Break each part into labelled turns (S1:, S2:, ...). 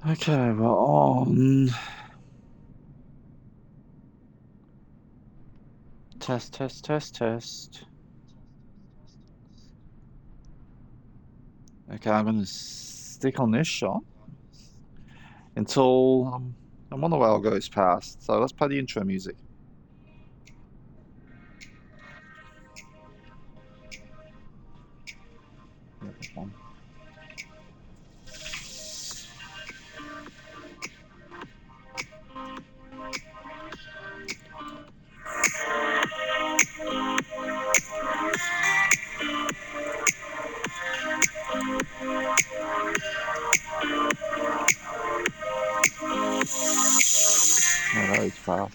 S1: Okay, we're on. Test, test, test, test. Okay, I'm gonna stick on this shot until a monorail goes past. So let's play the intro music. No, that is fast.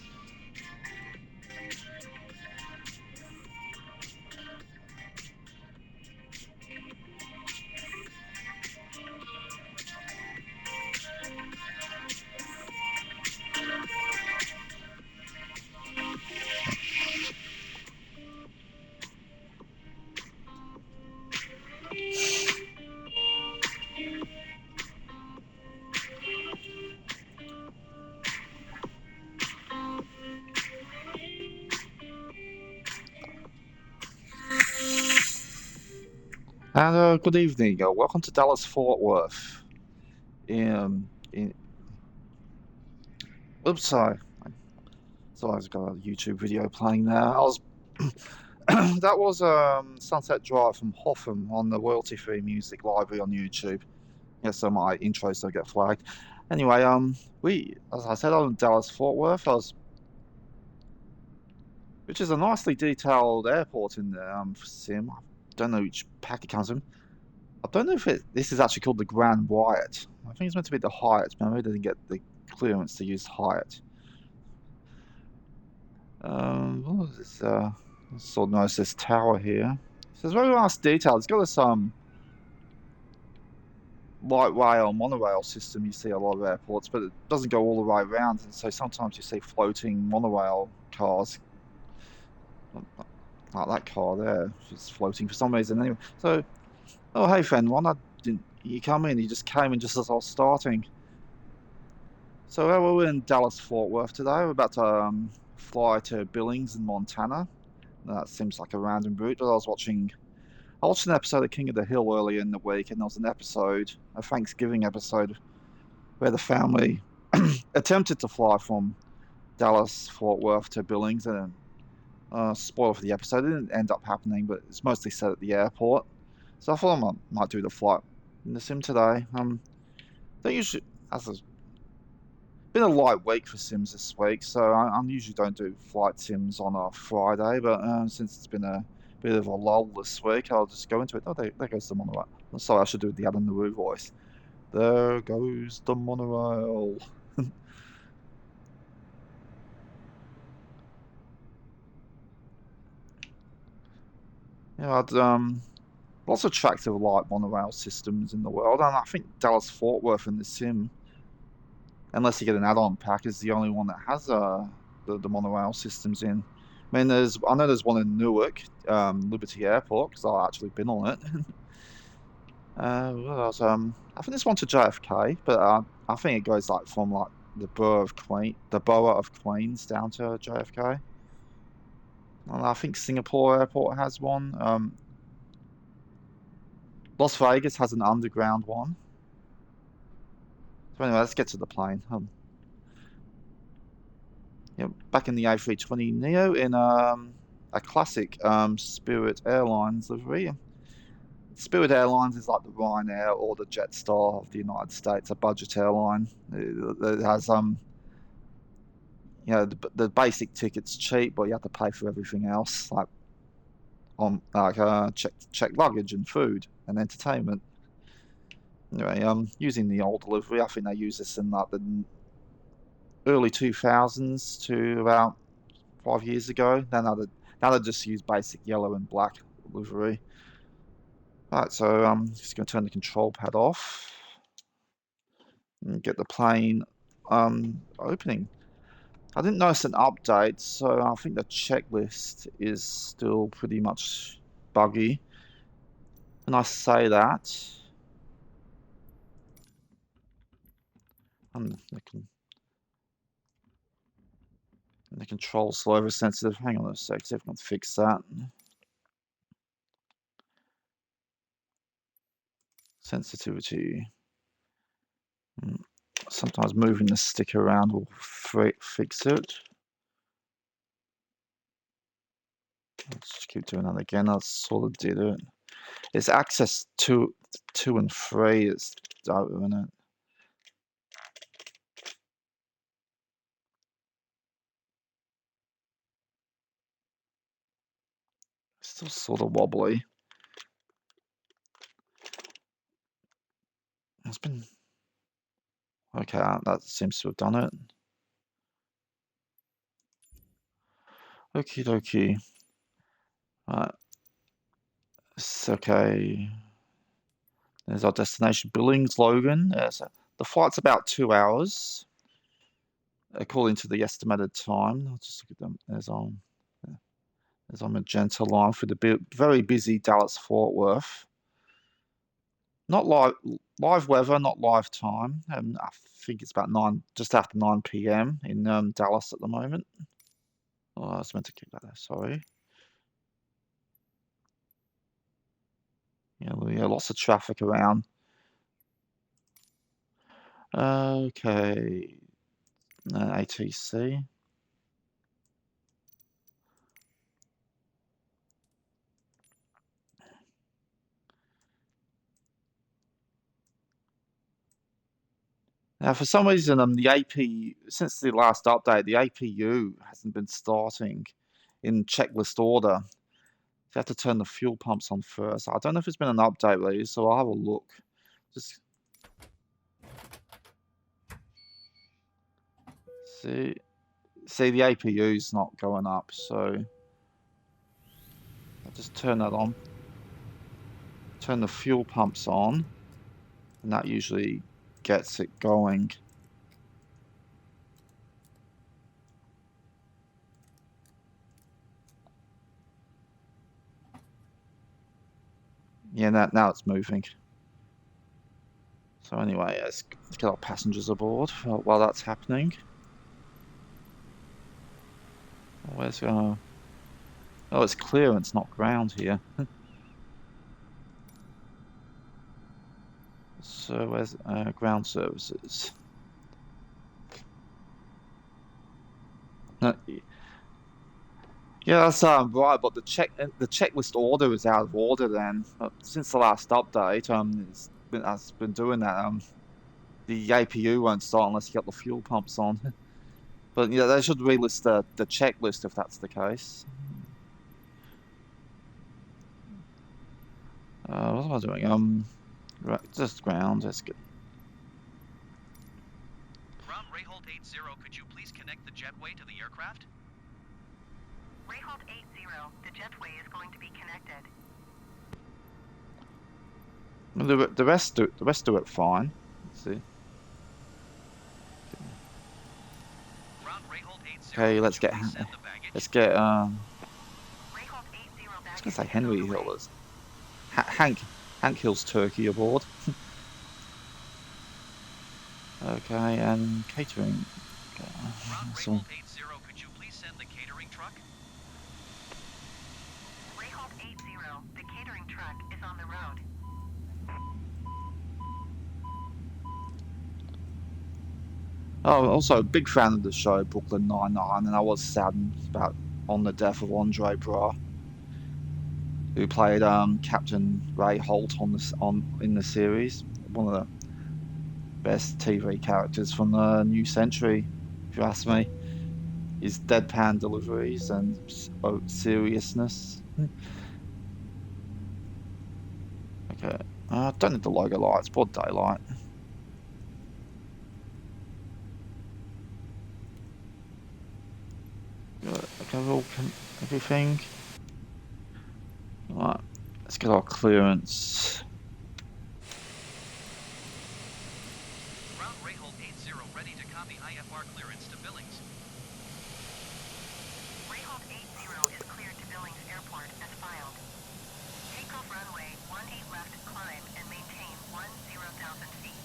S1: And good evening. Welcome to Dallas Fort Worth. Oops, sorry. So I've got a YouTube video playing there. That was Sunset Drive from Hotham on the royalty-free music library on YouTube. Yeah, so my intros don't get flagged. Anyway, as I said, I'm in Dallas Fort Worth. Which is a nicely detailed airport in the sim. I don't know which pack it comes in. I don't know if this is actually called the Grand Wyatt. I think it's meant to be the Hyatt, but maybe they didn't get the clearance to use Hyatt. What is this? Sort of notice this tower here. So it's very nice detail. It's got this light rail, monorail system you see at a lot of airports, but it doesn't go all the way around. And so sometimes you see floating monorail cars, like that car there, just floating for some reason. Anyway, so, oh hey friend, why not didn't you come in? You just came in just as I was starting. So we're in Dallas Fort Worth today. We're about to fly to Billings in Montana. That seems like a random route, but I watched an episode of King of the Hill earlier in the week, and there was an episode, a Thanksgiving episode, where the family attempted to fly from Dallas Fort Worth to Billings, and spoiler for the episode, it didn't end up happening, but it's mostly set at the airport. So I thought I might do the flight in the sim today. Don't usually, as it's been a light week for sims this week, so I usually don't do flight sims on a Friday, but since it's been a bit of a lull this week, I'll just go into it. Oh, there goes the monorail. Sorry, I should do the Adam Naru voice. There goes the monorail. Yeah, lots of attractive light monorail systems in the world, and I think Dallas Fort Worth in the sim, unless you get an add-on pack, is the only one that has the monorail systems in. I mean, I know there's one in Newark, Liberty Airport, because I've actually been on it. What else? I think there's one to JFK, but I think it goes like from like the borough of Queens down to JFK. And I think Singapore Airport has one. Las Vegas has an underground one. So anyway, let's get to the plane. Back in the A320Neo in a classic Spirit Airlines livery. Spirit Airlines is like the Ryanair or the Jetstar of the United States, a budget airline. It has the basic ticket's cheap, but you have to pay for everything else, like check luggage and food and entertainment. Anyway, using the old livery, I think they use this in like the early 2000s to about 5 years ago. Now they just use basic yellow and black livery. Right, so I'm just going to turn the control pad off and get the plane opening. I didn't notice an update, so I think the checklist is still pretty much buggy. And I say that, And the controls are oversensitive. Hang on a sec, see if I can fix that. Sensitivity. Sometimes moving the stick around will fix it. Let's just keep doing that again. I sort of did it. It's access 2 and 3. It's isn't it? Still sort of wobbly. It's been okay. That seems to have done it. Okie dokie. Right. It's okay. There's our destination, Billings, Logan. The flight's about 2 hours, according to the estimated time. I'll just look at them. There's our magenta line for the very busy Dallas-Fort Worth. Not live weather, not live time. I think it's about just after 9 p.m. in Dallas at the moment. Oh, I was meant to keep that there. Sorry. Yeah, lots of traffic around. Okay. ATC. Now, for some reason, the AP, since the last update, the APU hasn't been starting in checklist order. You have to turn the fuel pumps on first. I don't know if it's been an update really, so I'll have a look. Just see the APU's not going up, so I'll just turn that on. Turn the fuel pumps on, and that usually gets it going. Yeah, now it's moving. So anyway, let's get our passengers aboard while that's happening. Where's oh, it's clearance, not ground here. So where's ground services? Yeah, that's right. But the checklist order is out of order. Then since the last update, has been doing that. The APU won't start unless you get the fuel pumps on. But yeah, they should relist the checklist if that's the case. What am I doing? Right, just ground. Let's get.
S2: Ground Rayhold 80, could you please connect the jetway to the aircraft?
S3: Rayhold 80, the jetway is going to be connected.
S1: The rest do it fine. Let's see. Okay, let's get. I was gonna say Henry Hill is. Hank Hill's turkey aboard. Okay, and catering. Okay.
S2: Rayhold 80, could you please send the catering truck?
S3: Rayhold 80, the catering truck is on the road.
S1: Oh, also big fan of the show Brooklyn Nine-Nine, and I was saddened about on the death of Andre Bra, who played Captain Ray Holt in the series. One of the best TV characters from the new century, if you ask me. His deadpan deliveries and seriousness. Okay, don't need the logo light. It's broad daylight. Good. Okay, everything. Right, let's get our clearance.
S2: Ground Rayhold 80, ready to copy IFR clearance to Billings.
S3: Rayhold 80 is cleared to Billings Airport as filed. Takeoff runway 18 left climb and maintain 10,000 feet.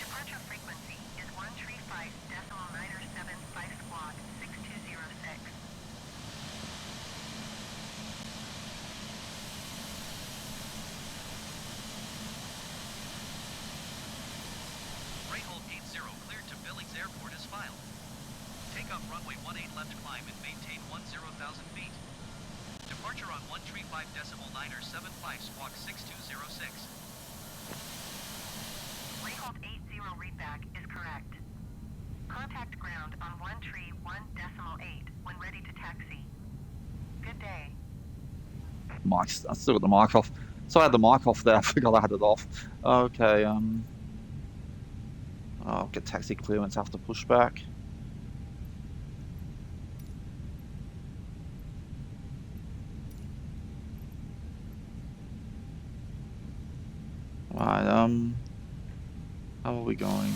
S3: Departure frequency is
S2: Billings Airport is filed. Takeoff runway 18 left climb and maintain 10,000 feet. Departure on 135.9er 75 squawk 6206.
S3: Rehold 80 readback is correct. Contact ground on 131.8 when ready to taxi. Good day.
S1: Mike's, I still got the mic off. So I had the mic off there. I forgot I had it off. Okay. I'll get taxi clearance after pushback. Right. How are we going?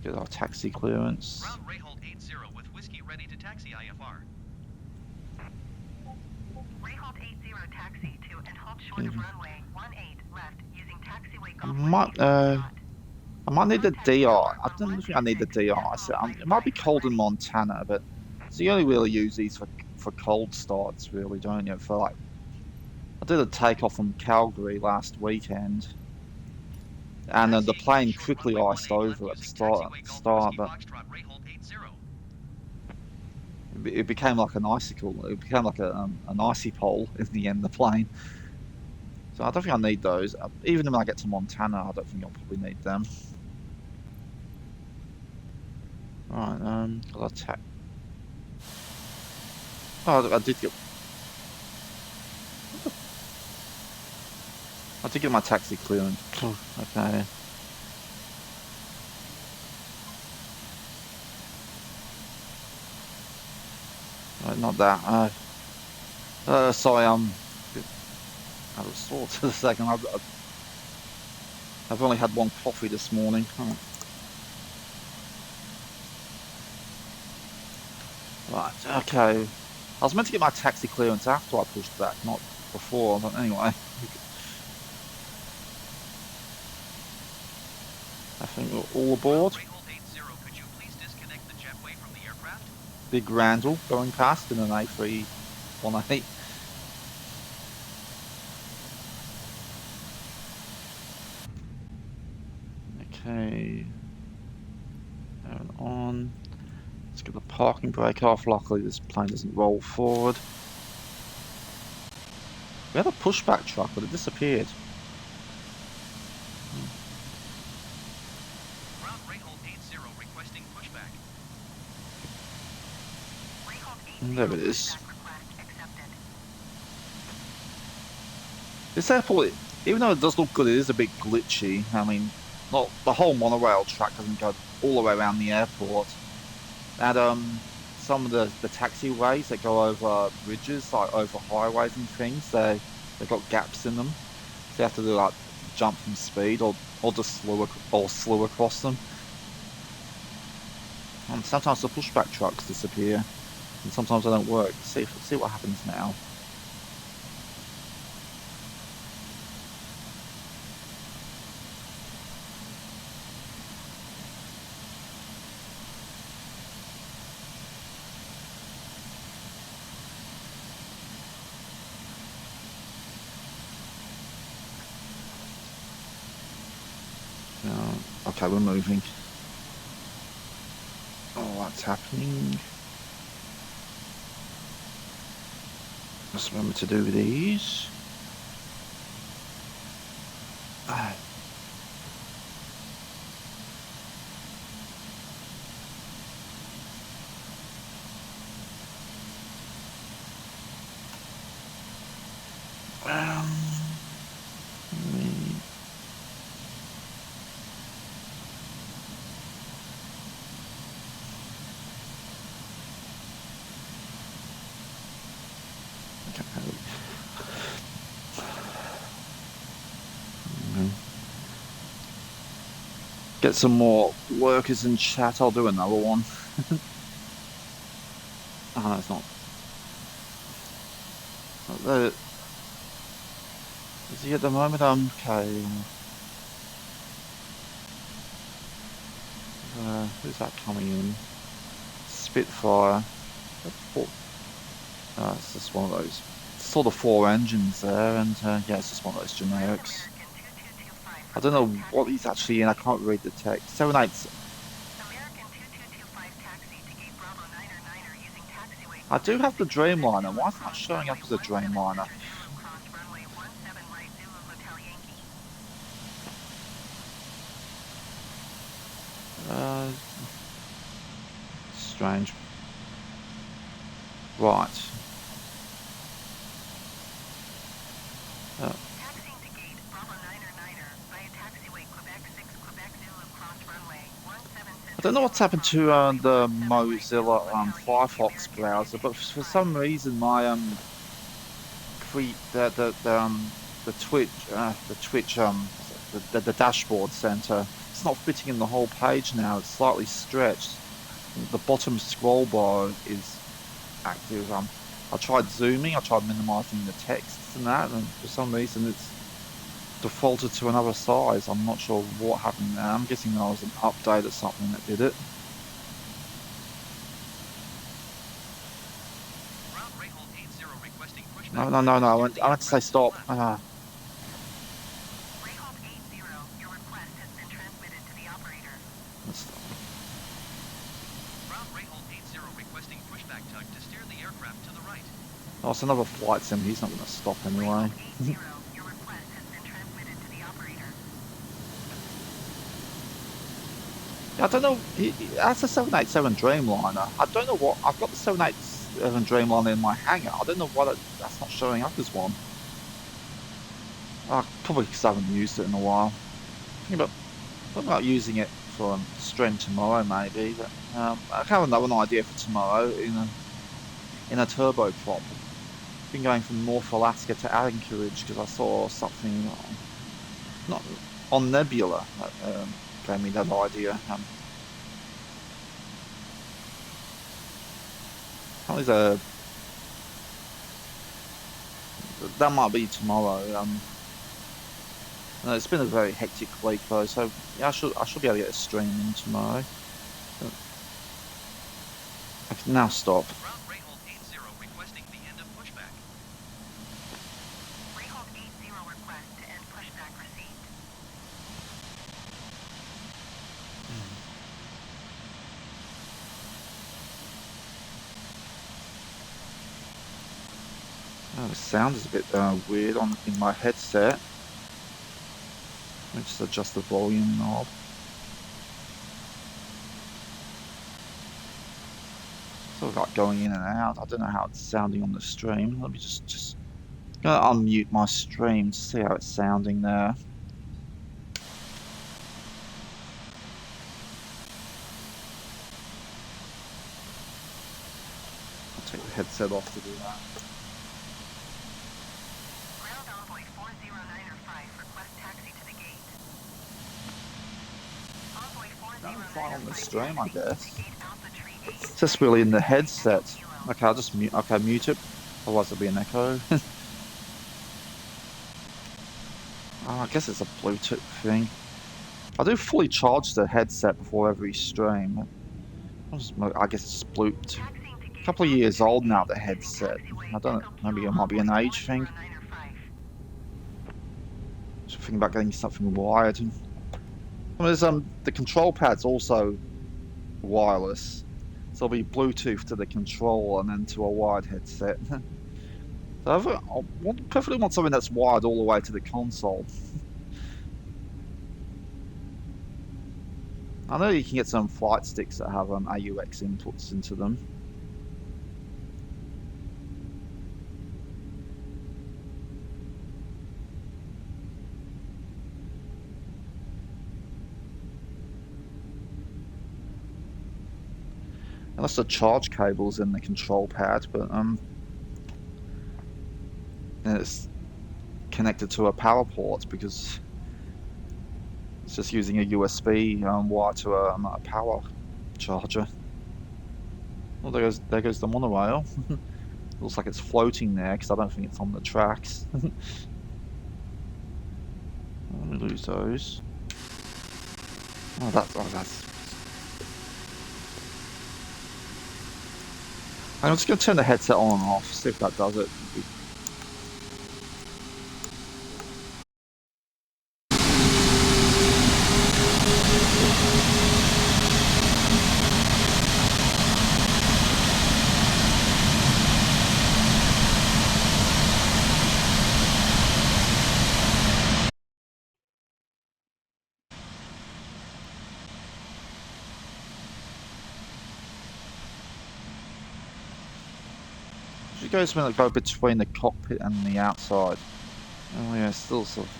S1: Get our taxi clearance.
S2: Ground Rayhold 80 with whiskey ready to taxi IFR.
S3: Rayhold 80 taxi to and hold short of runway 18 left using taxiway golf.
S1: I might need the DR. I don't think I need the DR. It might be cold in Montana, but so you only really use these for cold starts, really, don't you? For like, I did a takeoff from Calgary last weekend, and the plane quickly iced over at the start, but it became like an icicle. It became like an icy pole in the end, the plane. So I don't think I need those. Even when I get to Montana, I don't think I'll probably need them. Right, I'll attack. Oh, I did get my taxi clearance. Okay. Right, not that. Sorry, I was sore for a second. I've only had one coffee this morning. Right, okay. I was meant to get my taxi clearance after I pushed back, not before, but anyway. I think we're all aboard.
S2: Could you please disconnect the jetway from the aircraft?
S1: Big Randall going past in an A320Neo. Okay. And on. Let's get the parking brake off. Luckily this plane doesn't roll forward. We had a pushback truck, but it disappeared.
S2: Ground Rayhold 80 requesting pushback.
S1: There it is. This airport, even though it does look good, it is a bit glitchy. I mean, not the whole monorail track doesn't go all the way around the airport. And some of the taxiways that go over bridges, like over highways and things, they've got gaps in them. So you have to do like jump from speed or just slew across them. And sometimes the pushback trucks disappear, and sometimes they don't work. See what happens now. Okay, we're moving. Oh, that's happening. Just remember to do these. Get some more workers in chat. I'll do another one. Oh, no, it's not. Is he at the moment? Okay. Who's that coming in? Spitfire. It's just one of those. Saw the 4 engines there, and yeah, it's just one of those generics. I don't know what he's actually in. I can't read the text. I do have the Dreamliner. Why is it not showing up as a Dreamliner? Strange. Right.
S3: Taxiing to gate Bravo 9er via taxiway Quebec 6 Quebec Zulu cross runway 17.
S1: I don't know what's happened to the Mozilla Firefox browser, but for some reason my the Twitch the dashboard center, it's not fitting in the whole page now. It's slightly stretched. The bottom scroll bar is active. I tried zooming, I tried minimizing the texts and that, and for some reason it's defaulted to another size. I'm not sure what happened there. I'm guessing there was an update or something that did it. No, I went to say stop.
S3: Rayhold 80, your request has been transmitted to the operator.
S2: Route Rayhold 80 requesting pushback tug to steer the aircraft to the right.
S1: Oh, it's another flight sim. He's not going to stop anyway.
S3: Rayhold 80, your request has been transmitted to the operator.
S1: I don't know. That's a 787 Dreamliner. I don't know what. I've got the 787 Dreamliner in my hangar. I don't know why that's not showing up as one. Probably because I haven't used it in a while. Thinking about using it for stream tomorrow, maybe. But I have another idea for tomorrow in a turboprop. Been going from North Alaska to Anchorage because I saw something not on Nebula that gave me that idea. That might be tomorrow. It's been a very hectic week though, so yeah, I should be able to get a stream in tomorrow. I can now stop.
S2: Route Rayhold 80 requesting the end of pushback.
S3: Rayhold 80 request to end pushback received.
S1: Oh, the sound is a bit weird in my headset. Let me just adjust the volume knob. Sort of like going in and out. I don't know how it's sounding on the stream. Let me just gonna unmute my stream to see how it's sounding there. I'll take the headset off to do that.
S3: Ground envoy 40905 request taxi to the gate. Envoy 40905
S1: Fine on the stream, I guess.
S3: to gate Alpha Tree 8.
S1: It's just really in the headset. Okay, I'll just mute. Okay, mute it. Otherwise there'll be an echo. Oh, I guess it's a Bluetooth thing. I do fully charge the headset before every stream. I guess it's just Bluetooth. A couple of years old now, the headset. I don't know, maybe it might be an age thing. Just thinking about getting something wired. There's the control pad's also wireless, so it'll be Bluetooth to the control and then to a wired headset. So I perfectly want something that's wired all the way to the console. I know you can get some flight sticks that have AUX inputs into them. Unless the charge cable's in the control pad, but it's connected to a power port because it's just using a USB wire to a power charger. Well, there goes the monorail. Looks like it's floating there because I don't think it's on the tracks. Let me lose those. Oh, that's. I'm just going to turn the headset on and off, see if that does it. goes when it go between the cockpit and the outside. Oh yeah, still sort of.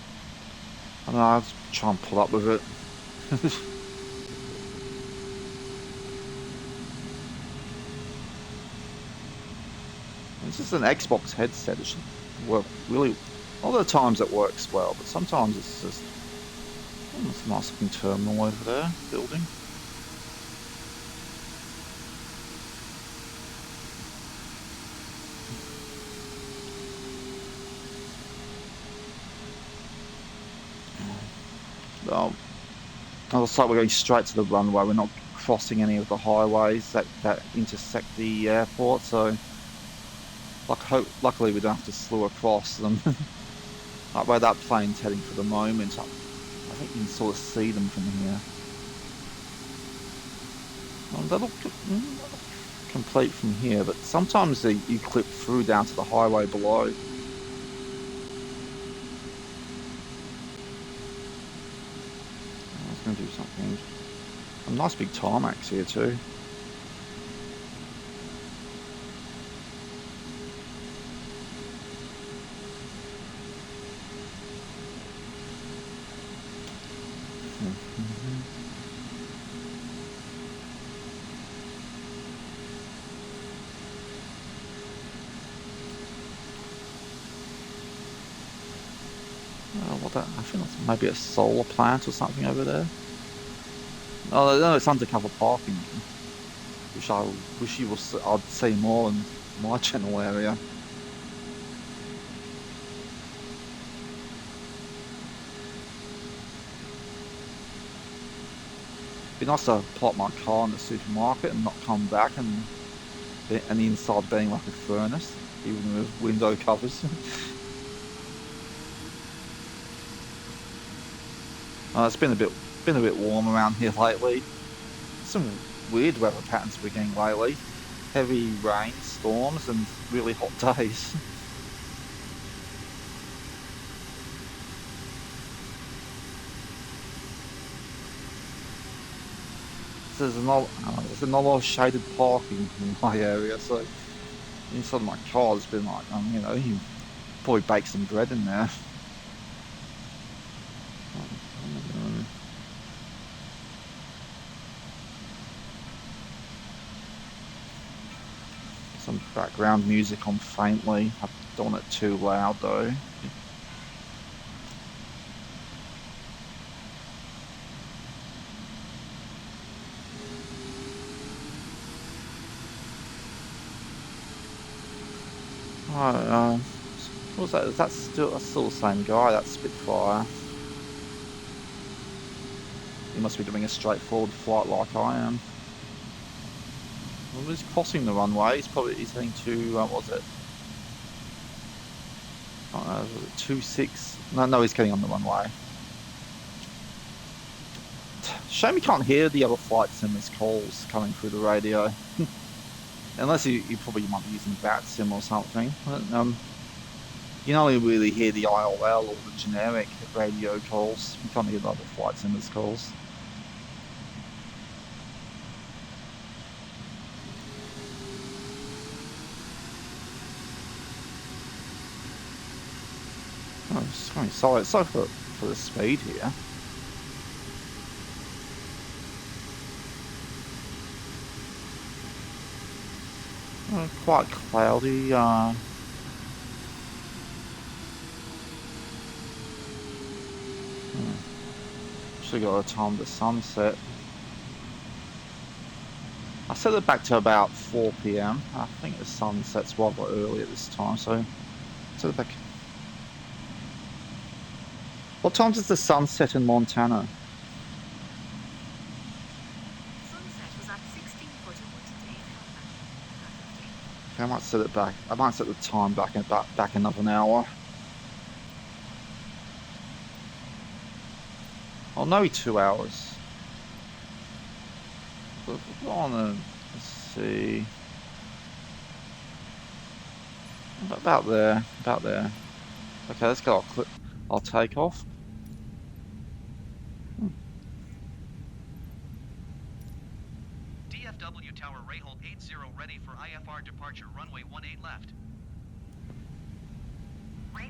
S1: I don't know, I'll try and pull up with it. It's just an Xbox headset. It should work really. A lot of the times it works well, but sometimes it's just. Oh, it's a nice looking terminal over there, building. Looks like we're going straight to the runway. We're not crossing any of the highways that intersect the airport, so luckily we don't have to slew across them. Like where that plane's heading for the moment, I think you can sort of see them from here. They look complete from here, but sometimes you clip through down to the highway below. I was going to do something. A nice big tarmacs here too. I think that's maybe a solar plant or something over there. Oh no, it's undercover parking. Which I wish I'd see more in my channel area. It'd be nice to plot my car in the supermarket and not come back and the inside being like a furnace, even with window covers. It's been a bit warm around here lately. Some weird weather patterns we're getting lately. Heavy rain, storms, and really hot days. There's not a lot of shaded parking in my area, so inside my car has been like, you know, you probably bake some bread in there. Some background music on faintly. I don't want it too loud though. What was that? That's still the same guy. That's Spitfire. He must be doing a straightforward flight like I am. Well, he's crossing the runway. He's heading to what was it? Was it 26? No, he's getting on the runway. Shame you can't hear the other flight sim's calls coming through the radio. Unless you probably might be using BATSIM or something. But, you can only really hear the ILL or the generic radio calls. You can't hear the other flight sim's calls. Sorry for the speed here. Quite cloudy. Should got to time the sunset. I set it back to about 4 PM. I think the sun sets rather early at this time, so set it back. What time does the sun set in Montana?
S4: Sunset was at 16:41 today.
S1: Okay, I might set it back. I might set the time back another hour. Oh, maybe 2 hours. So go on, let's see. About there. Okay, let's go. I'll take off.
S2: DFW Tower Ray Hold 80 ready for IFR departure runway 18 left.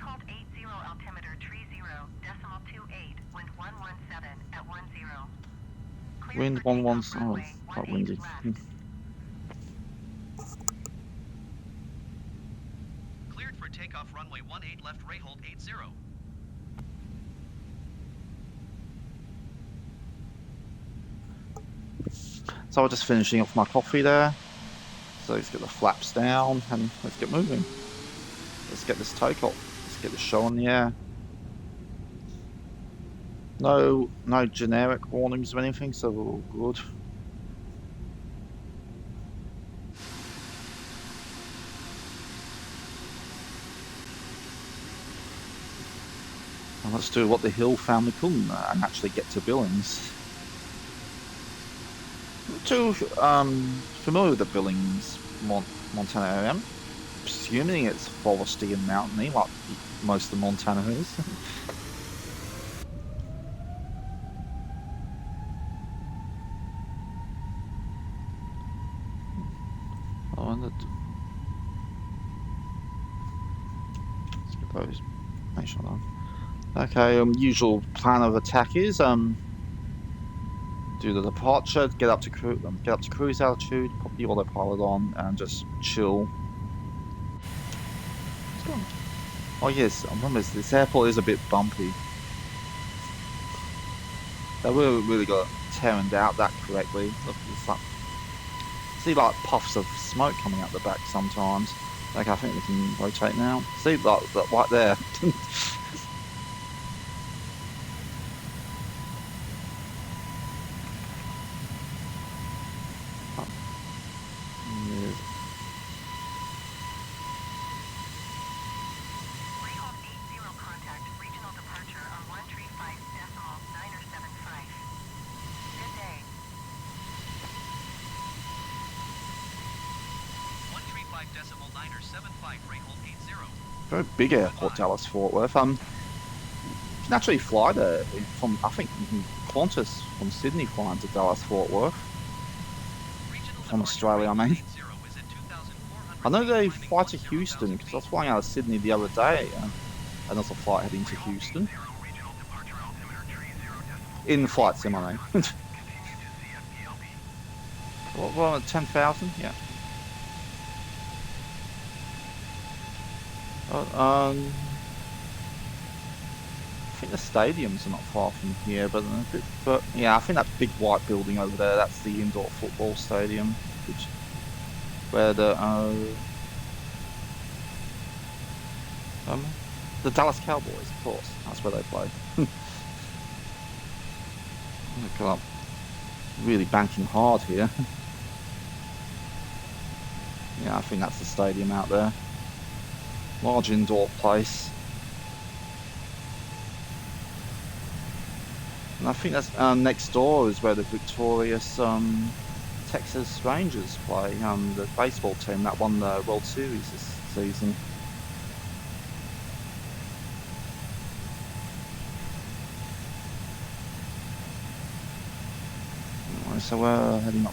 S3: Rehold 80 altimeter tree 0.28, wind 117 at 10. Cleared
S1: Wind
S3: for takeoff
S1: 117. Oh,
S3: runway
S1: quite
S3: 18
S1: windy.
S3: left.
S2: Cleared for takeoff runway 18 left, Rehold 80.
S1: So I'm just finishing off my coffee there. So let's get the flaps down and let's get moving. Let's get this takeoff. Let's get the show in the air. No generic warnings or anything, so we're all good. And let's do what the Hill family couldn't and actually get to Billings. Too familiar with the Billings, Montana area. I'm assuming it's foresty and mountainy, like most of Montana is. Oh, and let's get those. Make sure that. Okay, usual plan of attack is do the departure, get up to cruise altitude, put the autopilot on, and just chill. Oh yes, I remember this airport is a bit bumpy. They really got turned out that correctly. Look, it's like, see like puffs of smoke coming out the back sometimes. Okay, I think we can rotate now. See like that right there.
S3: Rehold 80 contact, regional departure on 135.975. Good day.
S2: 135.975, Rehold 80.
S1: Very big airport, Dallas Fort Worth. You can actually fly there from, I think you can Qantas from Sydney flying to Dallas Fort Worth. From Australia, I mean. I know they fly to Houston because I was flying out of Sydney the other day, and there's a flight heading to Houston. In flight sim, I mean. Well, 10,000, yeah. I think the stadiums are not far from here, but yeah, I think that big white building over there, that's the indoor football stadium, where the Dallas Cowboys, of course, that's where they play. Look, I'm really banking hard here. Yeah, I think that's the stadium out there. Large indoor place. And I think that's next door is where the victorious Texas Rangers play. The baseball team that won the World Series this season. Anyway, so we're heading up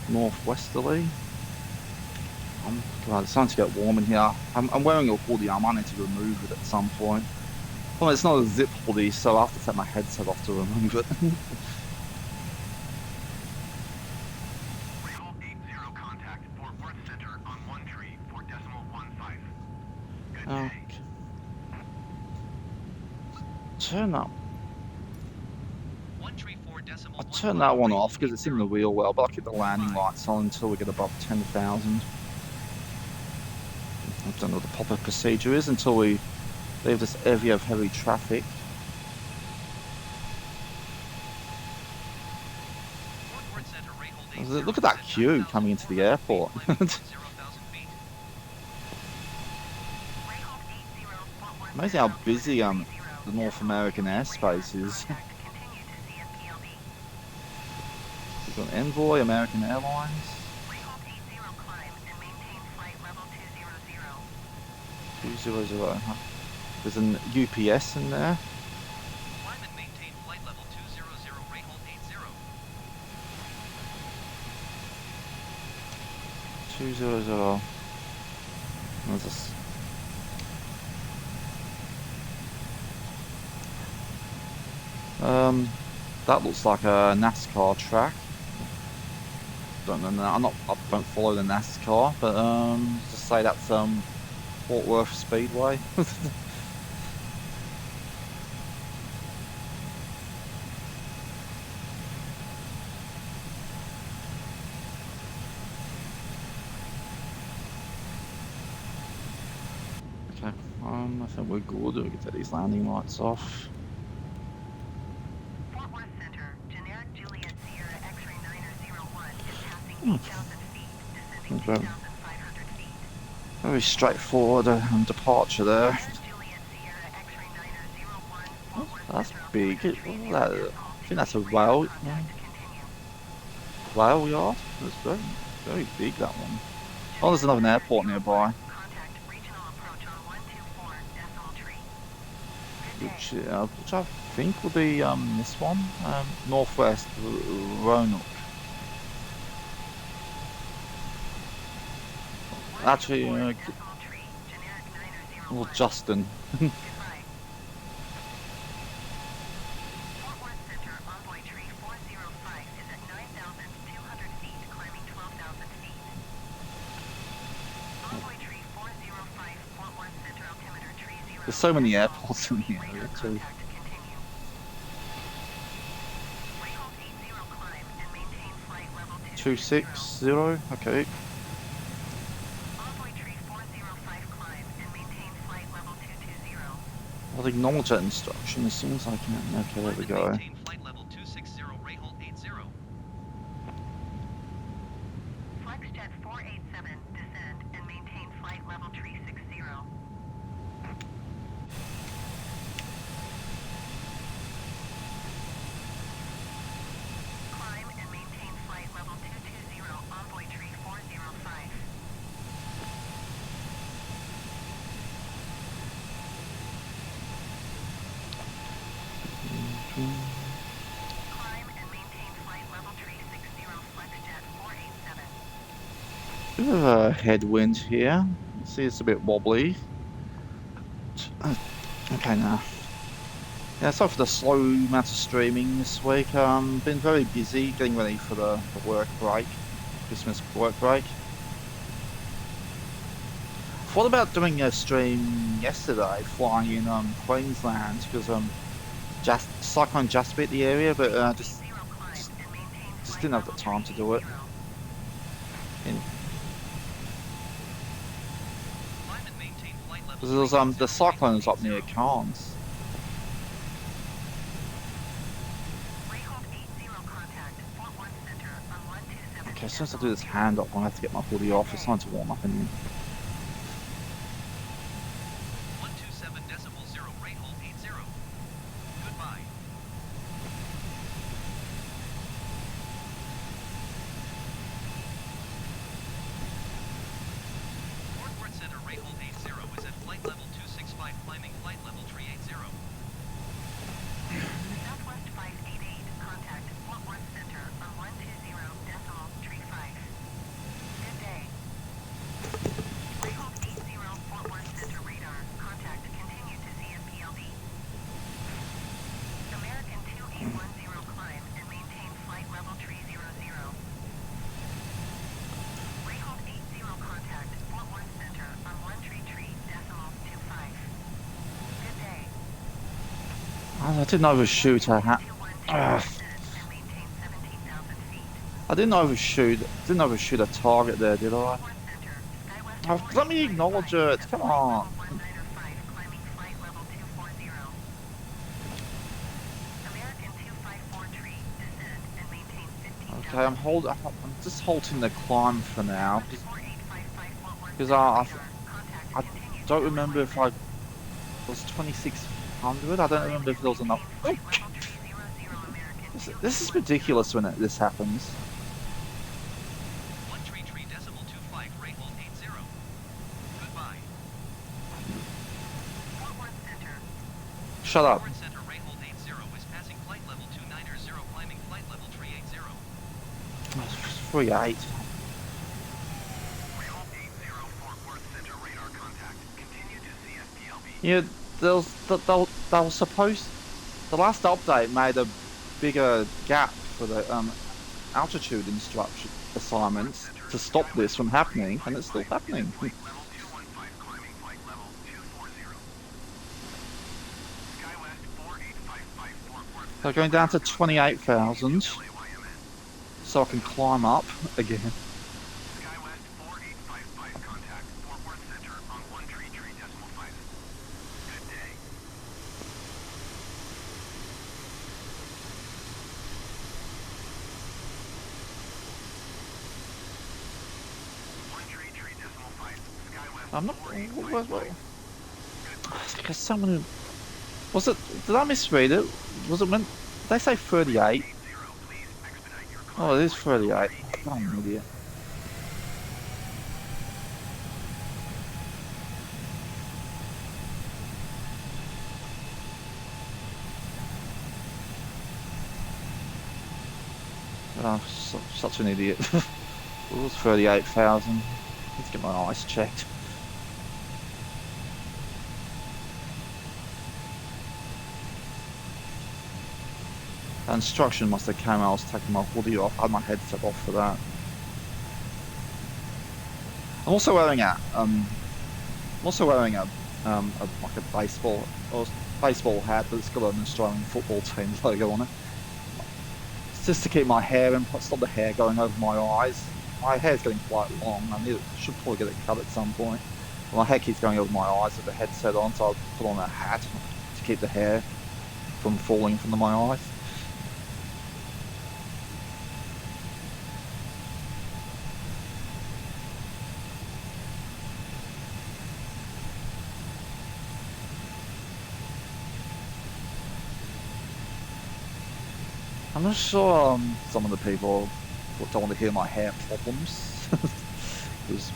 S1: northwesterly. God, it's starting to get warm in here. I'm wearing a hoodie. I might need to remove it at some point. Well, it's not a zip hoodie, so I have to take my headset off to remove it.
S3: Rehold 80 contact, Fort Worth Center on 13.15. Good day.
S1: Okay. Turn up.
S2: 134.15.
S1: I'll turn that one off because it's in the wheel well, but I'll keep the landing lights on until we get above 10,000. I don't know what the proper procedure is until we leave this area of heavy traffic. Look at that queue coming into the airport. Amazing how busy the North American airspace is. We've got Envoy, American Airlines. 200. There's an UPS in there.
S2: Climb and maintain flight level 200, Rehold 80.
S1: 200. There's That looks like a NASCAR track. Don't know. I don't follow the NASCAR, but just say that's Fort Worth Speedway. Okay, I think we're good. We can take these landing lights off.
S3: Fort Worth Center, generic Juliet Sierra X-ray 901 is passing 8,000 feet, descending
S1: Okay.
S3: 2,500 feet.
S1: Very straightforward departure there.
S3: Generic Juliet Sierra X-ray 901, Fort Worth
S1: That's
S3: Center
S1: big.
S3: altimeter 30
S1: I
S3: decimal
S1: think that's a
S3: 260,
S1: rail
S3: contact continue.
S1: yard. That's very big, that one. Oh, there's another airport nearby,
S3: Contact regional approach on 124.3. Good day.
S1: which I think will be this one, Northwest Roanoke. Actually,
S3: Decimal tree, generic
S1: well,
S3: 901.
S1: Justin.
S3: Goodbye. Fort Worth Center envoy tree 405 is at 9,200 feet, climbing 12,000 feet. Envoy tree 405, Fort Worth Center altimeter tree 0.
S1: There's so many airports in the area too.
S3: Contact continue. Rehold 80 climb and maintain flight level
S1: 260. Okay.
S3: Envoy tree 405 climb and maintain flight level 220.
S1: I'll acknowledge that instruction as soon as I can. Okay, there we go.
S2: Maintain flight level 260, Rayhold 80.
S3: Flexjet 487 descend and maintain flight level 360. Climb and maintain flight level 220, envoy tree 405. Climb and maintain flight level 360, Flexjet 487.
S1: Bit of a headwind here. See, it's a bit wobbly. Okay, now. Yeah, sorry for the slow amount of streaming this week. Been very busy getting ready for the work break, Christmas work break. Thought about doing a stream yesterday, flying in Queensland, because Cyclone just hit the area, but just didn't have the time to do it.
S2: Climb and maintain flight level
S1: Because there was the cyclone was up near Cairns. Okay, as soon as I do this hand up, I'll have to get my hoodie off. It's time to warm up in here.
S2: 127.0, Rayhold 80. Goodbye. Fort Worth Center, Rayhold 80 is at flight level 265, climbing flight level 380.
S3: Southwest 588, contact Fort Worth Center on 120.35. Good day. Rayhold 80, Fort Worth Center radar, contact continue to CFPLD. American 2810 climb and maintain flight level 300. Rayhold 80, contact Fort Worth Center on 133.25. Good day.
S1: I didn't overshoot a hat. I didn't overshoot a target there, did I? Oh, let me acknowledge it. Come on. Okay, I'm just halting the climb for now because I don't remember if I was 2600. I don't remember if there was enough. Oh. This is ridiculous when this happens.
S2: 133.25, Rayhold 80. Goodbye.
S1: Shut up.
S2: Fort Worth Center, Rayhold 80 is passing flight level 290, climbing flight level 380.
S1: 3-8.
S2: Rayhold 80, Fort Worth Center, radar contact. Continue to CFPLB.
S1: Yeah, they were supposed. The last update made a bigger gap for the altitude instruction assignments to stop this from happening, and it's still happening.
S2: Flight level 215 climbing flight level 240. SkyWest 4855 Fort Worth
S1: So
S2: Center.
S1: going down to 28,000, so I can climb up again.
S2: SkyWest 4855 contact Fort Worth Center on 133.5. Good day.
S1: I'm not. Because someone. Was it? Did I misread it? Was it when? Did they say 38? Oh, it is 38. Oh, I'm an idiot. Oh, such an idiot. It was 38,000. Let's get my eyes checked. The instruction must have came. I was taking my hoodie off. I had my headset off for that. I'm also wearing a like a baseball hat that's got an Australian football team logo on it. It's just to keep my hair and stop the hair going over my eyes. My hair's getting quite long. Should probably get it cut at some point. My hair keeps going over my eyes with the headset on, so I'll put on a hat to keep the hair from falling from my eyes. I'm not sure some of the people don't want to hear my hair problems because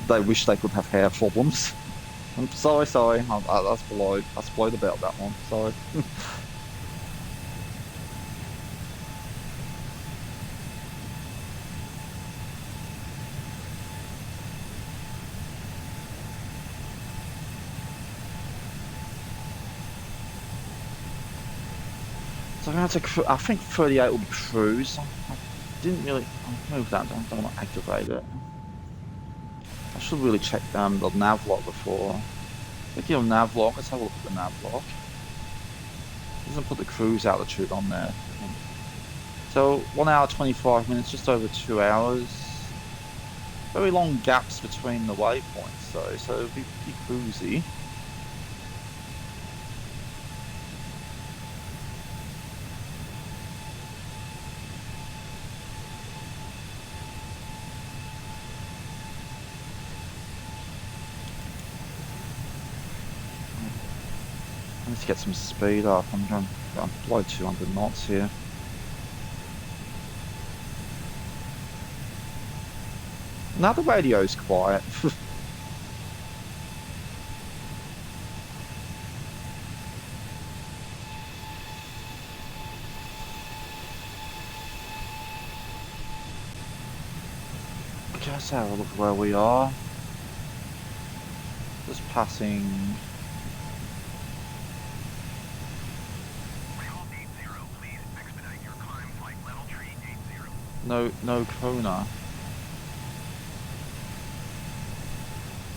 S1: they wish they could have hair problems. I'm sorry. That's below the belt, that one. Sorry. So I'm going to have to, I think 38 will be cruise. I didn't really, I'll move that, don't want to activate it. I should really check the nav log before. Speaking of nav log, let's have a look at the nav log. It doesn't put the cruise altitude on there. So 1 hour 25 minutes, just over 2 hours. Very long gaps between the waypoints though, so it'll be pretty cruisy. I need to get some speed up. I'm going to blow 200 knots here. Now the radio's quiet. Okay, let's have a look where we are. Just passing. No Kona.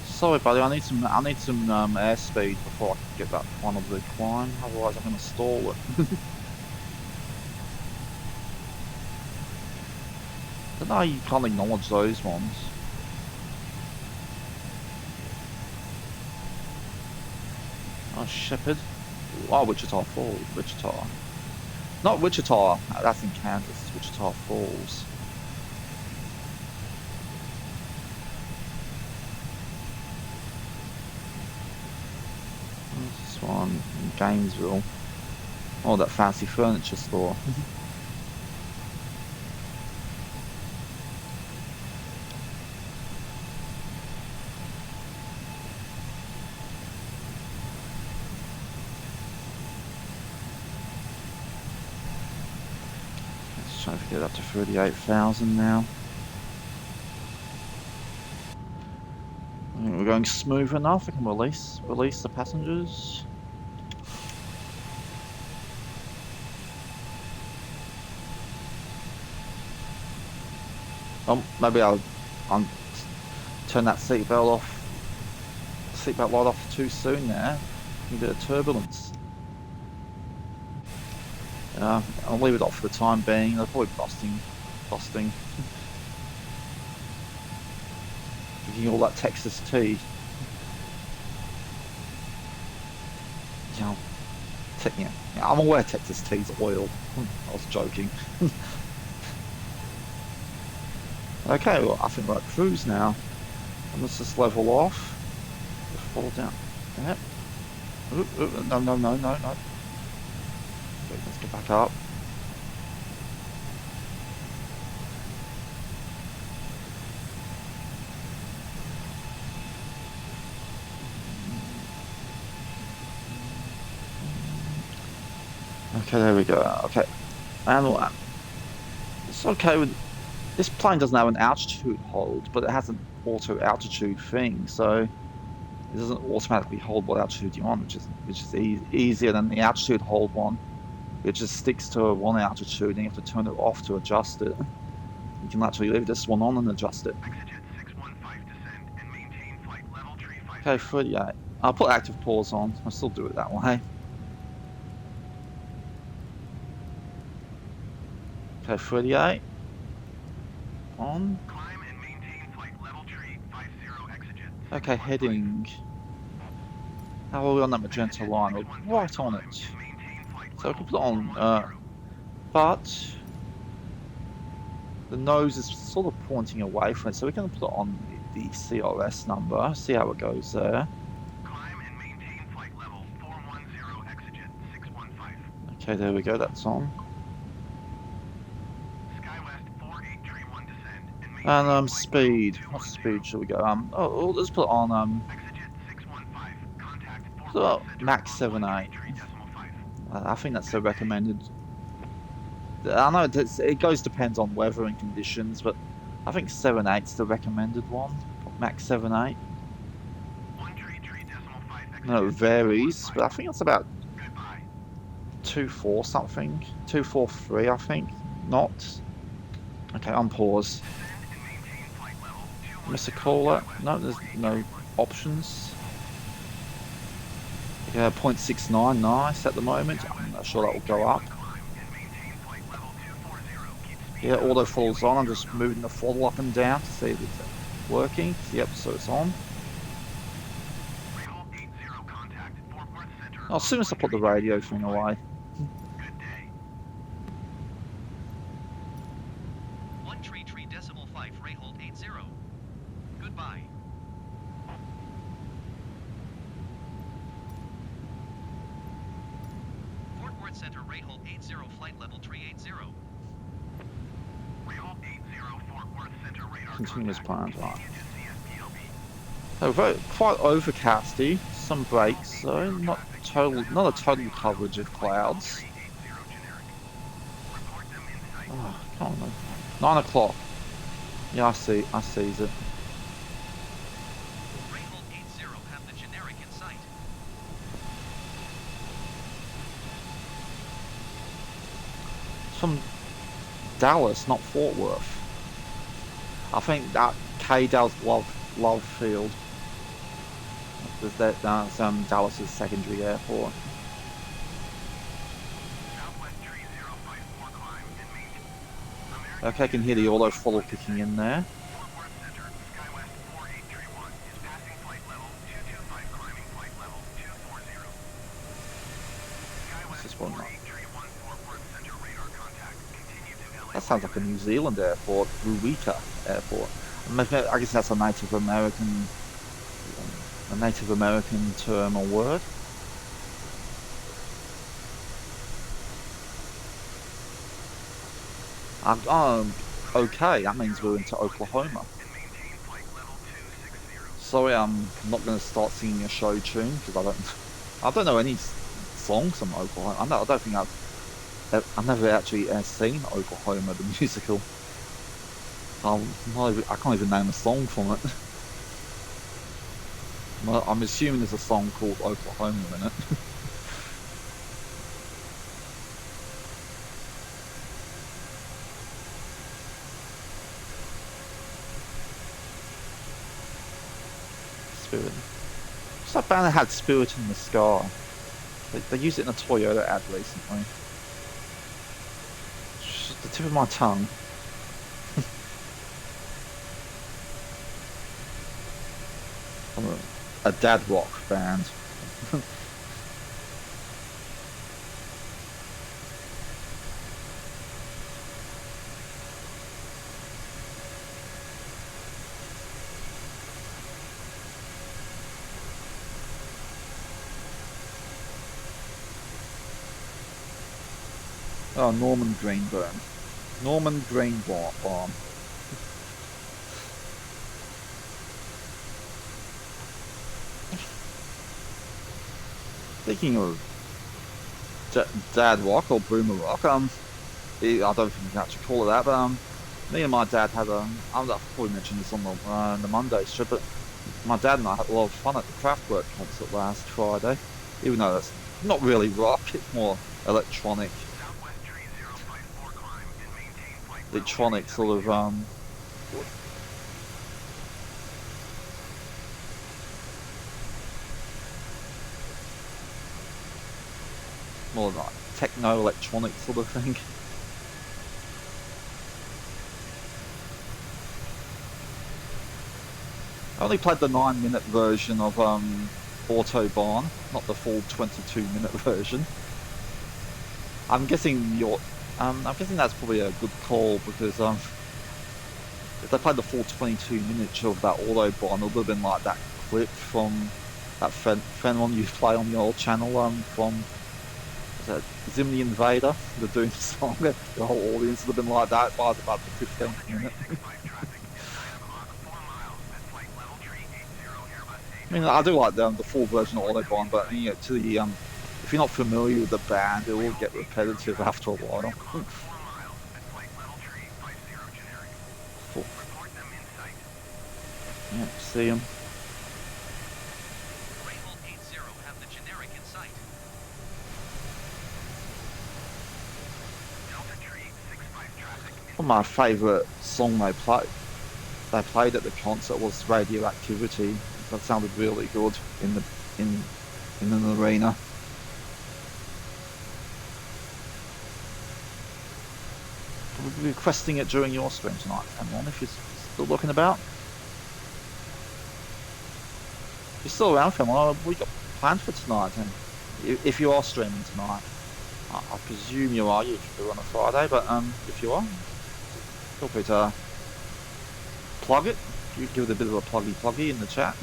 S1: Sorry, buddy. I need some airspeed before I can get that final blue climb. Otherwise, I'm gonna stall it. Don't know. You can't acknowledge those ones. Oh, Shepherd. Oh, Wichita Falls. Wichita. Not Wichita, that's in Kansas, it's Wichita Falls. Where's this one? In Gainesville. Oh, that fancy furniture store. Trying to get up to 38,000 now. I think we're going smooth enough. I can release the passengers. Maybe I'll turn that seatbelt light off too soon there. A bit of turbulence. I'll leave it off for the time being. They're probably busting. Drinking all that Texas tea. Yeah, I'm aware Texas tea's oil. I was joking. Okay, well, I think we're at cruise now. And let's just level off. Just fall down. Yep. No. Okay, let's get back up. Okay, there we go. Okay, and it's okay with this plane doesn't have an altitude hold, but it has an auto altitude thing, so it doesn't automatically hold what altitude you're on, which is easier than the altitude hold one. It just sticks to one altitude, and you have to turn it off to adjust it. You can actually leave this one on and adjust it. Okay, 38. I'll put active pause on. I'll still do it that way. Okay, 38. On. Okay, heading. How are we on that magenta line? We're right on it. So we can put it on, but the nose is sort of pointing away from it, so we can put it on the CRS number, see how it goes there. Okay, there we go, that's on. And speed. What speed should we go? Let's put it on max 7.8. I think that's the recommended. I know it depends on weather and conditions, but I think 7.8's the recommended one. Max 7.8. No, it varies, but I think it's about 2.4 something. 2.43, I think. Knots. Okay, on pause. Miss a caller? No, there's no options. Yeah, 0.69, nice at the moment. I'm not sure that will go up. Yeah, auto throttle's on. I'm just moving the throttle up and down to see if it's working. Yep, so it's on. As soon as I put the radio thing away.
S2: 133.5, ray hold 80. Goodbye. Fort Worth Center, ray hold 80, flight level 380. Ray hold 80, Fort Worth Center, radar
S1: continuous plans, right. So quite overcasty, some breaks, so not a total coverage of clouds. Oh, come on, 9 o'clock. Yeah, I sees it.
S2: Ray hold 80, have the generic in sight.
S1: It's from Dallas, not Fort Worth. I think that KBIL's Love Field. That's Dallas's secondary airport. Okay, I can hear the auto throttle kicking in there. What's this one? That sounds like a New Zealand airport, Ruwika Airport. I guess that's a Native American term or word. Okay, that means we're into Oklahoma. Sorry, I'm not going to start singing a show tune because I don't know any songs from Oklahoma. I don't think I've never actually seen Oklahoma the musical. I can't even name a song from it. Well, I'm assuming there's a song called Oklahoma in it. Spirit. What's that band that had Spirit in the Sky? They used it in a Toyota ad recently. It's just the tip of my tongue. A dad rock band. Oh, Norman Greenburn. Norman Greenbaum. Speaking of dad rock or boomer rock, I don't think you can actually call it that, but me and my dad had I've probably mentioned this on the Monday strip, but my dad and I had a lot of fun at the Kraftwerk concert last Friday, even though that's not really rock, it's more electronic sort of more like techno-electronic sort of thing. I only played the 9-minute version of Autobahn, not the full 22-minute version. I'm guessing that's probably a good call because if they played the full 22 minutes of that Autobahn, it would have been like that clip from that phenomenon you play on the old channel from Zim the Invader, the Doom song. The whole audience would have been like that by about the 15th minute. I mean, I do like the full version of Autobahn, but you know, if you're not familiar with the band, it will get repetitive after a while. Yeah, see him. One of my favourite song they played at the concert was Radioactivity. That sounded really good in an arena. We'll be requesting it during your stream tonight, Cameron, if you're still looking about. If you're still around, Cameron, we got planned for tonight, and if you are streaming tonight, I presume you are. You're on a Friday, but if you are, feel free to plug it. You give it a bit of a pluggy in the chat.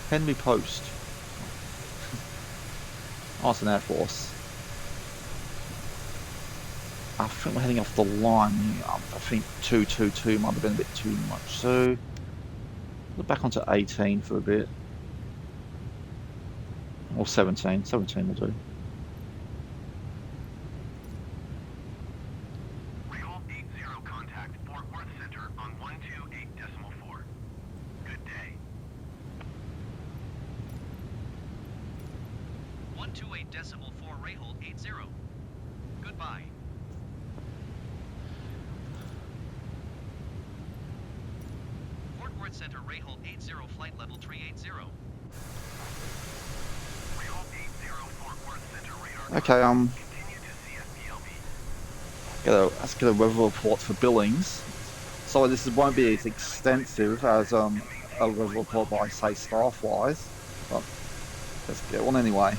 S1: Henry Post. Austin Air Force. I think we're heading off the line. I think 222 might have been a bit too much. So we're back onto 18 for a bit. Or 17. 17 will do.
S3: Rehold 80 contact Fort Worth Center on 128.4. Good day.
S2: 128.4 Rehold 80. Goodbye. Fort Worth Center Rehold 80 flight level 380.
S3: Rehold 80 Fort Worth Center radar.
S1: Okay,
S3: Continue to CFBLB.
S1: let's get a weather report for Billings. So this won't be as extensive as a weather report by, say, Starflies, but let's get one anyway.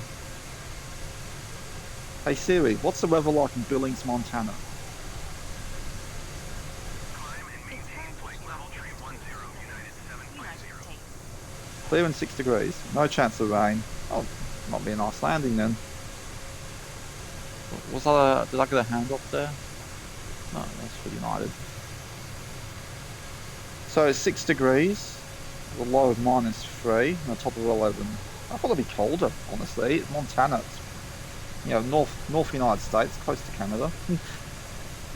S1: Hey Siri, what's the weather like in Billings, Montana?
S3: Climb and maintain flight level 310 United 750.
S1: Clear and 6 degrees. No chance of rain. Oh, might be a nice landing then. Was that did I get a hand up there? No, that's for United. So it's 6 degrees. The low of -3 and the top of 11. I thought it'd be colder, honestly. It's Montana. It's, you know, North United States, close to Canada.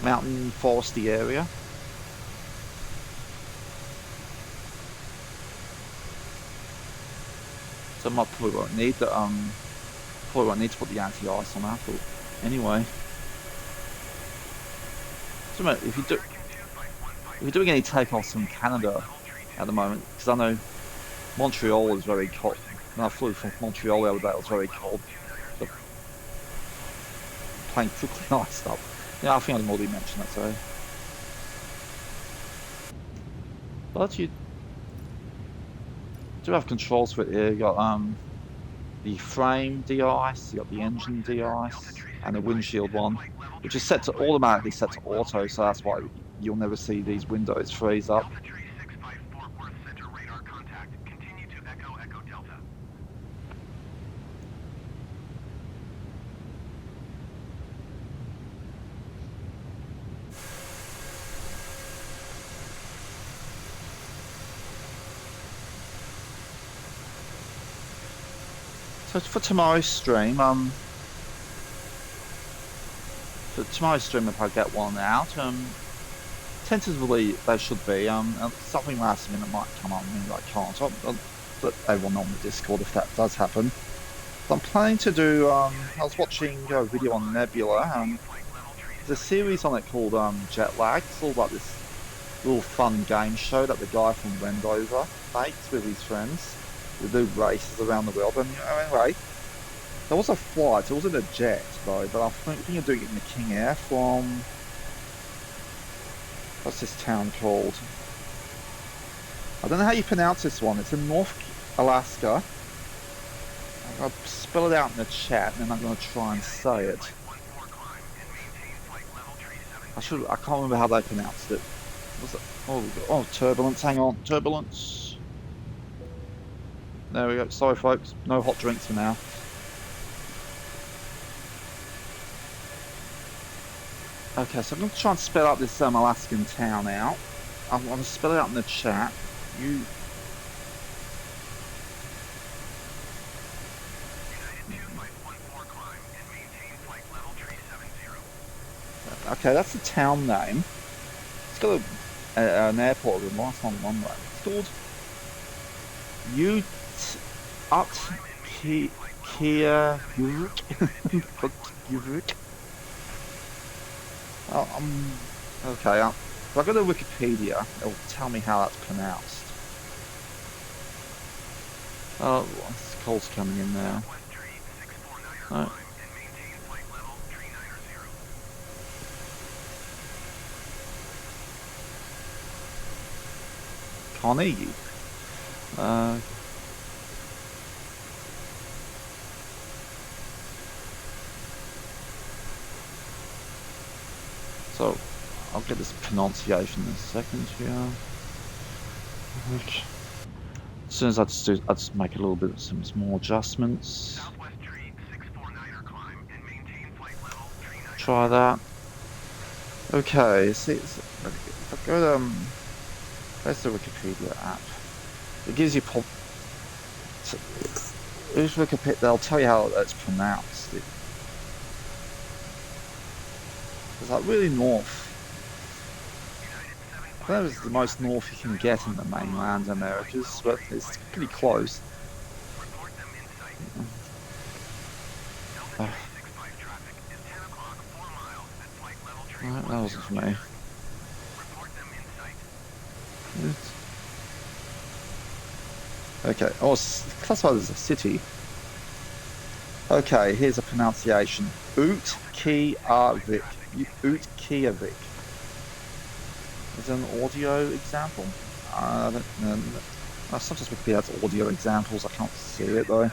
S1: Mountain, foresty area. So I probably won't need the probably won't need to put the anti-ice on that, but anyway. So if you do if you're doing any takeoffs from Canada at the moment, because I know Montreal is very cold. When I flew from Montreal the other day, it was very cold. The plane quickly iced up. Yeah, I think I've already mentioned that, so. But you do have controls for it here. You got the frame de-ice, you got the engine de-ice, and the windshield one, which is set to automatically set to auto, so that's why you'll never see these windows freeze up.
S3: Delta Tree 65 Fort Worth Center radar contact. Continue to Echo Echo Delta.
S1: So for tomorrow's stream, if I get one out, tentatively they should be. Something last minute might come on, maybe I can't. I'll let everyone know on the Discord if that does happen. But I'm planning to do. I was watching a video on Nebula. There's a series on it called Jet Lag. It's all about this little fun game show that the guy from Wendover makes with his friends. They do races around the world, and anyway, there was a flight. It wasn't a jet though, but I'm thinking of doing it in the King Air from what's this town called? I don't know how you pronounce this one. It's in North Alaska. I'll spell it out in the chat, and then I'm going to try and say it. I can't remember how they pronounced it. Was it? Oh, turbulence. Hang on, turbulence. There we go. Sorry, folks. No hot drinks for now. Okay, so I'm going to try and spell out this Alaskan town out. I'm going to spell it out in the chat. Okay, that's the town name. It's got an airport with a nice long runway. It's called okay, if I go to Wikipedia, it'll tell me how that's pronounced. Oh, this call's coming in there. Oh. Carnegie. So I'll get this pronunciation in a second here. Okay. As soon as I just make a little bit of some small adjustments. Try that. Okay, see, if I go to there's the Wikipedia app. It gives you Wikipedia. They'll tell you how it's pronounced. It's like really north. I don't know if it's the most north you can get in the mainland Americas, but it's pretty close. Right, that wasn't for me. Okay, oh, it's classified as a city. Okay, here's a pronunciation. Utqiagvik. Utqiagvik. Is there an audio example? I don't know. Sometimes Wikipedia has audio examples, I can't see it though.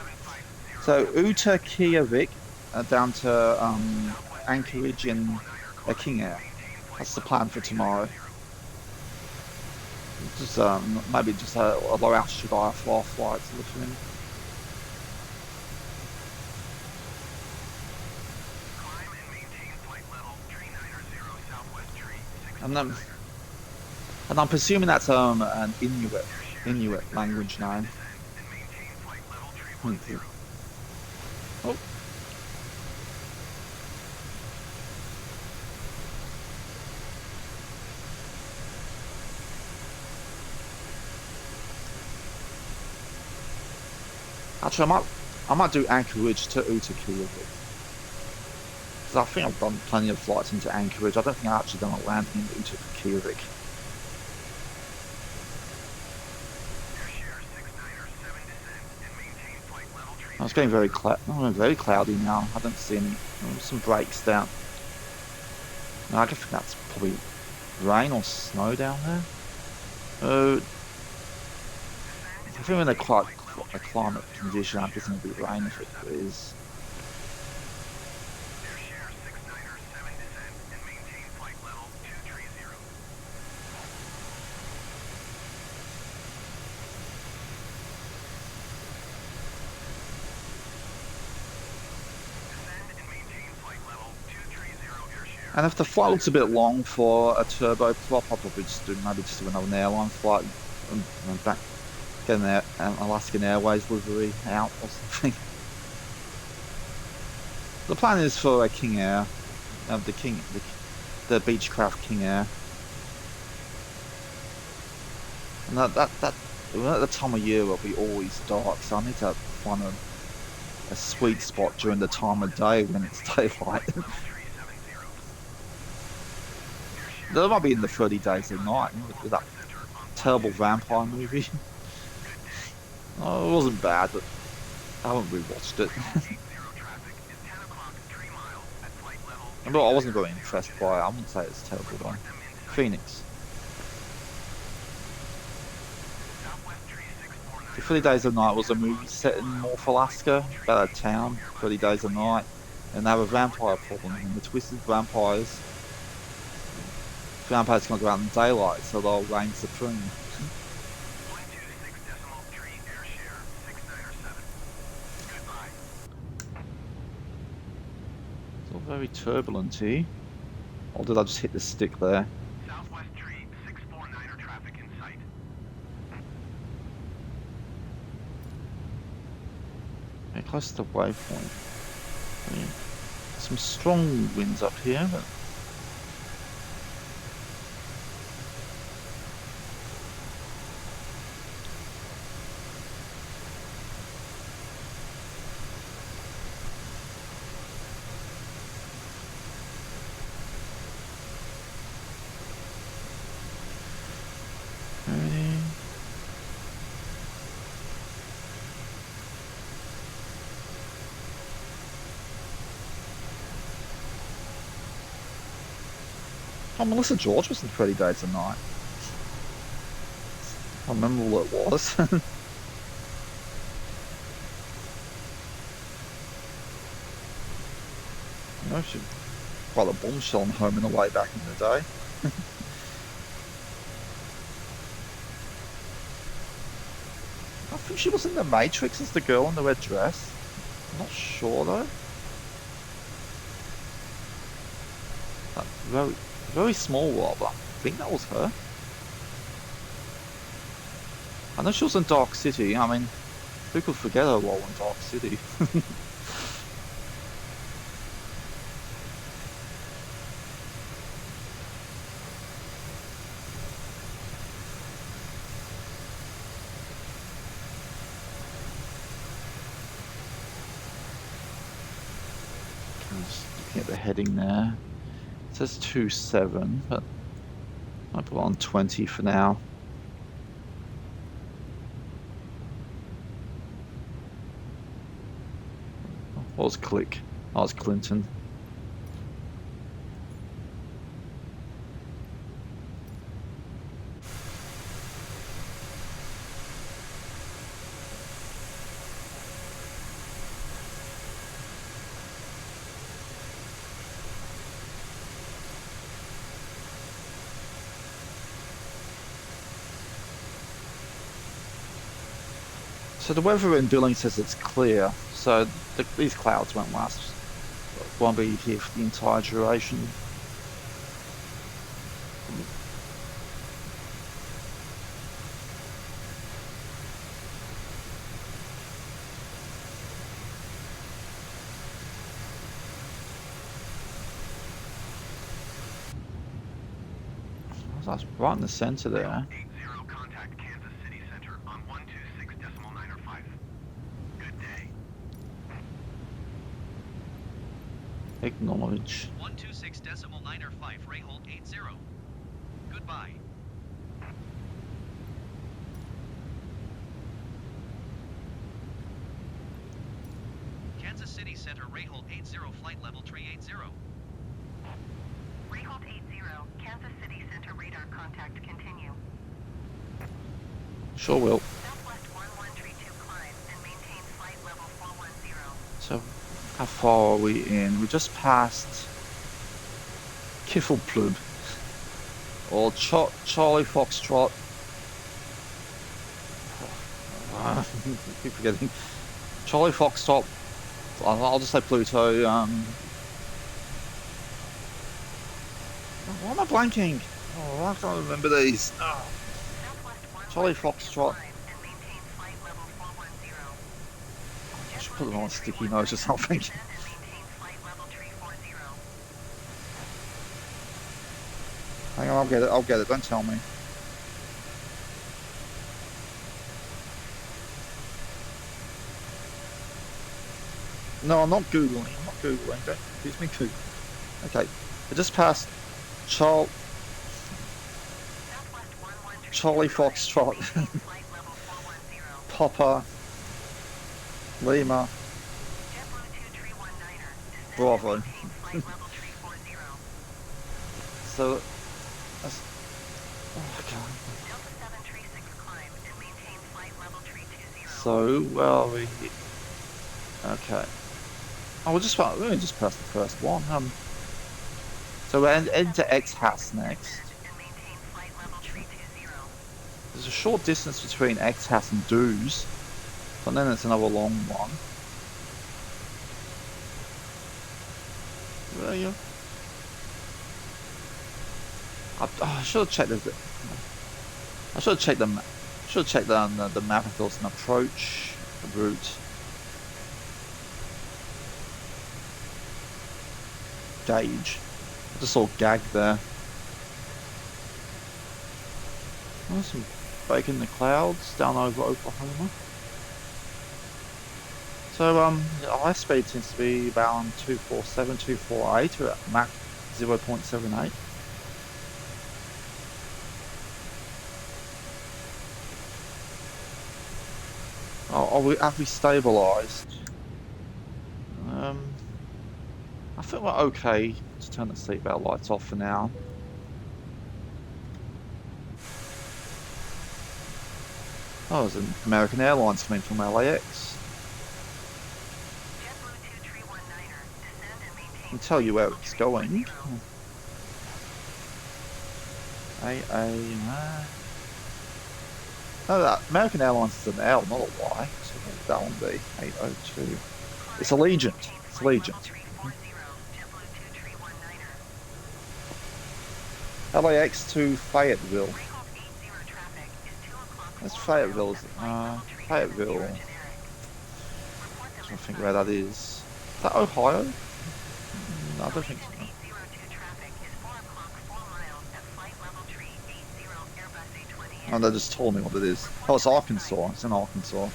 S1: So, Utqiagvik down to Anchorage in King Air. That's the plan for tomorrow. Just maybe just a low altitude IFR flight to look in. And I'm presuming that's an Inuit language name. Oh. Actually, I might do Anchorage to Utqiagvik. Because I think I've done plenty of flights into Anchorage. I don't think I've actually done a landing in Utqiagvik. Oh, it's getting very cloudy now. I don't see any. Some breaks down. No, I think that's probably rain or snow down there. I think in a climate condition, I guess it'll be rain if it is. And if the flight looks a bit long for a turboprop, I'll probably just do another airline flight and back, get an Alaskan Airways livery out or something. The plan is for a King Air, the Beechcraft King Air, and that at the time of year it'll be always dark, so I need to find a sweet spot during the time of day when it's daylight. That might be in the 30 Days of Night, with that terrible vampire movie. Oh, it wasn't bad, but I haven't rewatched it. But I wasn't very impressed by it. I wouldn't say it's terrible though. Phoenix. The 30 Days of Night was a movie set in North Alaska, about a town, 30 Days of Night, and they have a vampire problem, and the twisted vampires can't go out in daylight, so they'll reign supreme. It's all very turbulent here. Or did I just hit the stick there?
S2: Southwest tree 649er traffic in sight.
S1: Very close to the waypoint. Yeah. Some strong winds up here, but oh, Melissa George was in 30 Days of Night. I can't remember what it was. You know, she quite a bombshell on Home and Away back in the day. I think she was in The Matrix as the girl in the red dress. I'm not sure though. That very small role, but I think that was her. I know she was in Dark City. I mean, who could forget her role in Dark City? Just looking at the heading there. It says 27, but I'll put it on 20 for now. What was Click? Oh, it's Clinton. So the weather in Billings says it's clear, so these clouds won't be here for the entire duration. That's right in the center there. Acknowledge.
S2: 126.905, Ray hold 80. Goodbye. Kansas City Center, Rayhold 80, flight level 380.
S3: Rayhold 80, Kansas City Center radar contact continue.
S1: Sure will.
S3: Southwest 1132 climb and maintain flight level 410.
S1: So, how far are we in? We just passed Kiffelplub, or Charlie Foxtrot. I keep forgetting. Charlie Foxtrot. I'll just say Pluto. Why am I blanking? Oh, I can't remember these. Oh. Charlie Foxtrot. I should put them on a sticky note or something. Hang on, I'll get it. I'll get it. Don't tell me. No, I'm not Googling. I'm not Googling. Don't confuse me. Google. Okay. I just passed Charlie Foxtrot. Papa. Lima. Bravo. So that's, oh god. So where are we? Okay. Oh, we'll just pass the first one. So we're into X Hats next. There's a short distance between X Hats and Doos, but then it's another long one. Where are you? I should have checked the. I should have checked the. Should have checked the map if there was an approach route. Gauge. I just saw gag there. Oh, some breaking the clouds down over Oklahoma. So our speed seems to be about 247, 248 or at Mach 0.78. Oh, have we stabilised? I think we're okay. Just turn the seatbelt lights off for now. Oh, there's an American Airlines coming from LAX. I can tell you where it's going. No, that American Airlines is an L, not a Y. So what would that one be? 802. It's Allegiant. It's Allegiant. LAX to Fayetteville. That's Fayetteville. Fayetteville. I'm trying to think where that is. Is that Ohio? No, I don't think so. Oh, they just told me what it is. Oh, it's Arkansas. It's in Arkansas.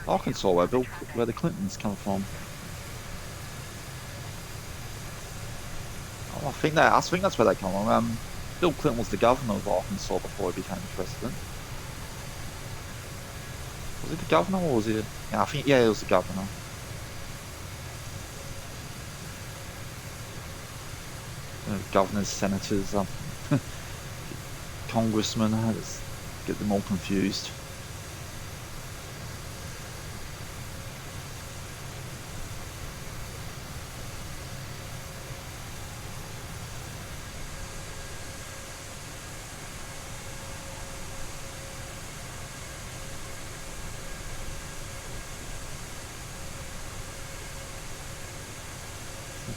S1: Arkansas, where the Clintons come from. Oh, I think that's where they come from. Bill Clinton was the governor of Arkansas before he became president. Was he the governor or was he? Yeah, he was the governor. Governors, senators, congressmen. I just get them all confused.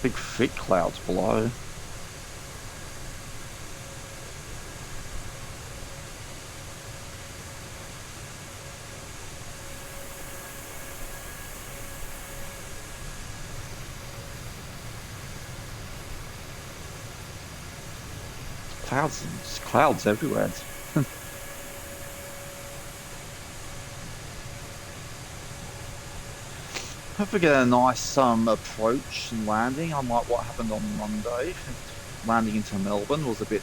S1: Big thick clouds below. Clouds everywhere. Hope we get a nice approach and landing, unlike what happened on Monday. landing into Melbourne was a bit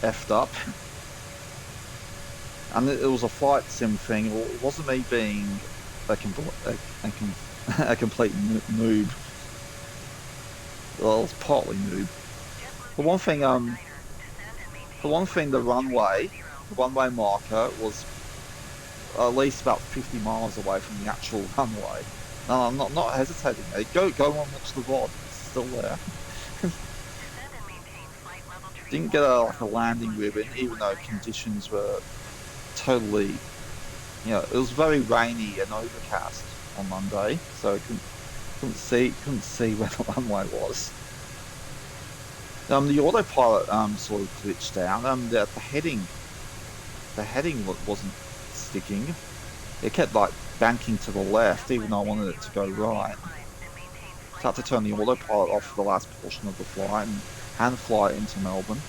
S1: effed up. And it was a flight sim thing. It wasn't me being a complete noob. Well, it's partly noob. The one thing, the runway marker was at least about 50 miles away from the actual runway. No, I'm not hesitating. Go and watch the VOD. It's still there. Didn't get a landing ribbon, even though conditions were totally, it was very rainy and overcast on Monday, so couldn't see where the runway was. The autopilot sort of glitched out. The heading wasn't sticking. It kept like banking to the left, even though I wanted it to go right. So I had to turn the autopilot off for the last portion of the flight and hand fly into Melbourne.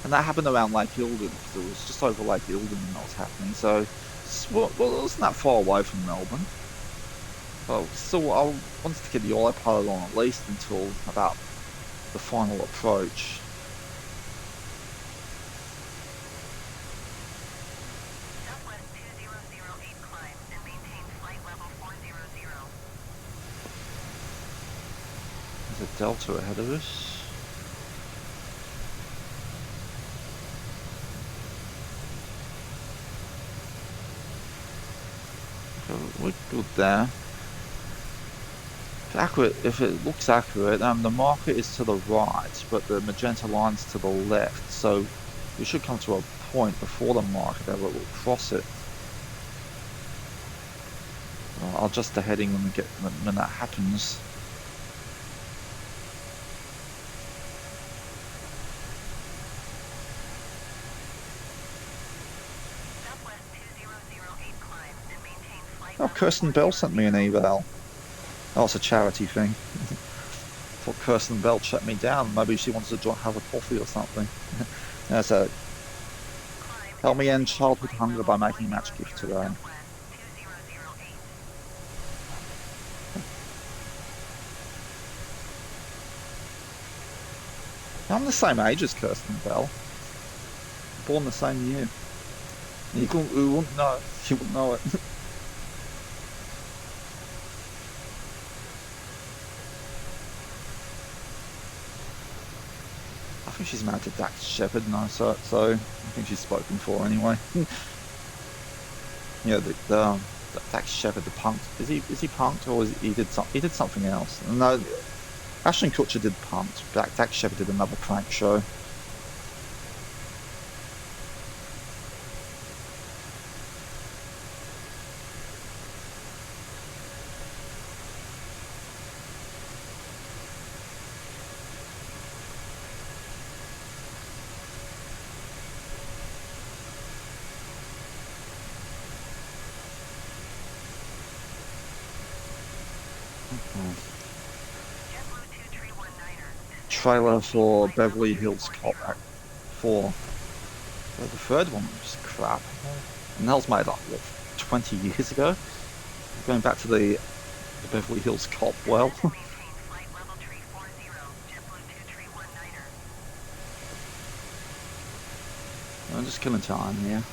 S1: And that happened around Lake Eildon, because it was just over Lake Eildon when that was happening. So, well, it wasn't that far away from Melbourne. But still, I wanted to get the autopilot on at least until about the final approach.
S3: Southwest 2008 climb and maintain flight level 400.
S1: There's a Delta ahead of us. We're good there. If it looks accurate, the marker is to the right, but the magenta line's to the left, so we should come to a point before the marker that we'll cross it. I'll adjust the heading when that happens. Oh, Kirsten Bell sent me an email. Oh, it's a charity thing. Thought Kirsten Bell shut me down. Maybe she wanted to have a coffee or something. That's a help me end childhood hunger by making a match gift today. I'm the same age as Kirsten Bell. Born the same year. You wouldn't know. You wouldn't know it. I think she's married to Dax Shepard, so I think she's spoken for anyway. The Dax Shepard, the punk. Is he punked, or he did something else? No, Ashton Kutcher did punked. Dax Shepard did another prank show. Trailer for Beverly Hills Cop Act 4. So the third one was crap. And that was made like, what, 20 years ago? Going back to the Beverly Hills Cop well. I'm just killing time here.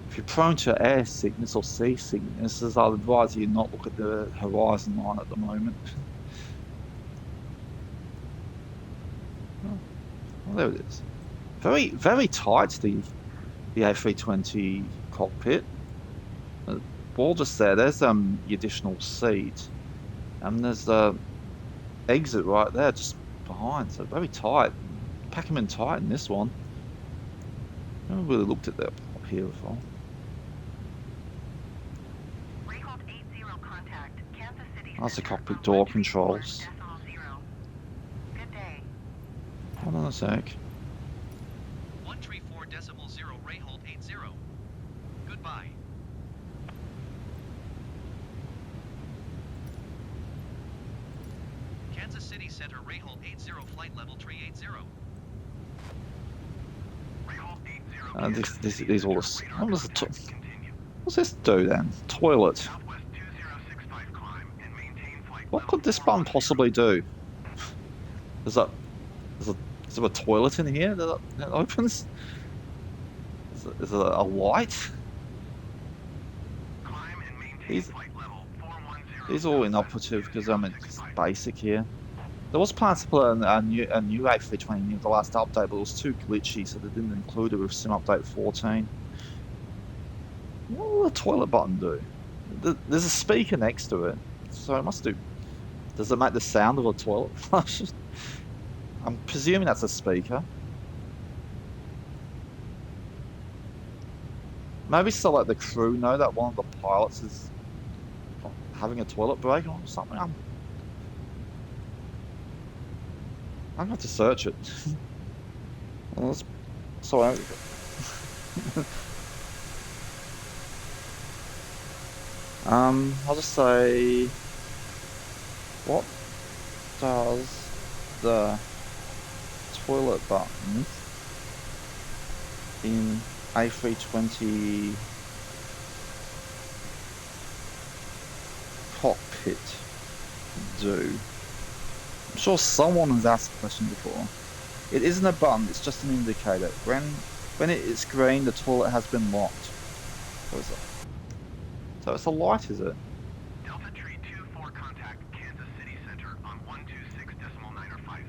S1: If you're prone to air sickness or sea sickness, I'd advise you not look at the horizon line at the moment. Oh, there it is. Very, very tight, the A320 cockpit. Ball just there. There's the additional seat, and there's the exit right there, just behind. So very tight. Pack them in tight in this one. I haven't really looked at that up here before. That's the cockpit door controls. Hold on a sec.
S2: 134.0 Ray hold 80. Goodbye. Kansas City Center Ray hold 80 flight level 380.
S1: These all the. What's this do then? Toilet. What could this button possibly do? Is there a toilet in here that opens? Is there a light? These are all inoperative because it's basic here. There was plans to put a new A320Neo the last update, but it was too glitchy, so they didn't include it with Sim Update 14. What will the toilet button do? There's a speaker next to it, so it must do. Does it make the sound of a toilet flush? I'm presuming that's a speaker. Maybe so let the crew know that one of the pilots is having a toilet break or something. I'm gonna have to search it. Well, sorry. I'll just say, what does the toilet button in A320 cockpit do? I'm sure someone has asked the question before. It isn't a button, it's just an indicator. When it's green, the toilet has been locked. So it's a light, is it?
S5: Delta Tree 24 contact Kansas City Center on 126.905.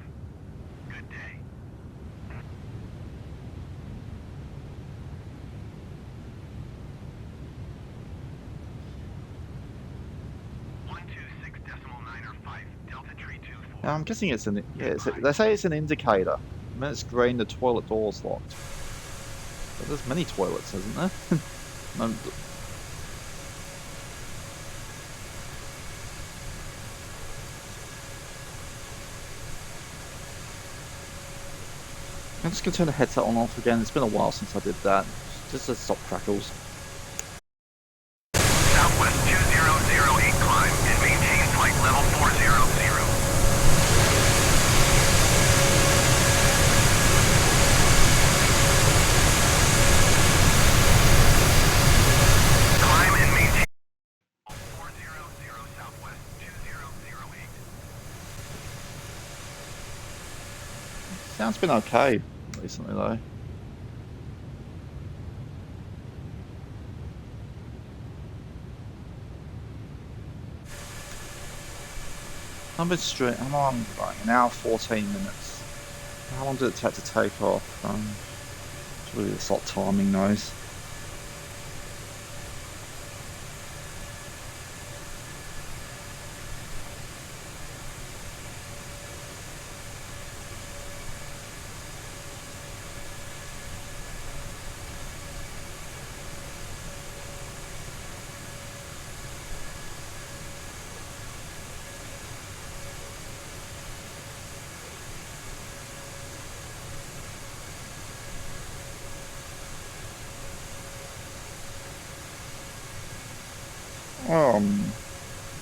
S5: Good day. Delta Tree 24.
S1: Now, I'm guessing it's an they say it's an indicator. When it's green, the toilet door's locked. But there's many toilets, isn't there? I'm just going to turn the headset on off again. It's been a while since I did that. Just to stop crackles.
S5: Southwest 2008 climb and maintain flight level 400. Climb and maintain 400 Southwest 2008.
S1: Sound's been okay recently though. I'm been straight. I'm on like an hour 14 minutes. How long did it take to take off? It's really just like timing those.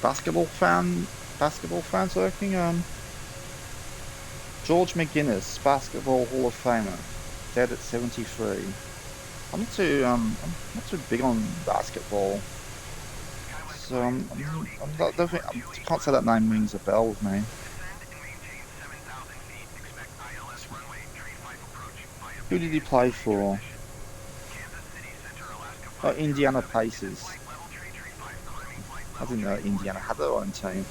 S1: Basketball fans working. George McGuinness, basketball Hall of Famer, dead at 73. I'm not too big on basketball, so I can't say that name rings a bell with me. Who did he play for? Oh, Indiana Pacers. I didn't know Indiana had their own team.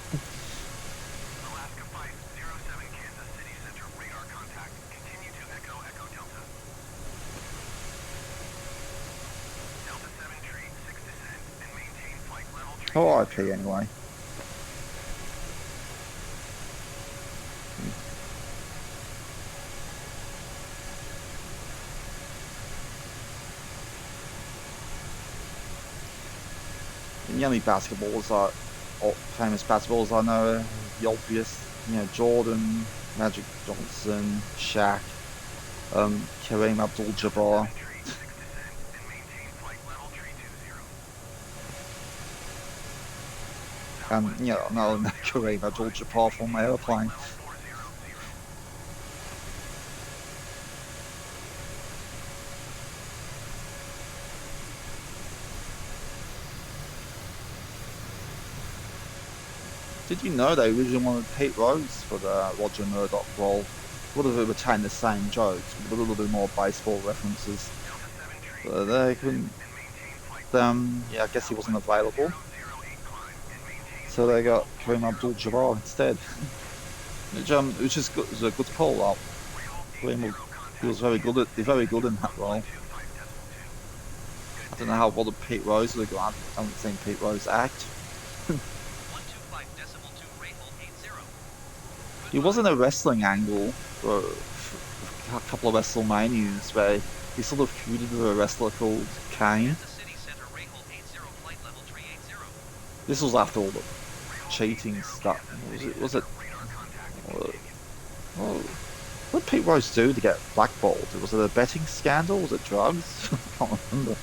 S1: Oh, IP anyway. The only basketballs famous basketballs I know are the obvious you know, Jordan, Magic Johnson, Shaq, Kareem Abdul-Jabbar. And, you know, no, Kareem Abdul-Jabbar from Airplane. Did you know they originally wanted Pete Rose for the Roger Murdoch role? Would have retained the same jokes, with a little bit more baseball references. But they couldn't. Yeah, I guess he wasn't available, so they got Kareem Abdul-Jabbar instead. Which is good. It was a good call up. Kareem, he was very good in that role. I don't know how well the Pete Rose would have gone. I haven't seen Pete Rose act. He was in a wrestling angle for a couple of WrestleManias where he sort of feuded with a wrestler called Kane. This was after all the cheating stuff. Was it? What did Pete Rose do to get blackballed? Was it a betting scandal? Was it drugs? I can't remember.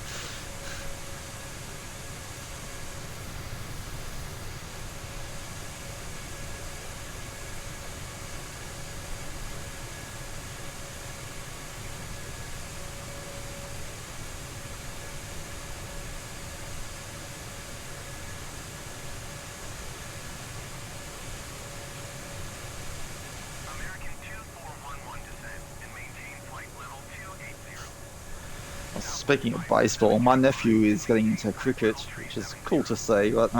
S1: Speaking of baseball, my nephew is getting into cricket, which is cool to see. But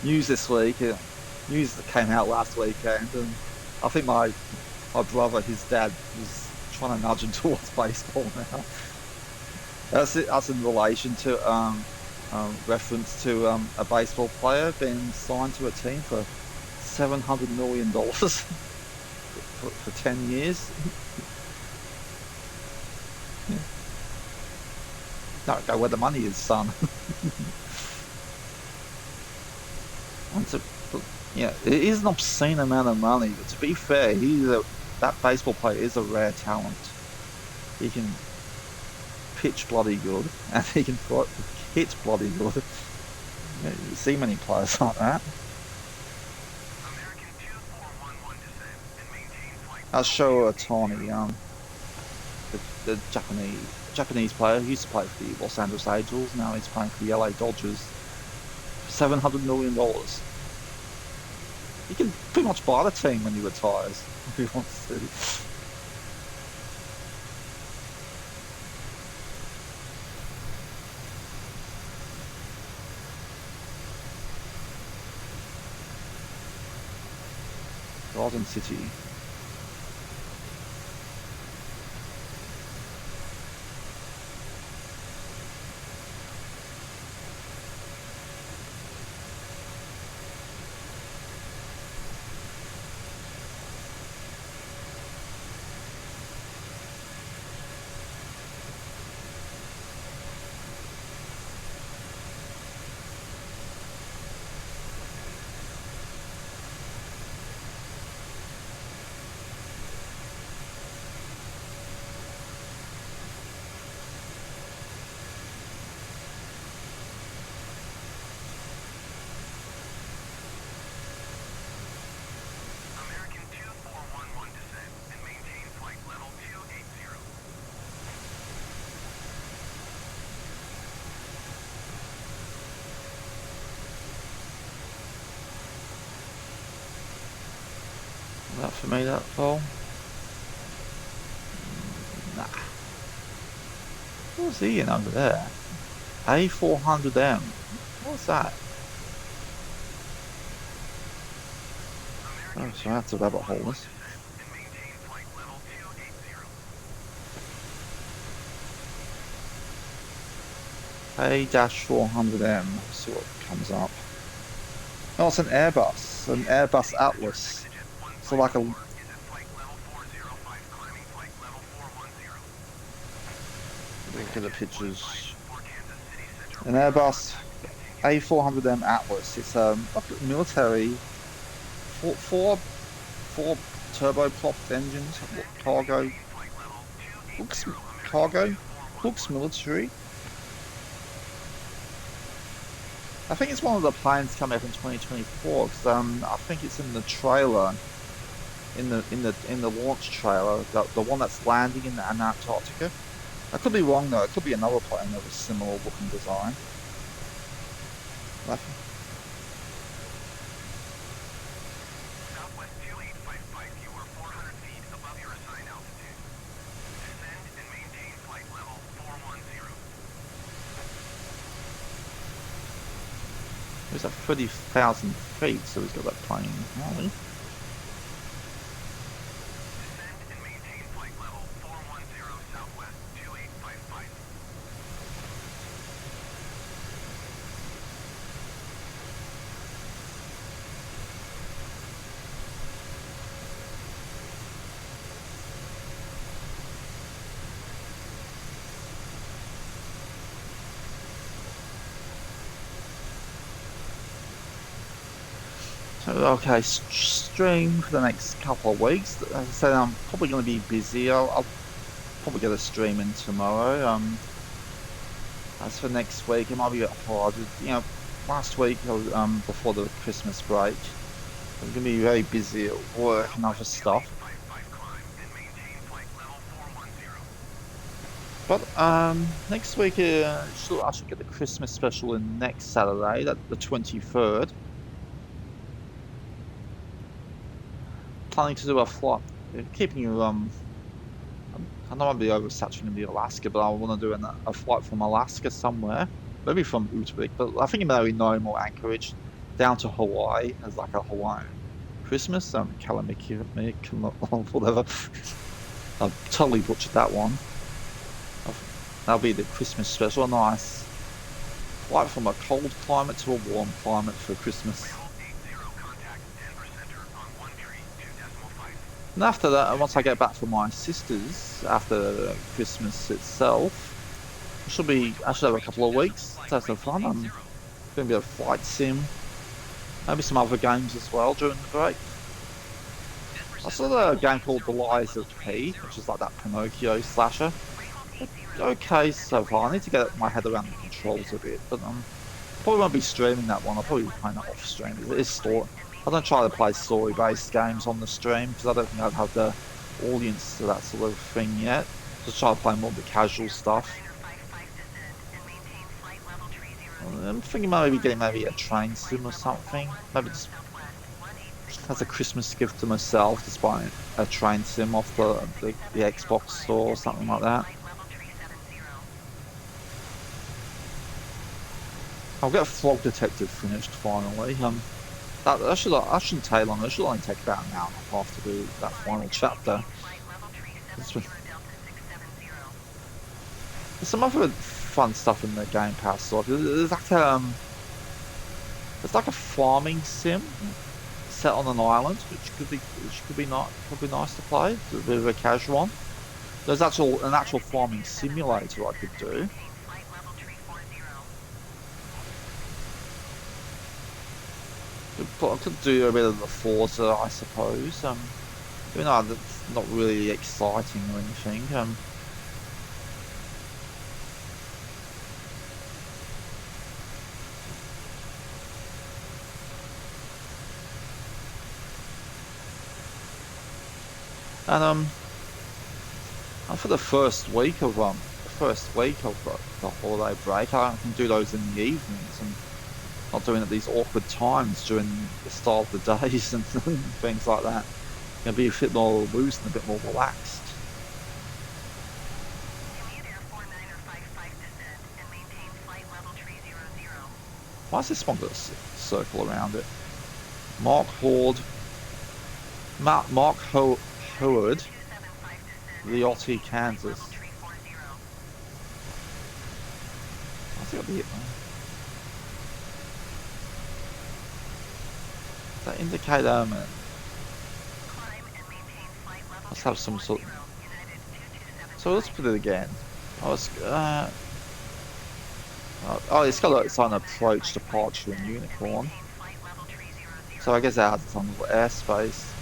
S1: news this week, news that came out last weekend, and I think my brother, his dad, was trying to nudge him towards baseball now. That's in relation to reference to a baseball player being signed to a team for $700 million for 10 years. Yeah. No, go where the money is, son. Yeah, it is an obscene amount of money, but to be fair, that baseball player is a rare talent. He can pitch bloody good, and he can hit bloody good. You see many players like that. I'll show Otani, the Japanese player who used to play for the Los Angeles Angels. Now he's playing for the LA Dodgers. $700 million. He can pretty much buy the team when he retires if he wants to. Garden City. That for me, that fall? Nah. What's he in over there? A400M. What's that? Oh, so that's a rabbit hole. A-400M. See what comes up. Oh, it's an Airbus Atlas. So like a... Look at the pictures. An Airbus A400M Atlas. It's like a military 4 turboprop engines, cargo, looks military. I think it's one of the planes coming up in 2024 because I think it's in the trailer, in the launch trailer, the one that's landing in Antarctica. I could be wrong though. It could be another plane of a similar looking design.
S5: Southwest 2855, you are 400 feet above your assigned altitude. Descend and maintain flight level 410.
S1: He's at 30,000 feet, so he's got that plane. Really?
S5: Descend and maintain flight level 410 Southwest 2855.
S1: So, okay, stream for the next couple of weeks. As I said, I'm probably going to be busy. I'll probably get a stream in tomorrow. As for next week, it might be a bit hard. You know, last week, before the Christmas break, I'm going to be very busy at work and other stuff. But next week, I should get the Christmas special in next Saturday, that's the 23rd. Planning to do a flight, keeping you I know I'll be oversaturating the Alaska, but I want to do a flight from Alaska somewhere, maybe from Utrecht, but I think maybe Nome or Anchorage down to Hawaii as like a Hawaiian Christmas, Kalamiki, whatever. I've totally butchered that one. That'll be the Christmas special, nice flight from a cold climate to a warm climate for Christmas. And after that, once I get back from my sisters, after Christmas itself, I should have a couple of weeks to have some fun. I'm going to be a flight sim, maybe some other games as well during the break. I saw a game called The Lies of P, which is like that Pinocchio slasher. Okay so far, I need to get my head around the controls a bit, but probably won't be streaming that one. I'll probably be playing that off stream. It is story. I don't try to play story-based games on the stream because I don't think I'd have the audience to that sort of thing yet. Just try to play more of the casual stuff. I'm thinking maybe getting a train sim or something. Maybe just as a Christmas gift to myself, just buying a train sim off the Xbox store or something like that. I'll get Frog Detective finished finally. That shouldn't take long. It should only take about an hour and a half to do that final chapter. There's some other fun stuff in the Game Pass store. There's like a farming sim set on an island, which could be nice to play. It's a bit of a casual one. There's an actual farming simulator I could do. I could do a bit of the Forza, I suppose. Even though that's not really exciting or anything. And for the first week of the holiday break, I can do those in the evenings and not doing it at these awkward times during the start of the days and things like that. Gonna be a bit more loose and a bit more relaxed. Why is this one got a circle around it? Mark Howard, Leotti, Kansas. Why's it got the hit, man? That indicator, man. Let's have some sort. So let's put it again. It's got its own approach, departure, and unicorn. So I guess it has its own little airspace.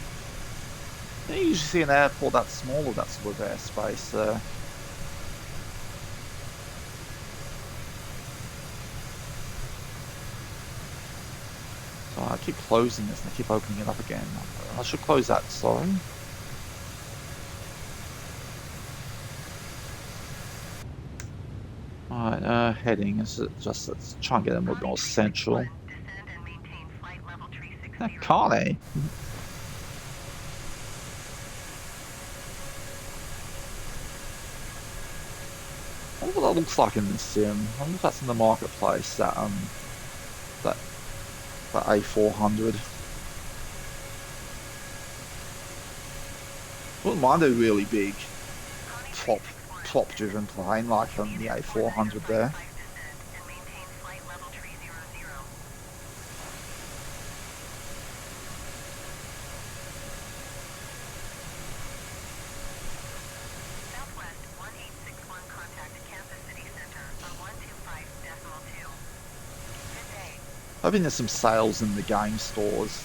S1: You usually see an airport that small with that sort of airspace there. So I keep closing this and I keep opening it up again. I should close that, sorry. Alright, heading. Let's try and get a little bit more central.
S3: Descend and maintain flight level 360.
S1: Can't they? I wonder what that looks like in the sim. I wonder if that's in the marketplace, that A400. Wouldn't mind a really big prop driven plane like the A400 there.
S3: Descend and maintain flight level 300. Southwest 1861 contact Kansas City Center on 125.2. Good day.
S1: Hoping there's some sales in the game stores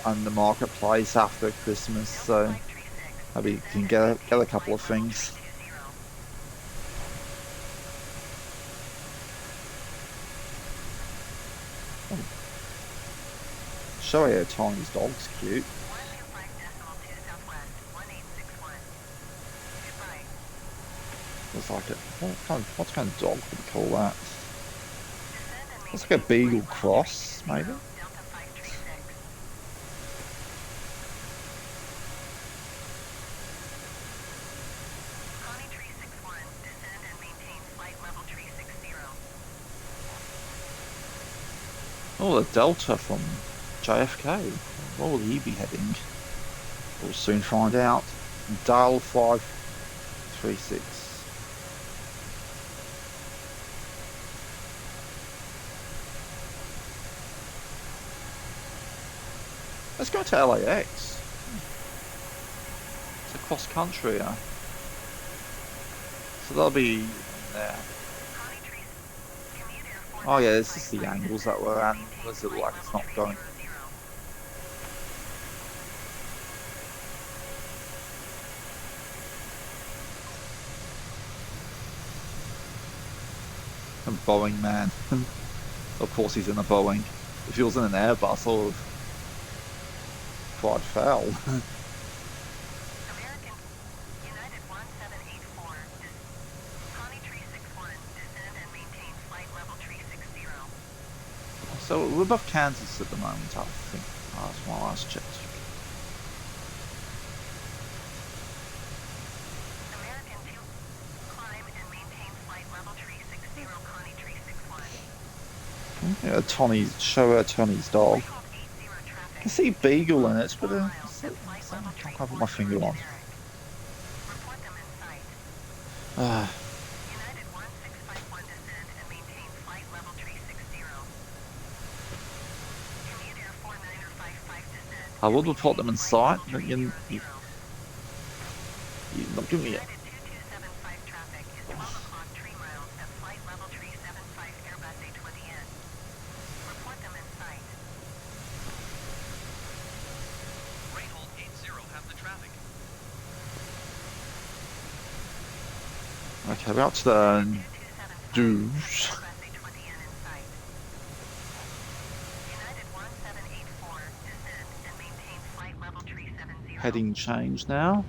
S1: and the marketplace after Christmas, so maybe you can get a couple of things. Show you Tony's dog's cute.
S3: 125.2 Southwest 1861. Goodbye.
S1: Looks like it. What kind of dog would we call that?
S3: Descend and
S1: Looks like a beagle cross, maybe.
S3: Delta 536. Connie 361, descend and maintain flight level 360.
S1: Oh, the Delta from JFK. Where will he be heading? We'll soon find out. Dial 536. Let's go to LAX. It's across country, yeah. So that'll be there.
S3: Connie 3, commute Air
S1: Oh yeah, this is the angles that we're at. Does it look like it's not going? A Boeing man. Of course he's in a Boeing. If he was in an Airbus, I would have quite fell.
S3: American United 1784, Connie 361, descend and maintain flight level 360.
S1: So we're above Kansas at the moment, I think. That's my last check.
S3: American 2, climb and maintain flight level 360, Connie 361.
S1: Yeah, show her Tony's dog.
S3: Hold 80
S1: I
S3: traffic.
S1: can see Beagle in it, but
S3: 4
S1: I
S3: miles at flight level
S1: can't put my finger on.
S3: Report them in sight.
S1: Ah,
S3: United 1651, descend and maintain flight level 360. Commute Air 4955, descend.
S1: I would report them in sight, but you're not giving me it.
S3: United 2275 traffic is 12 o'clock 3 miles at flight level 375 Airbus A320N. Report them in sight.
S2: Right hold 80, have the traffic.
S1: Okay, we're out to the
S3: 2275
S1: douche.
S3: Airbus A320N in sight. United 1784, descend and maintain flight level 370.
S1: Heading change now.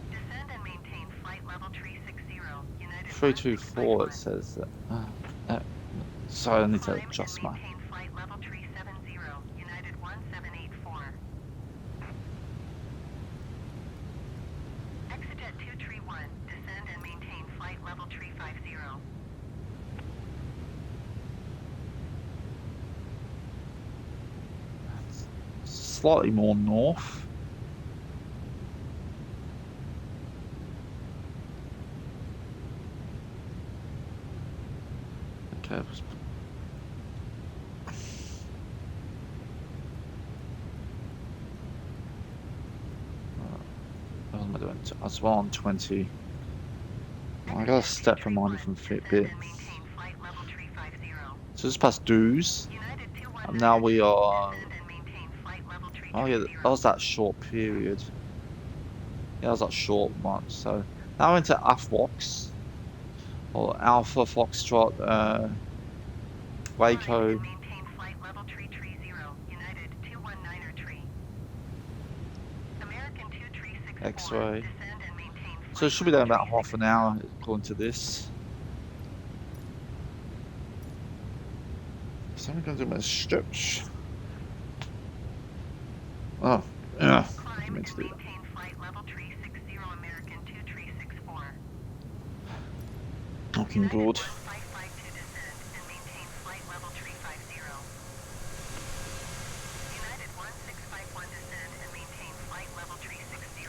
S3: Descend and maintain flight level 360. United
S1: 324 it
S3: 1651.
S1: says that. Sorry, I need to
S3: Climb and
S1: adjust my.
S3: maintain flight level 370. United 1784. Exit at 231. Descend and maintain flight level 350.
S1: Slightly more north. Okay. What am I doing? I was on 20. I got a step reminder from Fitbit.
S3: Descend and maintain flight level 350.
S1: So just past Dews.
S3: United 21
S1: And now we are
S3: descend and maintain flight level 350.
S1: Oh yeah, that was that short period. Yeah, that was that short one. So now into AFWOX or Alpha Foxtrot Waco
S3: Maintain flight level tree 30, United 219er tree. American 2364,
S1: X-ray.
S3: descend and maintain flight
S1: So it should be there
S3: level
S1: about
S3: tree
S1: half an hour according to this. So I'm going to do my stretch. Oh, yeah. I
S3: Climb
S1: meant to
S3: and
S1: do that.
S3: maintain flight level tree 60, American 2364.
S1: Looking good.
S3: 1552 descend and maintain flight level tree 50. United 1651 descend and maintain flight level tree 60.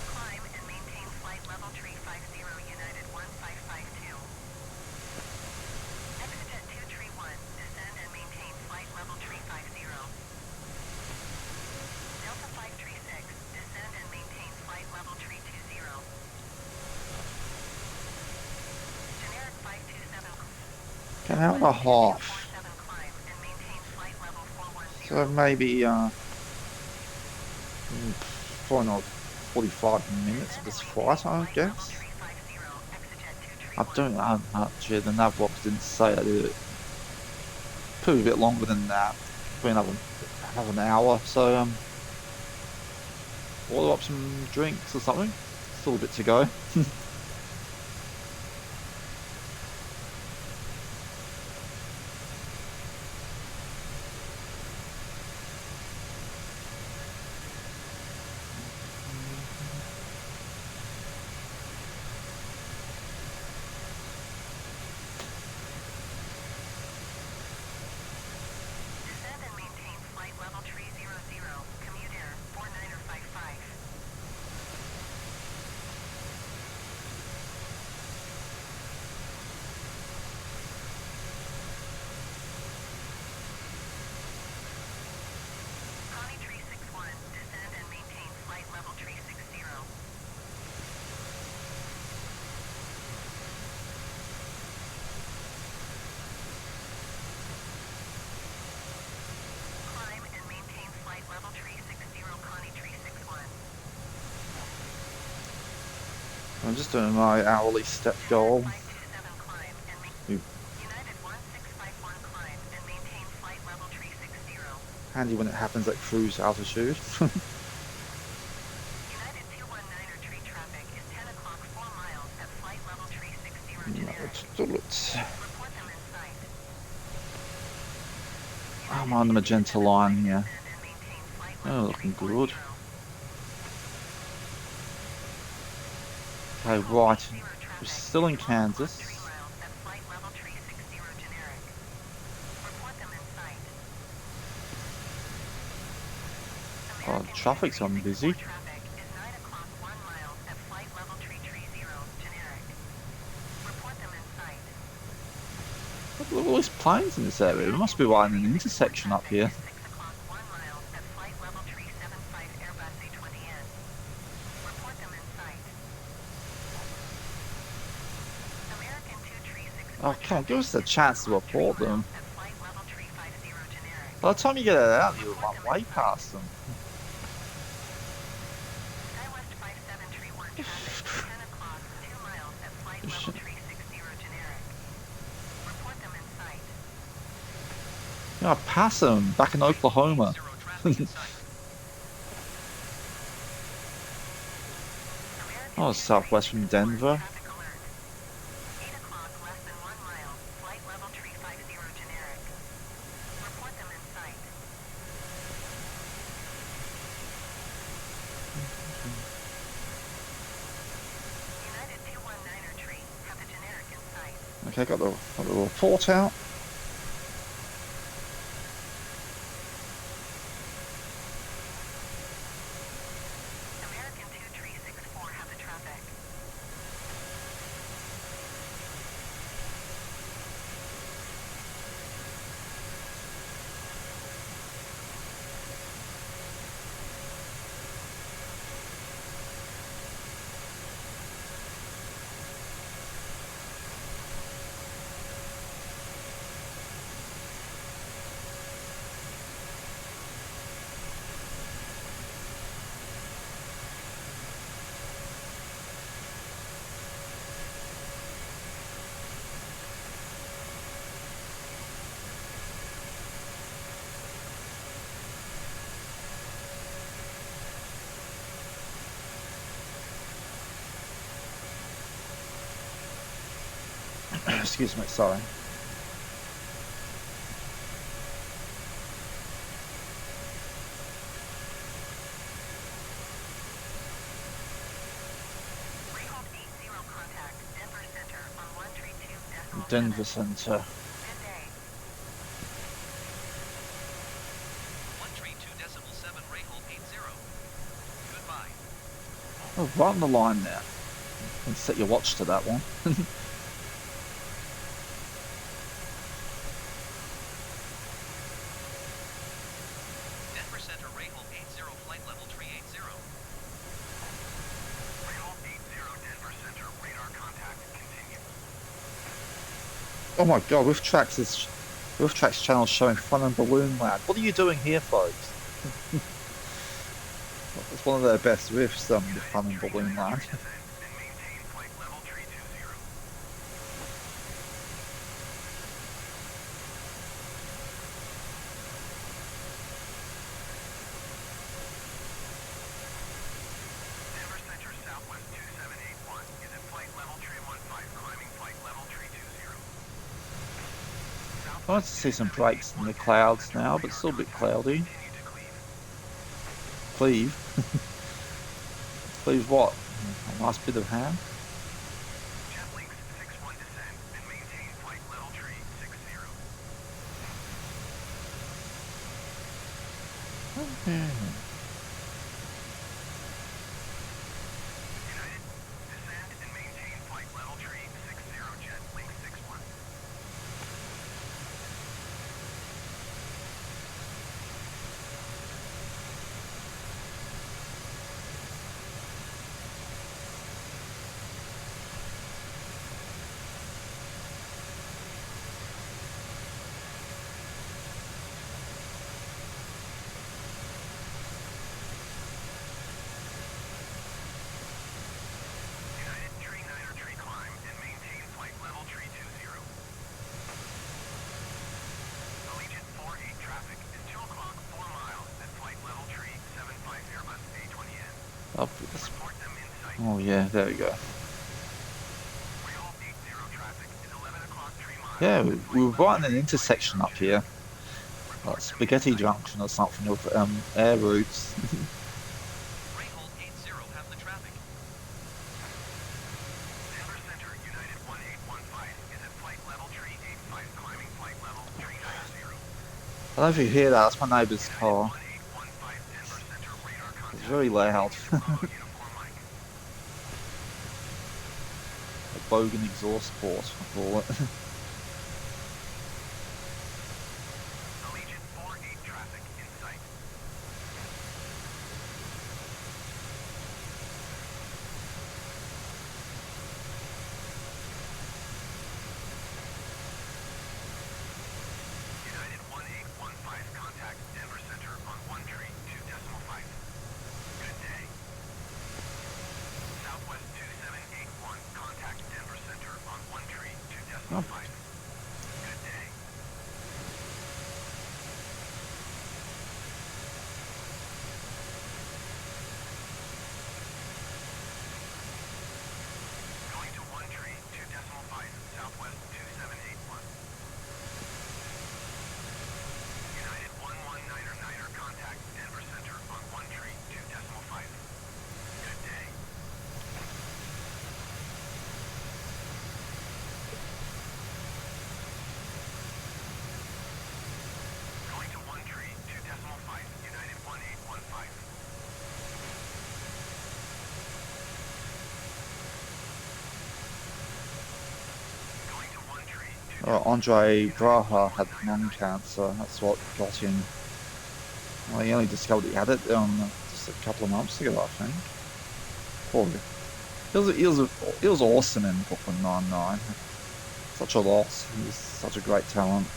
S3: Climb and maintain flight level tree 50, United 1552. Exejet 231, descend and maintain flight level tree 50. Delta 536, descend and maintain flight level tree 20. Generic 527,
S1: An hour and a half.
S3: 247 climb and maintain flight level 410.
S1: So maybe probably not 45 minutes of this flight, I guess. I don't actually, the navbox didn't say that, did it? Probably a bit longer than that. Probably another an hour. So order up some drinks or something. Still a bit to go.
S3: Descend and maintain flight level tree 00, commute air 49er55. Connie tree 61, descend and maintain flight level tree 60. Climb and maintain flight level tree 60, Connie tree 61.
S1: I'm just doing my hourly step goal.
S3: 527 climb and
S1: Ooh.
S3: United 1651 climb and maintain flight level tree 60.
S1: Handy when it happens at cruise altitude.
S3: United 219er tree traffic is 10 o'clock 4 miles at flight level tree 60
S1: No,
S3: generic.
S1: let's do it.
S3: Report them in sight.
S1: I'm on the magenta line here.
S3: Descend and maintain flight
S1: Oh,
S3: level
S1: looking
S3: 340.
S1: good. Okay, right. We're still in Kansas.
S3: 3 miles at flight level tree 60 generic. Report them in sight.
S1: Oh, the traffic's on busy.
S3: Traffic is 9 o'clock 1 mile at flight level tree 30 generic. Report them in sight.
S1: Look at all these planes in this area. We must be right in an intersection up here.
S3: 6 o'clock 1 mile at flight level tree 75 Airbus A320N. Report them in sight. American 236.
S1: Oh, come on, give us a chance to report them.
S3: At flight level tree 50 generic.
S1: By the time you get it out, you're like way past them.
S3: SkyWest 5731 traffic 10 o'clock 2 miles at flight level tree 60 generic. Report them in sight.
S1: Yeah, I pass them back in Oklahoma.
S2: Zero traffic in sight.
S1: Oh, southwest from Denver.
S3: Traffic alert. 8 o'clock less than 1 mile. Flight level tree 50 generic. Report them in sight. United 219er tree. Have the generic in sight.
S1: Okay, got the report out.
S3: American 2364 have the traffic.
S1: Excuse me, sorry.
S3: Rehold 80 contact Denver Center on 132.7.
S1: Denver Center.
S3: Good day.
S2: 132.7 Rayhold 80. Goodbye.
S1: Oh, right on the line there. And set your watch to that one.
S2: Denver Center Rayhold 80 flight level 380.
S5: Rayhold 80 Denver Center, radar contact continues.
S1: Oh my god, with Tracks channel showing fun and balloon land. What are you doing here, folks? It's one of their best riffs, the fun and balloon land.
S5: Descend and maintain flight level 320. Denver Center Southwest 2781 is at flight level 315, climbing flight level 320.
S1: I want to see some breaks in the clouds now, but still a bit cloudy.
S5: Continue to cleave.
S1: Cleave. Cleave what? A nice bit of ham?
S5: Jetlinks 61 descend and maintain flight level 360. United, descend and maintain flight level 360, Jetlinks 61. United, tree 9 or tree climb and maintain flight level 320. Allegiant 48 traffic is 2 o'clock, 4 miles at flight level 375 Airbus A320N.
S1: Oh,
S5: Report them in sight.
S1: oh yeah, there we go.
S5: Rayhold 80 traffic is 11 o'clock, 3 miles.
S1: Yeah, we were right in an intersection up here. Like Spaghetti Junction or something with air routes.
S2: Rayhold 80 have the traffic.
S5: Denver Center United 1815 is at flight level 385, climbing flight level 390.
S1: I don't know if you hear that, that's my neighbour's car.
S5: 1815 Denver Center radar
S1: It's
S5: contact.
S1: very loud.
S5: Bravo uniform mic.
S1: A bogan exhaust port, I call it.
S5: Allegiant 48 traffic in sight. United 1815 contact Denver Center on 132.5. Good day. Southwest 2781 contact Denver Center on 132.5. Good day. Going to 132.5, Southwest 2781. United 119er contact Denver Center on 132.5. Good day. Going to 132.5, United 1815. Going to 132.
S1: Andre Braha had lung cancer, that's what got him. Well, he only discovered he had it just a couple of months ago, I think. Poor guy. He was awesome in Brooklyn Nine-Nine. Such a loss. He was such a great talent.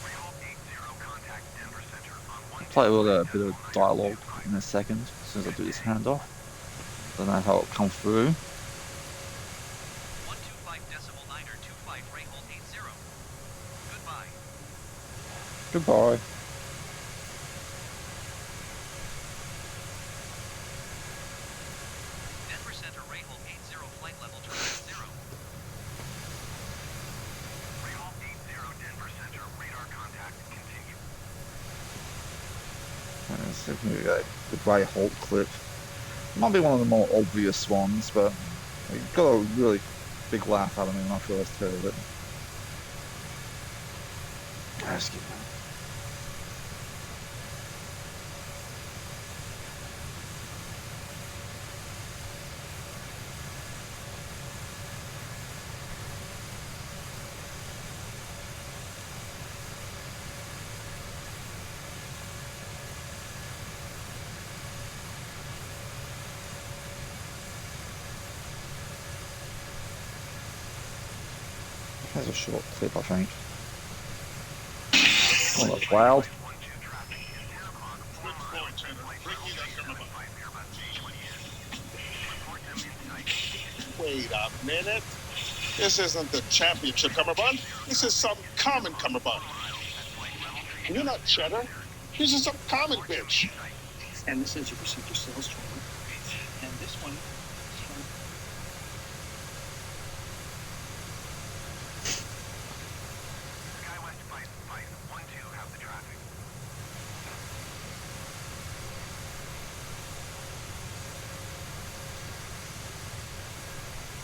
S5: Rayhold 80 contact Denver Center on
S1: Play with a bit of dialogue in a second, as soon as I do this handoff. Don't know how it'll come through.
S2: 125.925 Rayhold 80. Goodbye.
S1: Goodbye. The Grey Hulk clip. It might be one of the more obvious ones, but I got a really big laugh out of me when I first heard it. Excuse me. That's a short clip, I think. Oh, that's loud.
S6: Wait a minute. This isn't the championship cummerbund. This is some common cummerbund. And you're not cheddar. This is some common bitch.
S7: And this is your procedure sales trailer. And this one is from
S5: SkyWest 5512 have the traffic.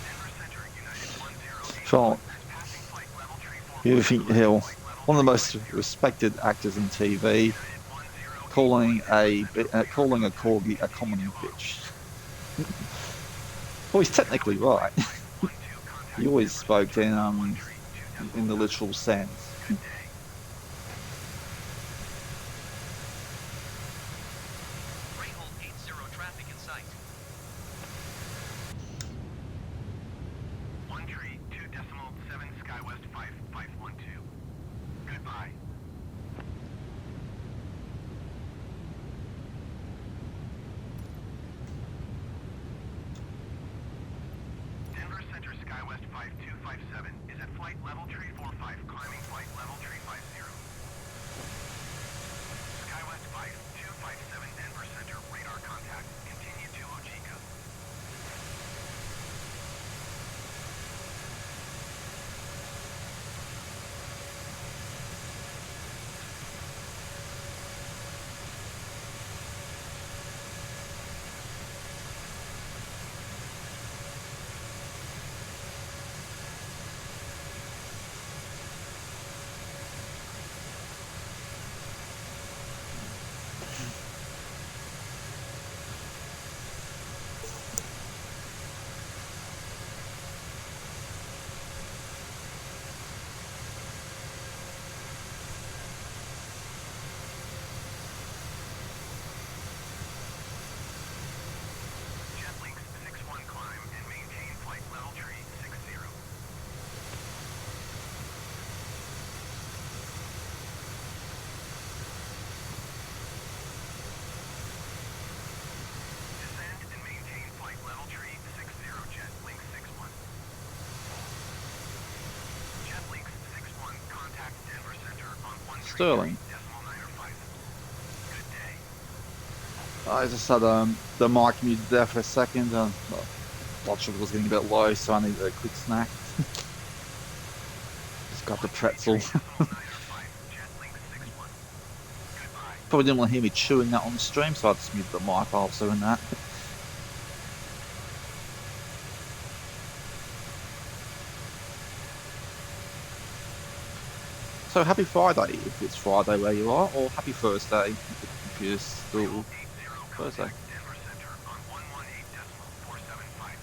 S5: Denver Center, United 108.
S1: So,
S5: Passing flight level 34.
S1: Beauty Hill, one of the most respected actors in TV, calling a corgi a common bitch. Well, he's technically right. He always spoke in the literal sense.
S2: Greyhound 80 traffic in sight.
S5: 132.7 SkyWest 5512. Goodbye. Denver Center SkyWest 5257 is at flight level 345, climbing flight level 350. SkyWest 5257 Denver Center, radar contact, continue to Ojika. JetLinks 61 climb and maintain flight level 360. Descend and maintain flight level 360, JetLinks 61. JetLinks 61, contact Denver Center on 133.905.
S1: Sterling.
S5: Good day.
S1: I just had the mic muted there for a second. Blood sugar was getting a bit low, so I needed a quick snack. Just got the pretzel. Probably didn't want to hear me chewing that on the stream, so I just muted the mic while I was doing that. So happy Friday if it's Friday where you are, or happy Thursday if you're still Thursday.
S5: Denver Center on 118.475.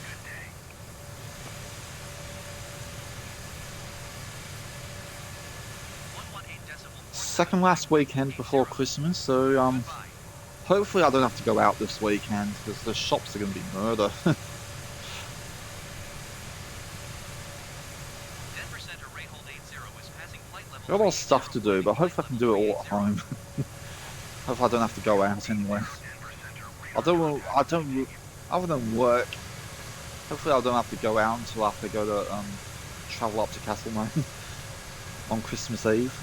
S5: Good day.
S1: Second last weekend before Christmas, so hopefully I don't have to go out this weekend because the shops are going to be murder. Got a lot of stuff to do, but hopefully I can do it all at home. Hopefully I don't have to go out anywhere. Other than work, hopefully I don't have to go out until after I go to travel up to Castlemaine on Christmas Eve.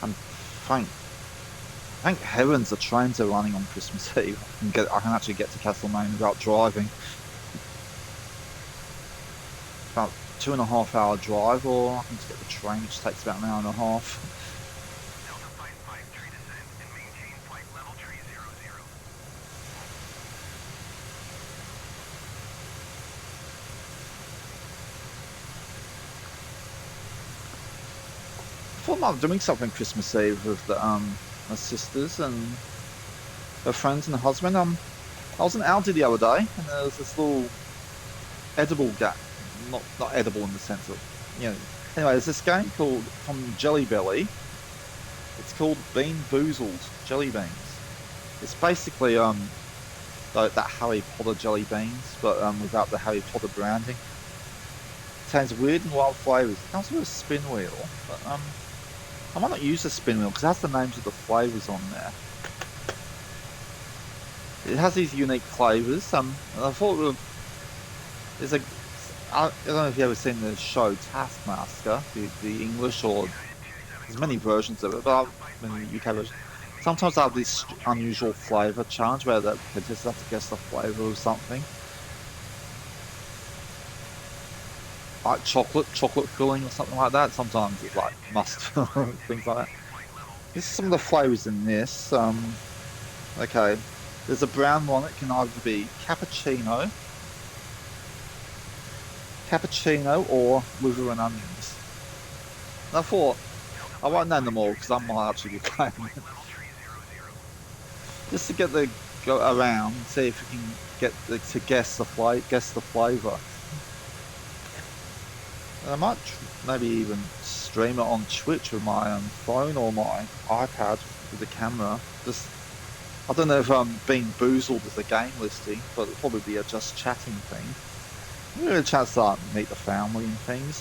S1: And thank heavens the trains are running on Christmas Eve. I can actually get to Castlemaine without driving. About 2.5 hour drive, or I can just get the train, which takes about an hour and a half. thought about doing something Christmas Eve with my sisters and her friends and her husband. I was in Aldi the other day, and there was this little edible game, not edible in the sense of, you know. Anyway, there's this game called from Jelly Belly. It's called Bean Boozled Jelly Beans. It's basically like that Harry Potter jelly beans, but without the Harry Potter branding. It has weird and wild flavors. It comes with a spin wheel, but I might not use the spin wheel because it has the names of the flavors on there. It has these unique flavors. And I thought there's a. I don't know if you've ever seen the show Taskmaster, the English, or there's many versions of it, but in the UK version. Sometimes I have this unusual flavour challenge where the contestants have to guess the flavour of something. Like chocolate filling or something like that. Sometimes it's like mustard, things like that. This is some of the flavours in this. Okay, there's a brown one. It can either be cappuccino or liver and onions. And I thought I won't name them all because I might actually be playing it. Just to get the go around, see if we can get to guess the flavour. And I might maybe even stream it on Twitch with my phone or my iPad with the camera. Just I don't know if Being Boozled is a game listing, but it'll probably be a just chatting thing. Really a chance to meet the family and things.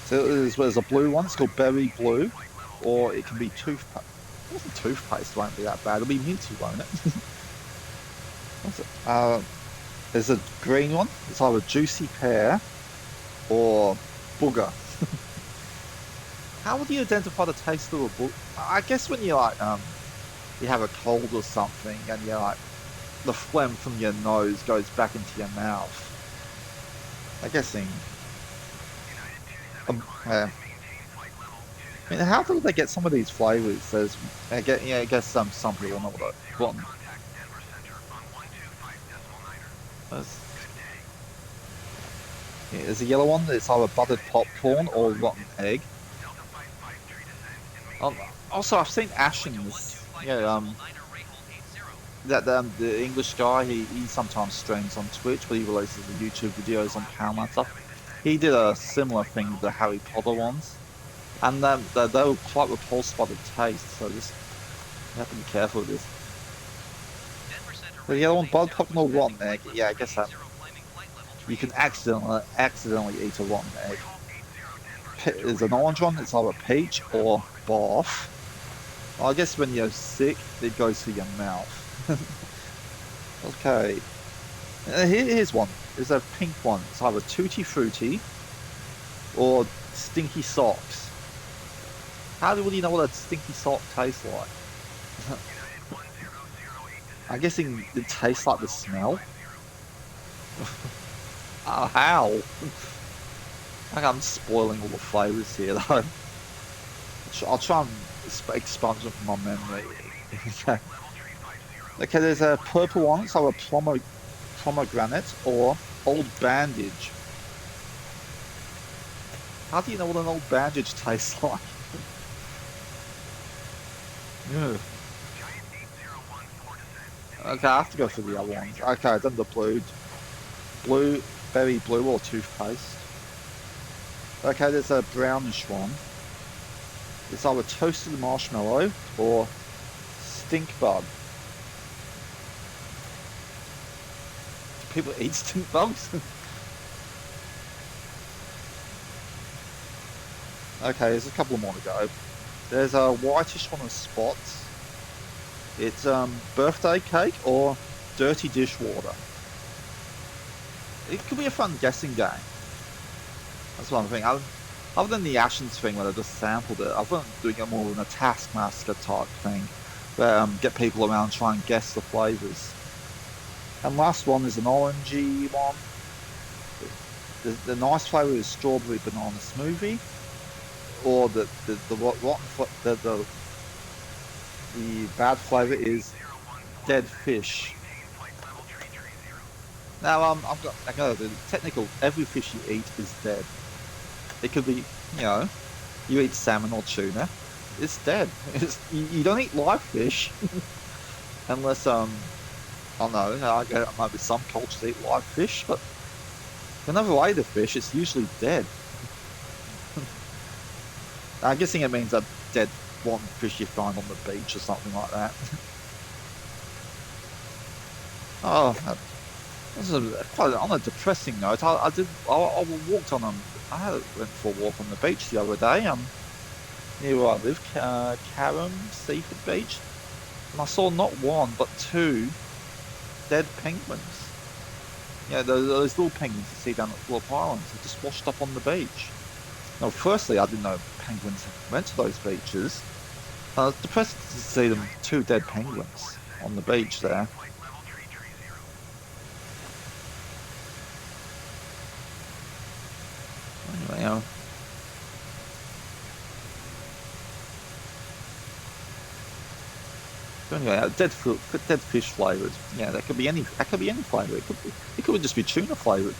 S1: So there's a blue one. It's called Berry Blue, or it can be toothpaste. Toothpaste won't be that bad. It'll be minty, won't it? What's it? There's a green one. It's either juicy pear or booger. How would you identify the taste of a booger? I guess when you you have a cold or something, and you're like, the phlegm from your nose goes back into your mouth. I'm guessing. Yeah. I mean, how do they get some of these flavors? I guess some people know what I want. There's a yellow one. It's either buttered popcorn or rotten egg. Also, I've seen Ashens. Yeah, the English guy. He sometimes streams on Twitch, but he releases the YouTube videos on Poundland and stuff. He did a similar thing with the Harry Potter ones, and they were quite repulsed by the taste. So just you have to be careful with this. The yellow one, buttered popcorn or rotten egg. Yeah, I guess that. You can accidentally eat a rotten egg. There's an orange one. It's either peach or barf. I guess when you're sick, it goes to your mouth. Okay. Here's one. There's a pink one. It's either Tutti Frutti or Stinky Socks. How would you know what a stinky sock tastes like? I'm guessing it tastes like the smell. How? I'm spoiling all the flavours here though. I'll try and expunge them from my memory. Okay, there's a purple one. It's either pomegranate or old bandage. How do you know what an old bandage tastes like? Yeah. Okay, I have to go for the other ones. Okay, then the blue, berry blue or toothpaste. Okay, there's a brownish one. It's either toasted marshmallow or stink bug. Do people eat stink bugs? Okay, there's a couple more to go. There's a whitish one with spots. It's birthday cake or dirty dishwater. It could be a fun guessing game. That's one thing. Other than the Ashens thing where they just sampled it, I've been doing it more in a Taskmaster type thing, where get people around and try and guess the flavours. And last one is an orangey one. The nice flavour is strawberry banana smoothie, or the bad flavour is dead fish. Now I know the technical. Every fish you eat is dead. It could be, you know, you eat salmon or tuna, it's dead. You don't eat live fish unless I don't know. I get maybe some cultures eat live fish, but whenever I eat a fish, it's usually dead. I'm guessing it means a dead one fish you find on the beach or something like that. Oh, this is quite on a depressing note. I walked on I went for a walk on the beach the other day. Near where I live, Carrum Seaford Beach, and I saw not one but two dead penguins. Yeah, those little penguins you see down at Phillip Islands. They just washed up on the beach. Now, firstly, I didn't know penguins went to those beaches. I was depressed to see them, two dead penguins on the beach there. Anyway, anyway, dead fish flavored. Yeah, that could be any flavor. It could just be tuna flavored.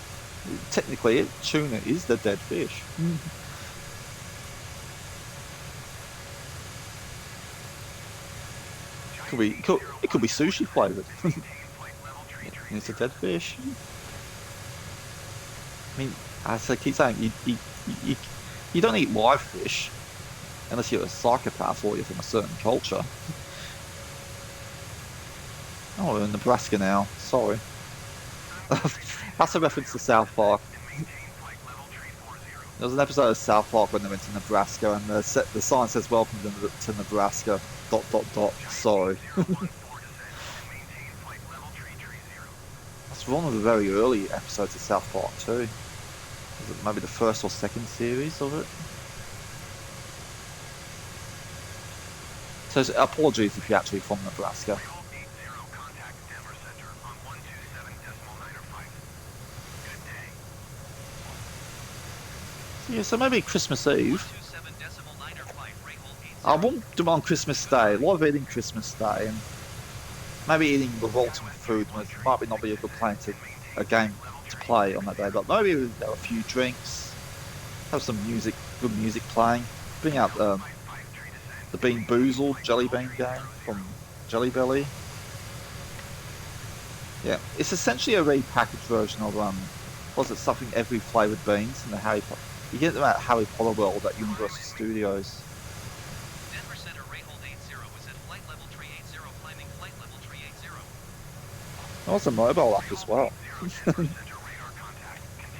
S1: Technically, tuna is the dead fish. It could be sushi flavored. It's a dead fish. I mean, as I keep saying, you don't eat live fish unless you're a psychopath or you're from a certain culture. Oh, we're in Nebraska now. Sorry. That's a reference to South Park. There was an episode of South Park when they went to Nebraska, and the sign says "Welcome to Nebraska." ... Sorry. That's one of the very early episodes of South Park too. Was it maybe the first or second series of it? So apologies if you're actually from Nebraska. Yeah, so maybe Christmas Eve. I won't do it on Christmas Day. A lot of eating Christmas Day, and maybe eating revolting food might not be a good game to play on that day. But maybe we'll have a few drinks, have some good music playing. Bring out the Bean Boozled Jelly Bean game from Jelly Belly. Yeah, it's essentially a repackaged version of was it Stuffing Every Flavoured Beans in the Harry Potter. You get them at Harry Potter World at Universal Studios.
S2: Denver Center Rayhold 80 is at flight level 380, climbing flight level 380.
S1: There was a mobile app as well.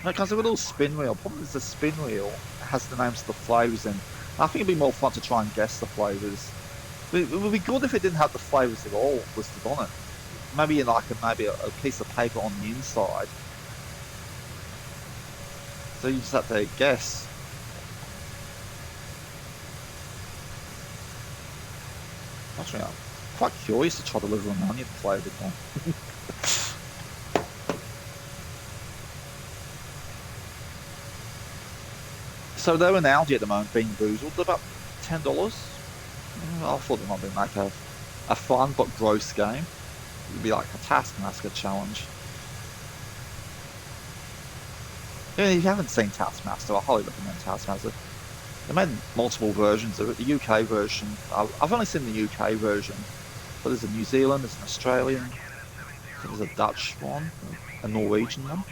S1: Because a little spin wheel. Problem is the spin wheel has the names of the flavours in. I think it'd be more fun to try and guess the flavours. It would be good if it didn't have the flavours at all listed on it. Maybe like a piece of paper on the inside. So you just have to guess. Actually, I'm quite curious to try to deliver an onion flavoured one. So they're in Aldi at the moment, being boozled. They're about $10. I thought they might be like a fun but gross game. It'd be like a Taskmaster challenge. If you haven't seen Taskmaster, I highly recommend Taskmaster. They made multiple versions of it. The UK version, I've only seen the UK version, but there's a New Zealand, there's an Australian, I think there's a Dutch one, a Norwegian one.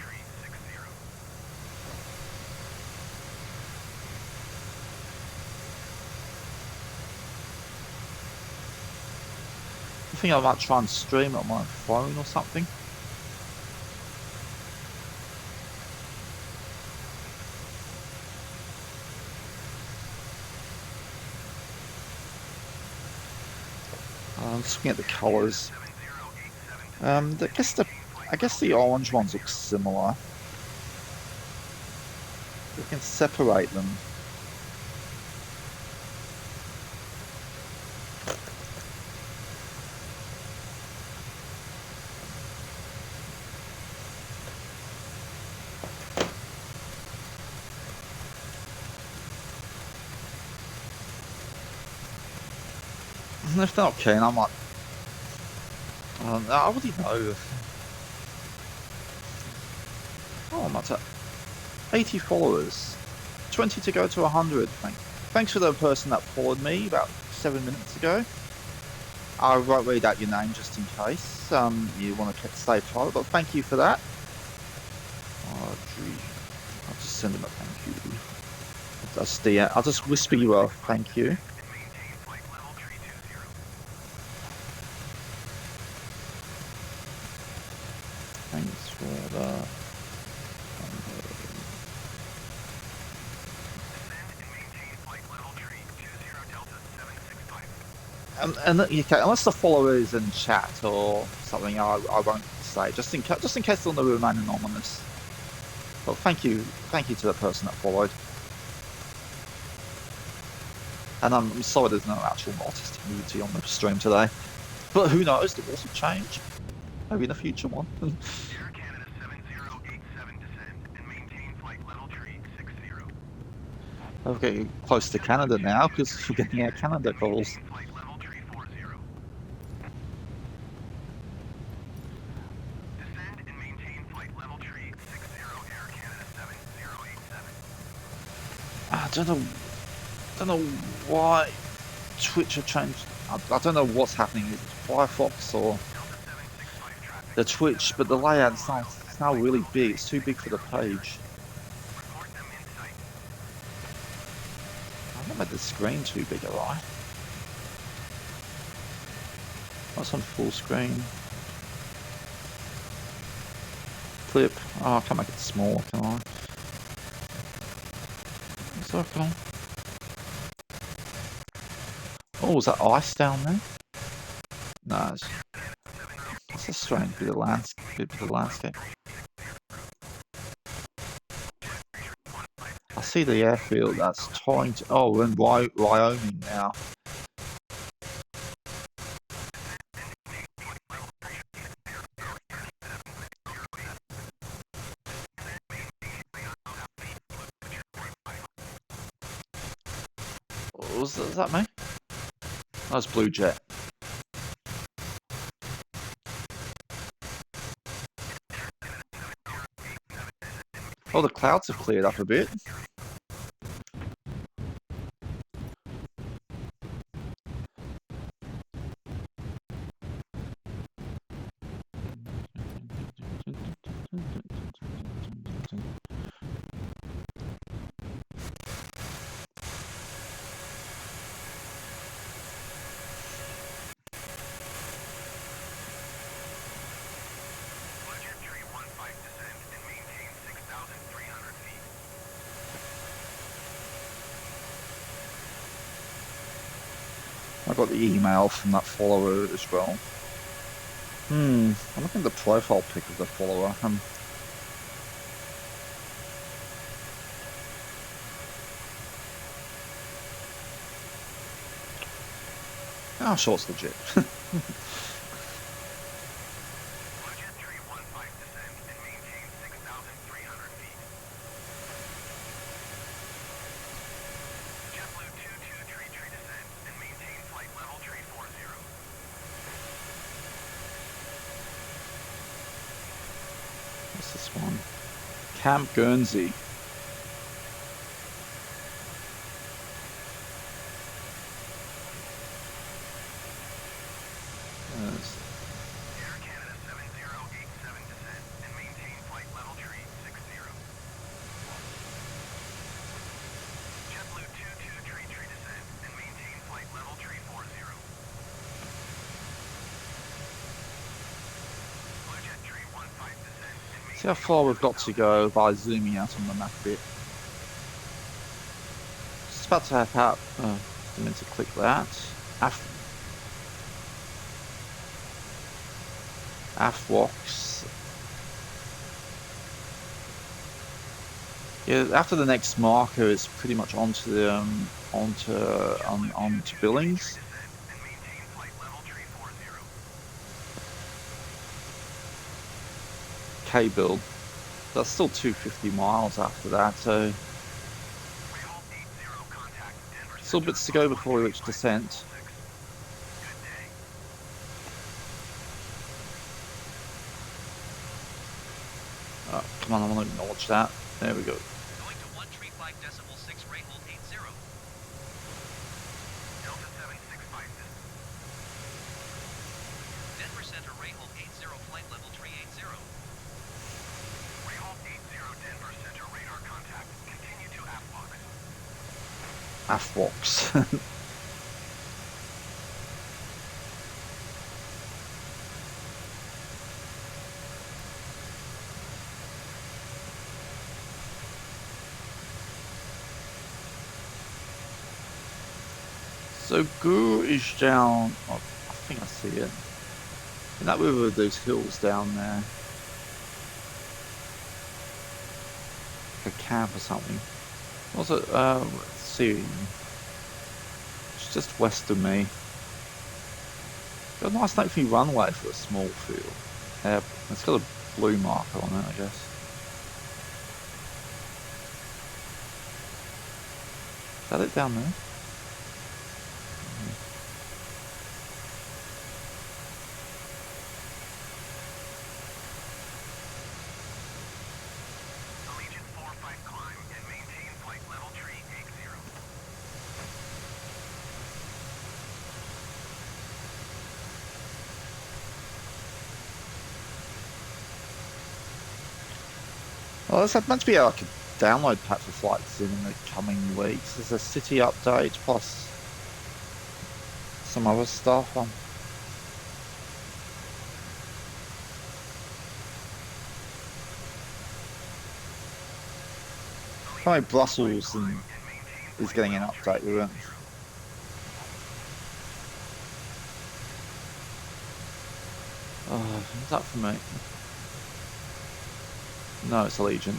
S1: I think I might try and stream it on my phone or something. I'm just looking at the colours. I guess the orange ones look similar. We can separate them. And if they're not keen, I might. I already know. Oh, I might have 80 followers, 20 to go to 100. Thanks for the person that followed me about 7 minutes ago. I won't read out your name just in case you want to stay private, but thank you for that. Audrey, I'll just send him a thank you. I'll just whisper you a thank you. Thanks for the. And okay, unless the follower is in chat or something, I won't say. Just in case they want to remain anonymous. Well, thank you to the person that followed. And I'm sorry there's no actual artistic nudity on the stream today, but who knows? The rules will change. Maybe in a future one.
S5: Air Canada 7087 descend and maintain flight level tree 60.
S1: We're getting close to Canada now because we're getting Air Canada calls.
S5: Flight level tree 40. Descend and maintain flight level tree 60 Air Canada 7087.
S1: I don't know why Twitch have changed. I don't know what's happening. Is it Firefox or the Twitch? But the layout is now really big. It's too big for the page.
S5: Report them in sight.
S1: I haven't made the screen too big, have I? That's on full screen. Clip. Oh, I can't make it smaller, can I? It's okay. Oh, is that ice down there? No, it's a strange bit of landscape. I see the airfield that's trying to. Oh, we're in Wyoming now. Was that me? That was Blue Jet. Oh, the clouds have cleared up a bit. I got the email from that follower as well. I'm looking at the profile pic of the follower. I'm sure it's legit. What's this one? Camp Guernsey.
S5: Air Canada 7087 descend and maintain flight level tree 60. JetBlue 2233 descend and maintain flight level tree 40. Blue Jet tree 15 descend and maintain.
S1: See how far we've got to go by zooming out on the map a bit. Just about to have out. I meant to click that. AFWOX. Yeah, after the next marker, it's pretty much onto the onto Billings. KBIL. That's still 250 miles after that, so still bits to go before we reach descent. Oh, come on, I want to acknowledge that. There we go.
S2: Going to 135.6
S1: AFWOX. So Guru is down. Oh, I think I see it. In that river, those hills down there. Like a camp or something. What's it? Let's see. It's just west of me. Got a nice lengthy runway for a small field. Yeah, it's got a blue marker on it, I guess. Is that it down there?
S5: Allegiant 45 climb and maintain flight level tree 80.
S1: Well, there's meant to be like a download pack for flights in the coming weeks. There's a city update plus some other stuff. Probably Brussels is getting an update with it. Oh, is that for me? No, it's Allegiant.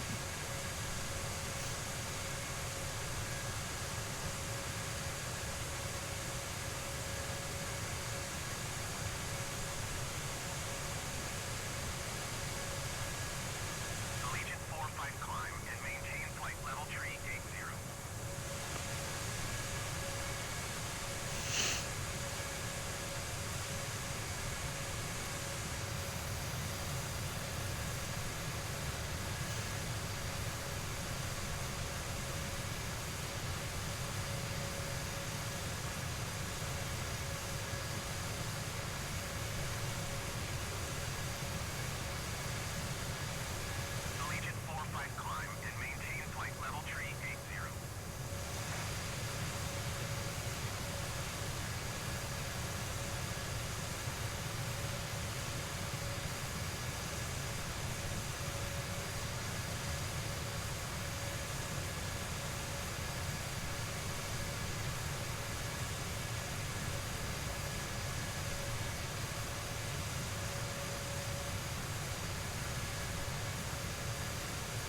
S5: Allegiant 45 climb and maintain flight level tree 80.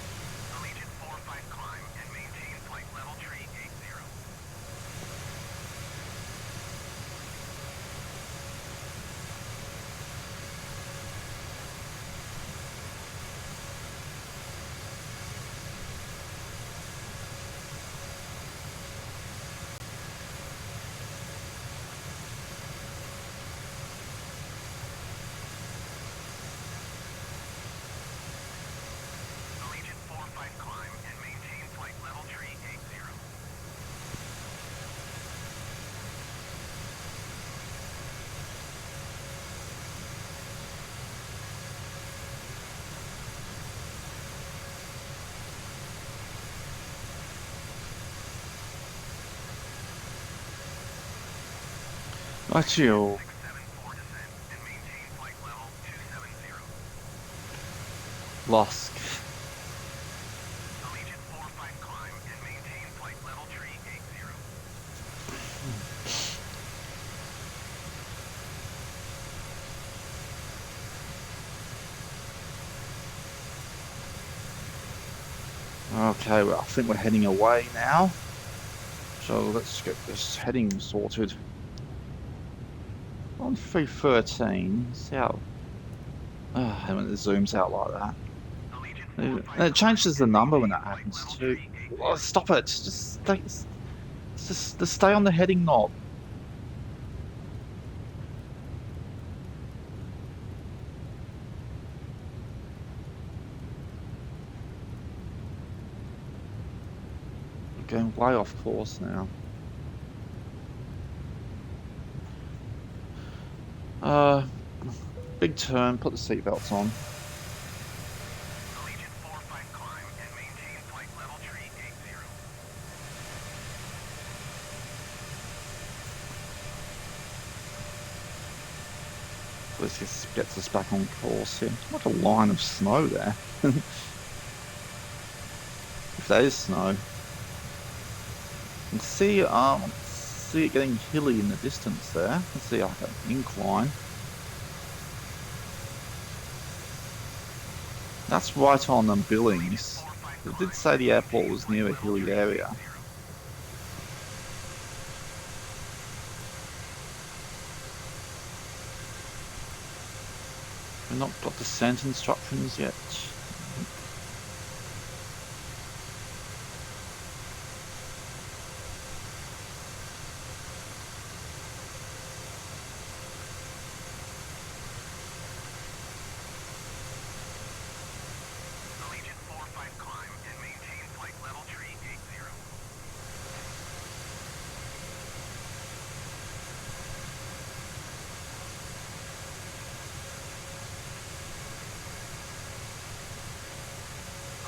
S5: Allegiant 45 climb and maintain flight level tree 80. Allegiant 45 climb and maintain flight level tree 80. Allegiant 45 climb and maintain flight level tree 80.
S1: Actually,
S5: 674 descent and maintain flight level 270.
S1: Lusk.
S5: Allegiant 45 climb and maintain flight level tree 80.
S1: Okay, well, I think we're heading away now. So let's get this heading sorted. On 313, see how. When it zooms out like that. And it changes the number when that happens too. Oh, stop it! Just stay on the heading knob. We're going way off course now. Big turn. Put the seatbelts on.
S5: Allegiant 45 climb and maintain flight level tree 80.
S1: This gets us back on course here. Like a line of snow there. If that is snow. You can see, see it getting hilly in the distance there. You can see like an incline. That's right on Billings. It did say the airport was near a hilly area. We've not got descent instructions yet.
S5: Allegiant 45 climb and maintain flight level tree 80.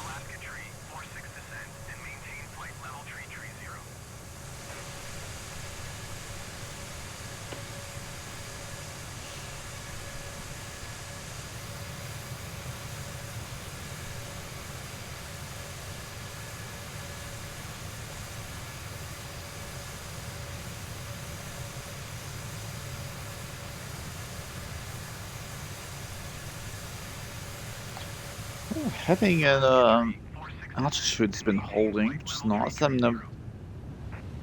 S5: Alaska tree 46 descend and maintain flight level tree 0.
S1: Heading at altitude's been holding, which is nice.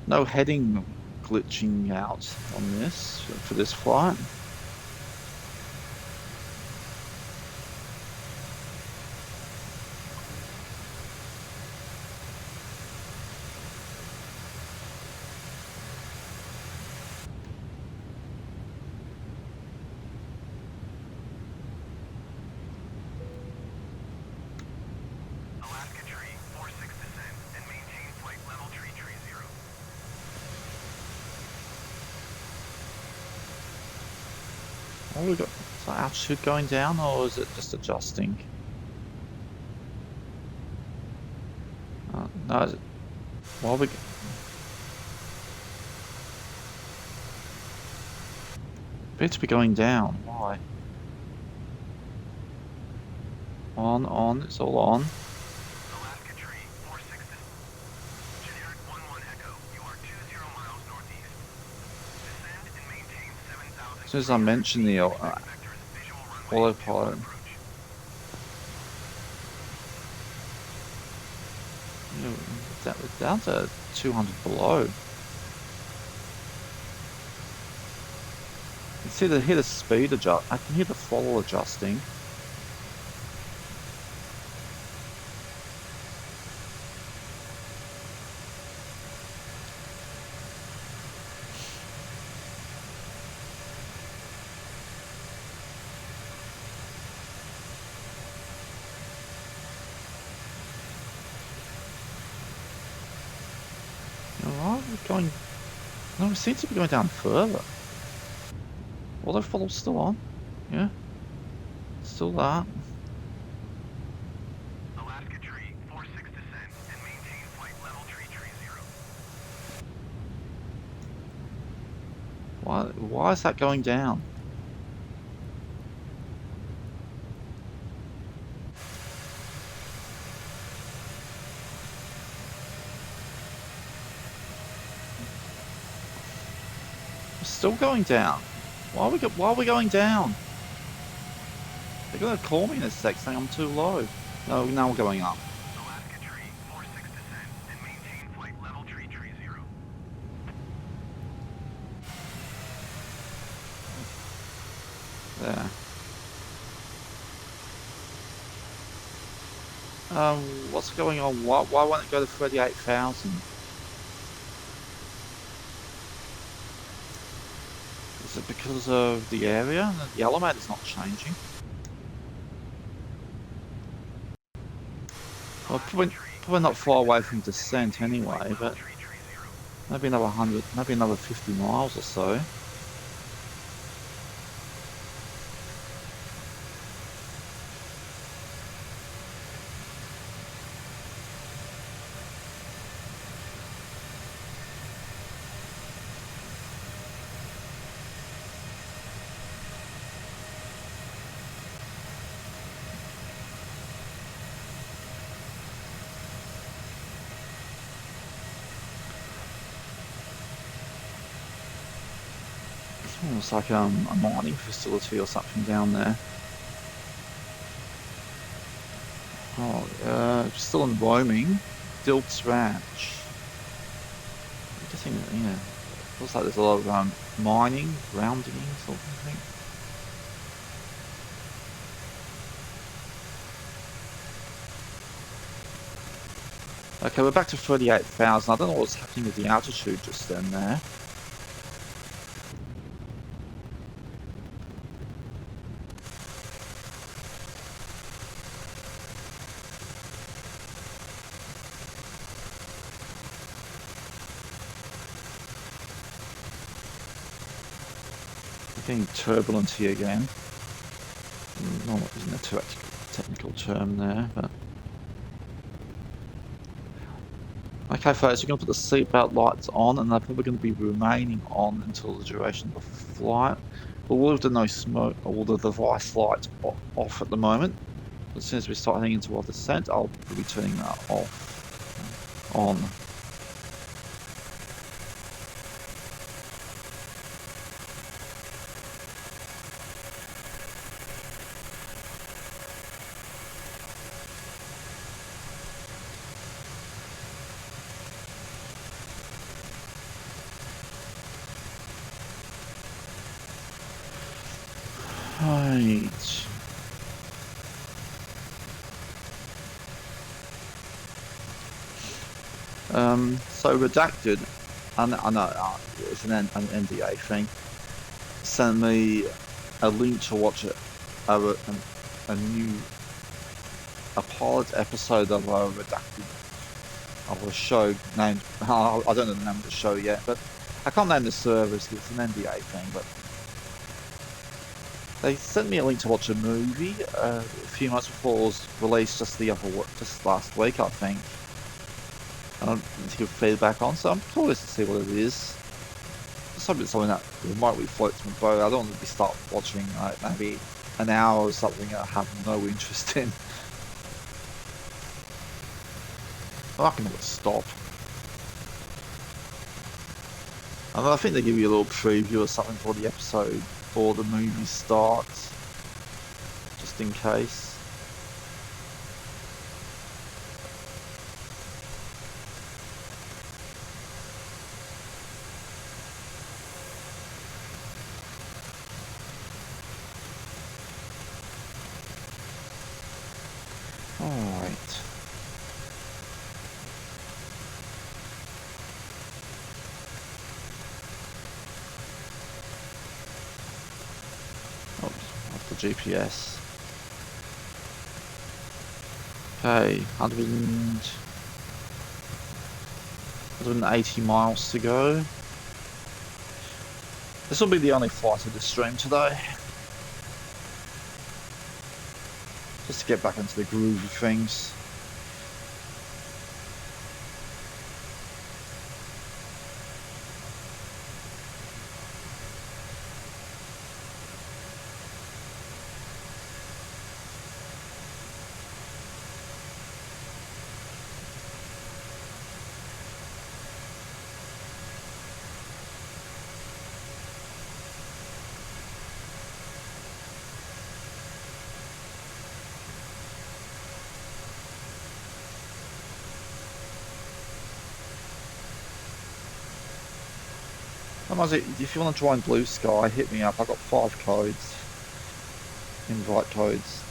S1: No heading glitching out on this for this flight.
S5: Alaska tree 46 descend and maintain flight level tree 0.
S1: Oh, we got is that altitude going down, or is it just adjusting? No, is it, well, we appear to be going down. Why? On, it's all on.
S5: Alaska tree 46 generic 11 echo. You are 20 miles northeast. Descend and maintain 7,000.
S1: As soon as I mention the autopilot, you know, that was down to 200 below. You can see hear the speed adjust. I can hear the throttle adjusting. Alright, we're going. No, we seem to be going down further. Auto throttle's still on. Yeah. Still that.
S5: Alaska tree 46 descend and maintain flight level tree 0.
S1: Why is that going down? It's still going down. Why are we going down? They're gonna call me in a sec saying I'm too low. No, now we're going up.
S5: Alaska tree 46 descend and maintain flight level tree 0.
S1: There. What's going on? Why won't it go to 38,000? Is it because of the area? The altimeter's not changing. Well, probably not far away from descent anyway, but maybe another 100, maybe another 50 miles or so. Almost like a mining facility or something down there. Oh, still in roaming. Dilt's Ranch. I'm guessing, yeah. Looks like there's a lot of mining, ground digging, sort of thing. Okay, we're back to 38,000. I don't know what's happening with the altitude just then there. Getting turbulent here again. No, isn't a technical term there, but okay, folks, we're going to put the seatbelt lights on, and they're probably going to be remaining on until the duration of the flight. But we'll leave the no smoke or the device lights off at the moment. As soon as we start heading into our descent, I'll be turning that off, on. Right. So Redacted, I know it's an NDA thing, sent me a link to watch a new pilot episode of a Redacted of a show named, I don't know the name of the show yet, but I can't name the service because it's an NDA thing, but they sent me a link to watch a movie a few months before it was released, just last week, I think. And I need to give feedback on, so I'm curious to see what it is. It's something that remotely floats my boat. I don't want to start watching maybe an hour or something I have no interest in. I can always stop. And I think they give you a little preview or something for the episode before the movie starts, just in case. Alright. Oh, off the GPS. Okay, 180 miles to go. This will be the only flight of the stream today. Just to get back into the groove of things. If you want to join Blue Sky, hit me up. I've got 5 codes, invite codes.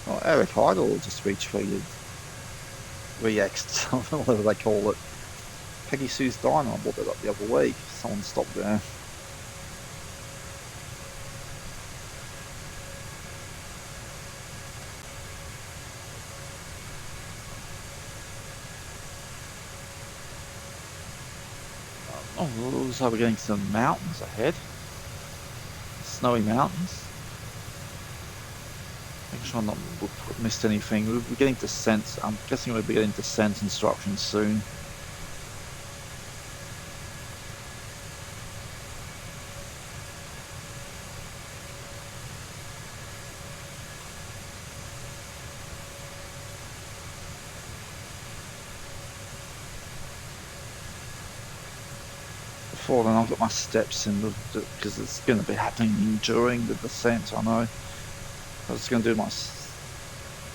S1: Oh, Eric Idle just retweeted, re-exed, whatever they call it. Peggy Sue's Diner, I bought that up the other week. Someone stopped there. Oh, looks like we're getting some mountains ahead. Snowy mountains. Making sure I'm not missed anything. We're getting descent. I'm guessing we'll be getting descent instructions soon. before then I'll get my steps in because it's going to be happening during the descent. I know. I was going to do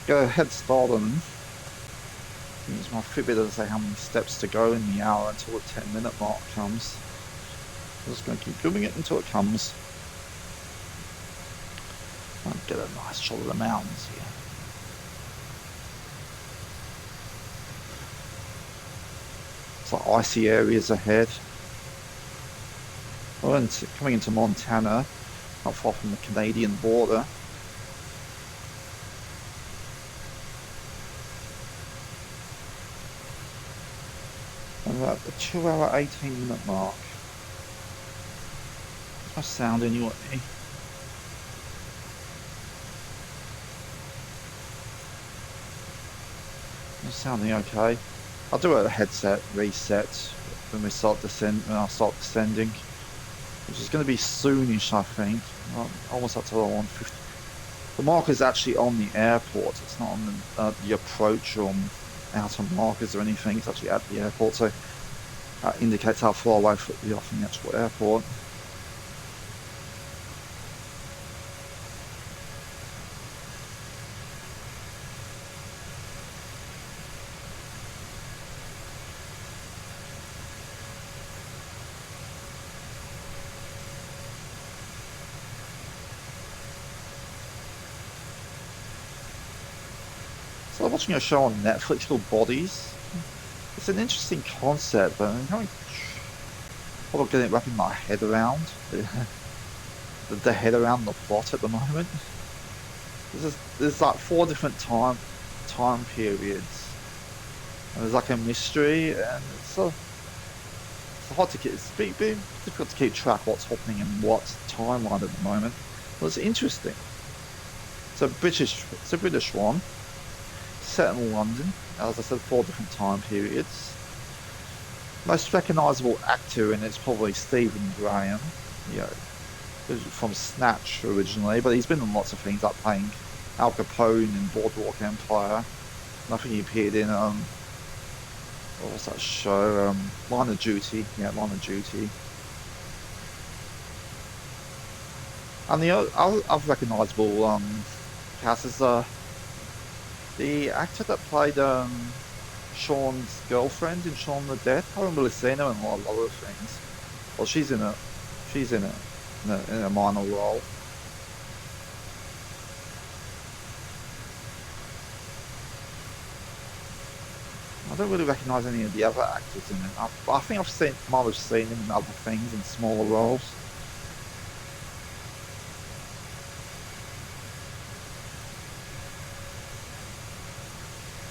S1: get a head start on them. Use my Fitbit to say how many steps to go in the hour until the 10-minute mark comes. I'm just going to keep doing it until it comes. I'll get a nice shot of the mountains here. It's like icy areas ahead. Well, coming into Montana, not far from the Canadian border. And at the 2-hour 18-minute mark. What's my sound anyway? It's sounding okay. I'll do a headset reset when I start descending, which is going to be soonish, I think. Almost up to the 150. The marker is actually on the airport. It's not on the approach or outer markers or anything. It's actually at the airport, so that indicates how far away we are from the actual airport. So I'm watching a show on Netflix called Bodies. It's an interesting concept, but I'm having trouble wrapping my head around the head around the plot at the moment. There's like 4 different time periods, and there's like a mystery, and it's hard to it's difficult to keep track of what's happening in what timeline at the moment. Well, it's interesting. It's a British one. Set in London, as I said, 4 different time periods. Most recognisable actor in it's probably Stephen Graham, from Snatch originally, but he's been in lots of things like playing Al Capone in Boardwalk Empire. I think he appeared in what was that show? Line of Duty. Yeah, Line of Duty. And the other recognisable cast is the actor that played Sean's girlfriend in Shaun the Dead. I haven't really seen her in a lot of other things. Well, she's in a minor role. I don't really recognise any of the other actors in it. I think might have seen him in other things in smaller roles.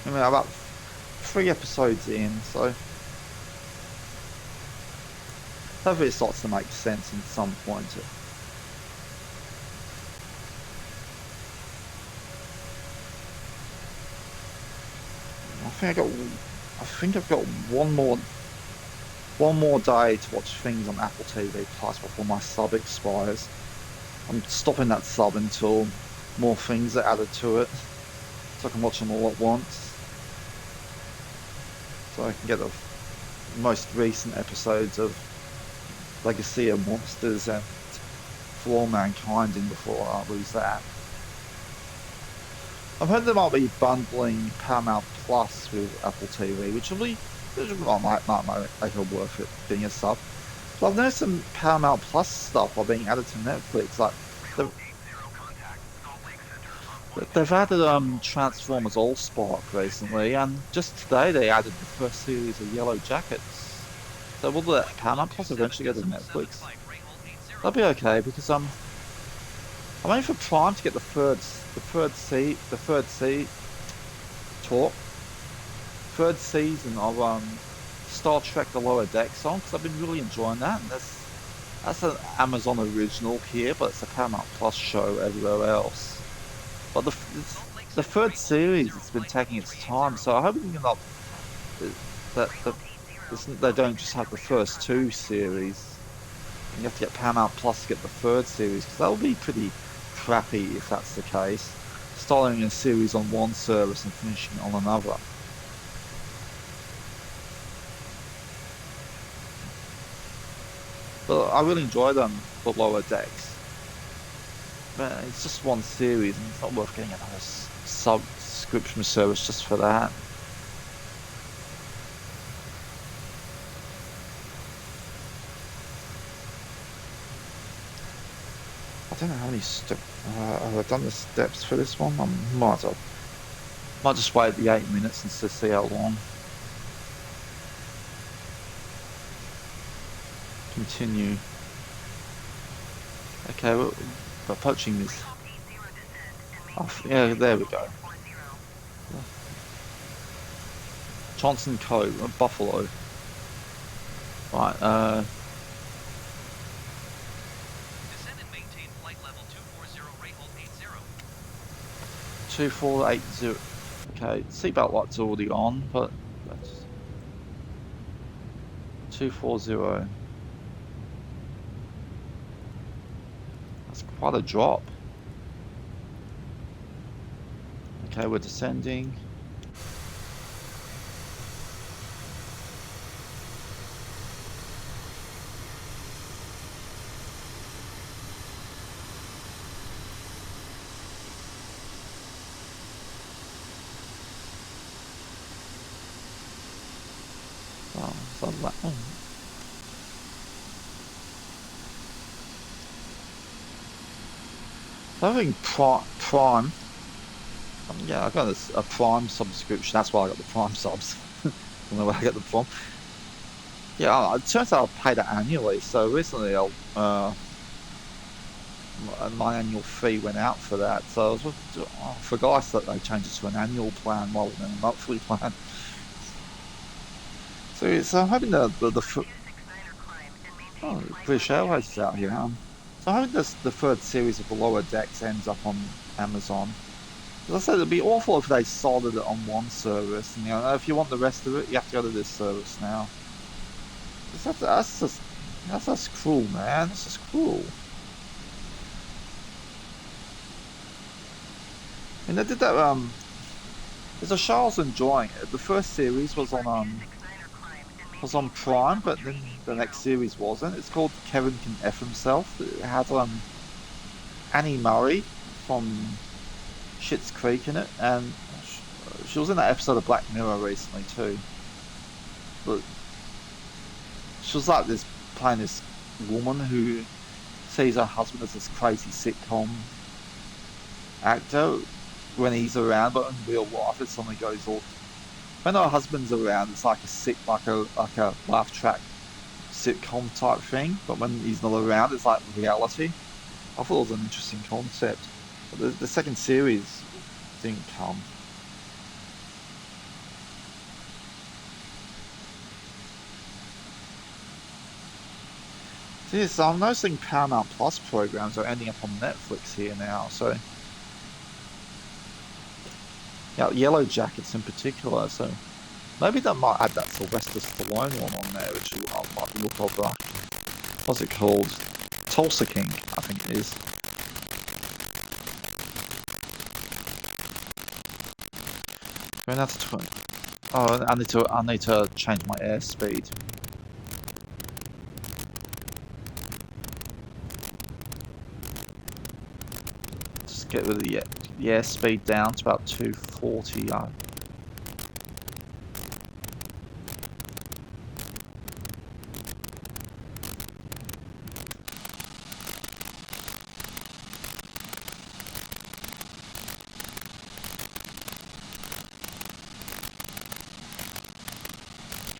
S1: I mean, about 3 episodes in, so hopefully it starts to make sense at some point. I think I've got one more day to watch things on Apple TV Plus before my sub expires. I'm stopping that sub until more things are added to it, so I can watch them all at once. So I can get the most recent episodes of Legacy of Monsters and For All Mankind in before I lose that. I've heard they might be bundling Paramount Plus with Apple TV, which might make it worth it being a sub. But I've noticed some Paramount Plus stuff are being added to Netflix. Like they've added Transformers Allspark recently, and just today they added the first series of Yellow Jackets. So will the Paramount Plus eventually go to Netflix? That'll be okay, because I'm waiting for Prime to get the third season of Star Trek: The Lower Decks on, because I've been really enjoying that. And that's an Amazon original here, but it's a Paramount Plus show everywhere else. But the third series, it's been taking its time, so I hope they don't just have the first 2 series. You have to get Paramount Plus to get the third series, because that would be pretty crappy if that's the case. Starting a series on one service and finishing it on another. But I really enjoy them, the lower decks. But it's just one series, and it's not worth getting another subscription service just for that. I don't know how many steps. Have I done the steps for this one? I might just wait the 8 minutes and see how long. Continue. Okay, we're approaching this. Oh, yeah, there we go. Johnson Cove, Buffalo. Right,
S2: Descend and maintain flight level 240, rate hold 80.
S1: 2480. Okay, seatbelt light's already on, but that's 240. That's quite a drop. Okay, we're descending. Oh, so having Prime. Yeah, I got a Prime subscription. That's why I got the Prime subs. I don't know where I get them from. Yeah, it turns out I pay that annually. So recently, my annual fee went out for that. So I forgot that they changed it to an annual plan rather than a monthly plan. So I'm hoping the British Airways is out here. So I'm hoping the third series of the lower decks ends up on Amazon. As I said, it'd be awful if they sold it on one service, and if you want the rest of it, you have to go to this service now. That's just cruel, man. That's just cruel. And they did that. There's a show I was enjoying. The first series was on Prime, but then the next series wasn't. It's called Kevin Can F Himself. It had Annie Murray from Schitt's Creek in it, and she was in that episode of Black Mirror recently too. But she was like playing this woman who sees her husband as this crazy sitcom actor when he's around, but in real life it suddenly goes off. When her husband's around, it's like a laugh track sitcom type thing, but when he's not around, it's like reality. I thought it was an interesting concept. But the second series didn't come. So I'm noticing Paramount Plus programs are ending up on Netflix here now. So yeah, Yellow Jackets in particular. So maybe that might add that Sylvester Stallone one on there, which I might look over. What's it called? Tulsa King, I think it is. Going out to 20. Oh, I need to change my airspeed. Just get rid of the airspeed down to about 240.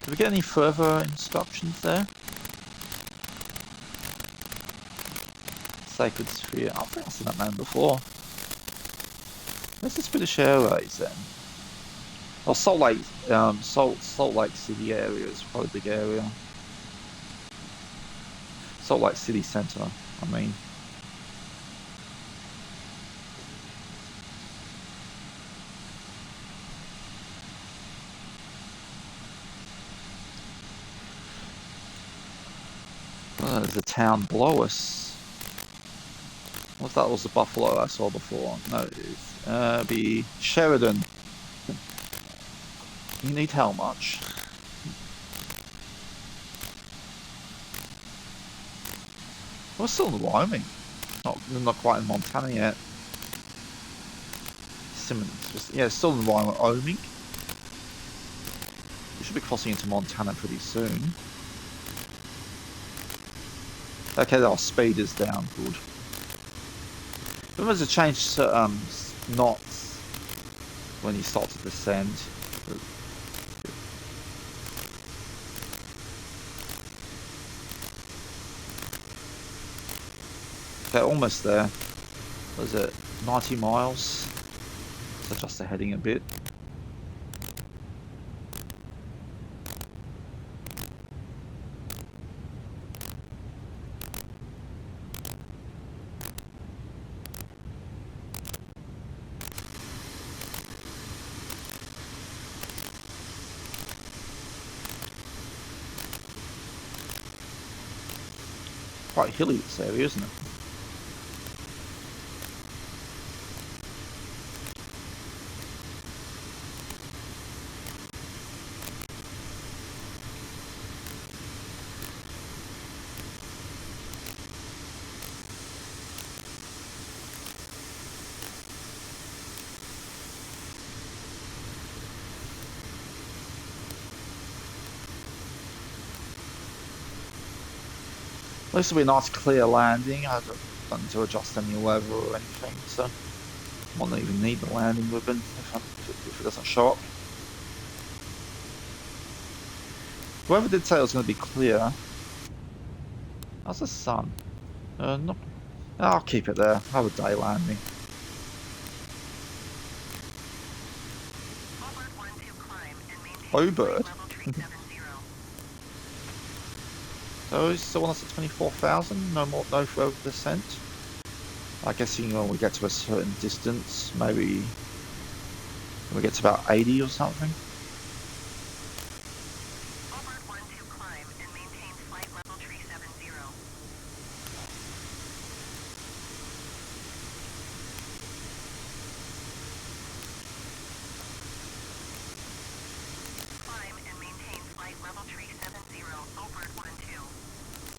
S1: Did we get any further instructions there? Sacred Sphere. I think I've seen that name before. Where's this British Airways then? Oh, Salt Lake City area is probably a big area. Salt Lake City Centre, I mean. Oh, there's a town below us. What's that? Was the Buffalo I saw before? No, it's be Sheridan. You need how much? We're still in Wyoming. Not quite in Montana yet. Simmons, yeah, still in Wyoming. We should be crossing into Montana pretty soon. Okay, our speed is down. Good. Remember to change to knots when you start to descend. Okay, almost there. What is it? 90 miles. Let's adjust the heading a bit. Quite hilly this area, isn't it? This will be a nice clear landing. I don't need to adjust any weather or anything, so I won't even need the landing ribbon if it doesn't show up. Whoever did say it was going to be clear. How's the sun? No, I'll keep it there. Have a day landing. Bird. So you still want us at 24,000? No more, no further descent. I guess when we get to a certain distance, maybe when we get to about 80 or something.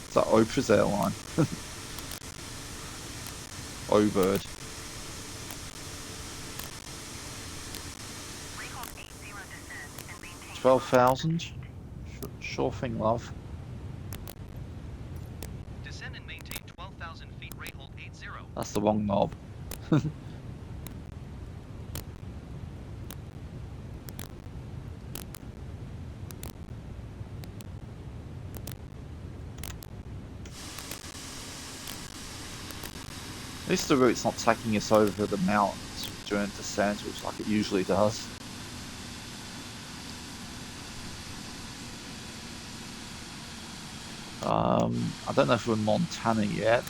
S1: It's like Oprah's airline. O-Bird. $12,000. Sure thing, love.
S2: Descend and maintain 12,000 feet. Rate hold 80.
S1: That's the wrong knob. At least the route's not taking us over the mountains during descent, which like it usually does. I don't know if we're in Montana yet.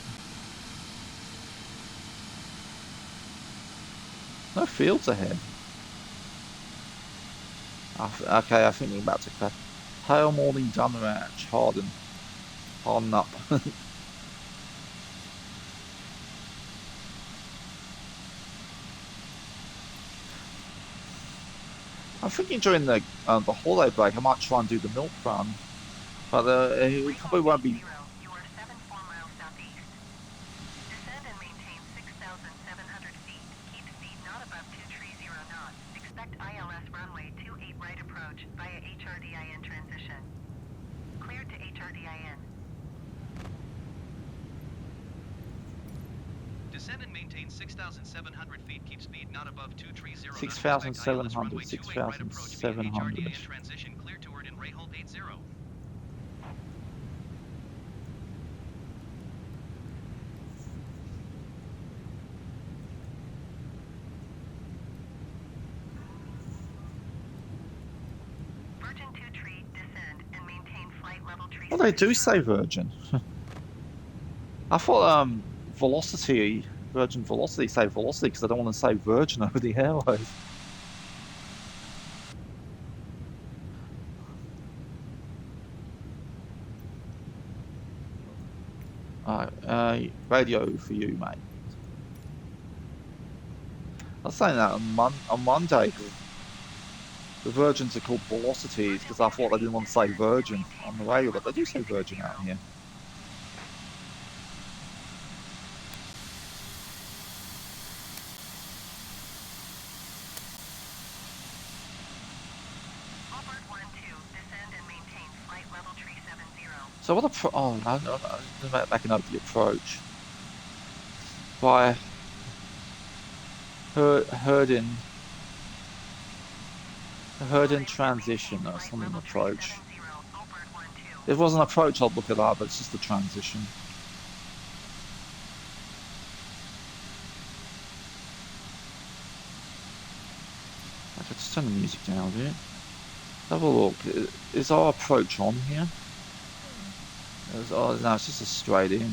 S1: No fields ahead. Okay, I think we're about to cut. Pale Morning Dun Ranch, Harden up. I'm thinking during the holiday break I might try and do the milk run, but we probably won't be.
S3: You are 74 miles southeast. Descend and maintain 6,700 feet. Keep speed not above 230 knots. Expect ILS runway 28 right approach via HRDIN transition. Cleared to HRDIN.
S2: Descend and maintain 6,700 feet. Keep speed not above 230.
S1: 6,700, 6,700.
S2: HRDIN transition clear toward and rate hold 80.
S3: Virgin 2 tree, descend and maintain flight level tree.
S1: Well, they do say Virgin. I thought Velocity, Virgin Velocity say Velocity because I don't want to say Virgin over the airways. Alright, radio for you, mate. I was saying that on Monday. The Virgins are called Velocities because I thought they didn't want to say Virgin on the radio, but they do say Virgin out here. So what oh, no, making up the approach by Herden transition or something approach. If it was an approach, I'd look it up, but it's just a transition. Okay, just turn the music down a bit. Have a look. Is our approach on here? Oh, no, it's just a straight in.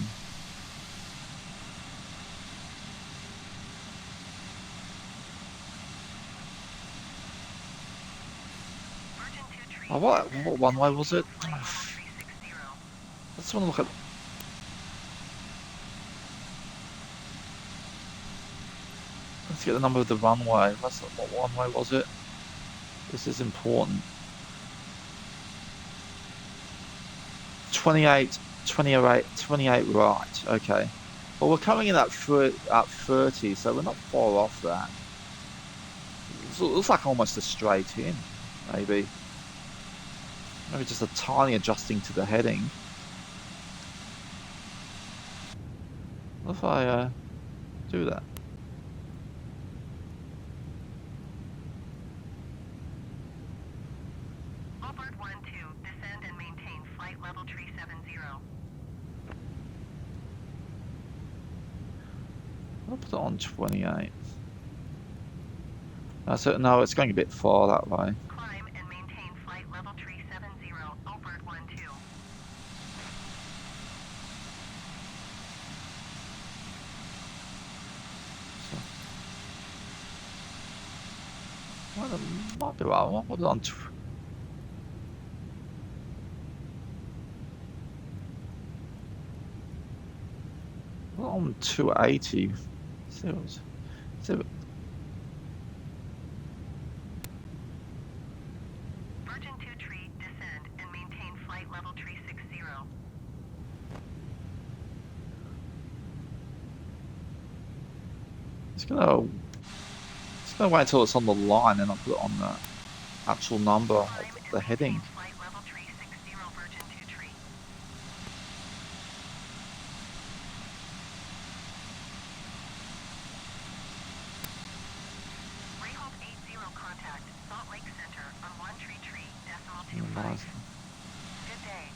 S1: Oh, what one way was it? Let's want to look at. Let's get the number of the runway. What one way was it? This is important. 28 right. Okay. Well, we're coming in at 30, so we're not far off that. It looks like almost a straight in, maybe. Maybe just a tiny adjusting to the heading. What if I do that?
S3: Allbird 1-2, descend and maintain flight level 370.
S1: I'll put it on 28. No, it's going a bit far that way.
S3: Climb and maintain flight level 370, Allbird 1-2.
S1: Well, it might be right. I'll put it on. On 280. See what.
S3: Virgin 2 tree, descend and maintain flight level 360.
S1: It's gonna wait until it's on the line and I'll put it on the actual number of the heading.
S3: Flight level 360, Virgin 2 tree. Rayhold 80 contact, Salt Lake Center on 133.25. Good day.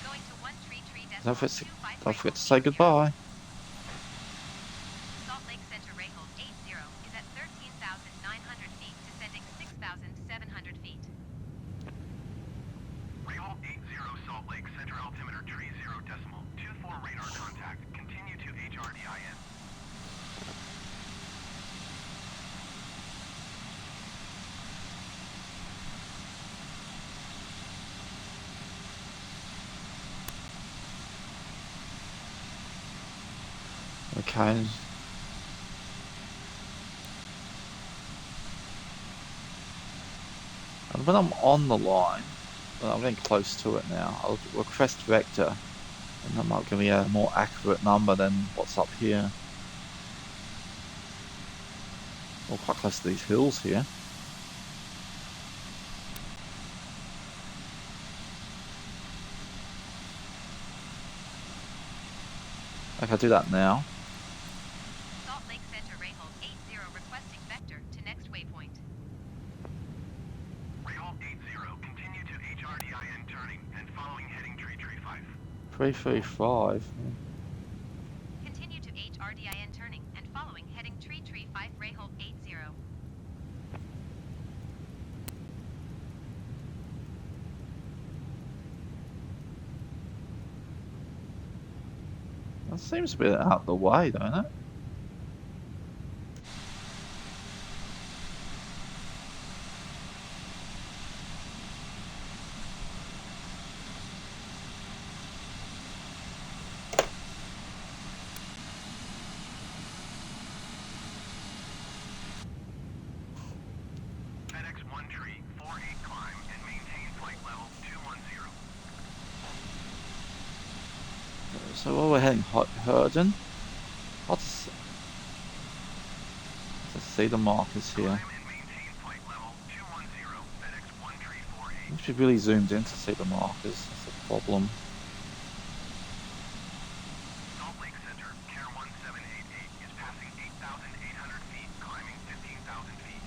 S4: Going to 133.25.
S1: Don't forget to say goodbye.
S4: Salt Lake Center Rayhold 80 is at 13,900 feet, descending 6,700 feet.
S5: Rayhold 80 Salt Lake, center altimeter 30.24 radar contact. Continue to HRDIN.
S1: Okay. And when I'm on the line, well, I'm getting close to it now, I'll request vector, and that might give me a more accurate number than what's up here. We're quite close to these hills here. Okay, I'll do that now.
S4: Salt Lake Center Rayhold 80 requesting vector to next waypoint.
S5: Rayhold 80, continue to HRDIN turning and following heading 335.
S1: 335.
S4: Continue to HRDIN turning and following heading 335 Rayhold 80.
S1: That seems a bit out of the way, don't it?
S5: FedEx 1 tree, 48 climb and maintain flight level 210.
S1: So while we're heading Herden, let's see the markers here.
S5: Climb and maintain flight level 210, FedEx 1 tree 48.
S1: You should be really zoomed in to see the markers. That's the problem.
S5: Salt Lake Center, Care 1788 is passing 8,800 feet, climbing 15,000 feet.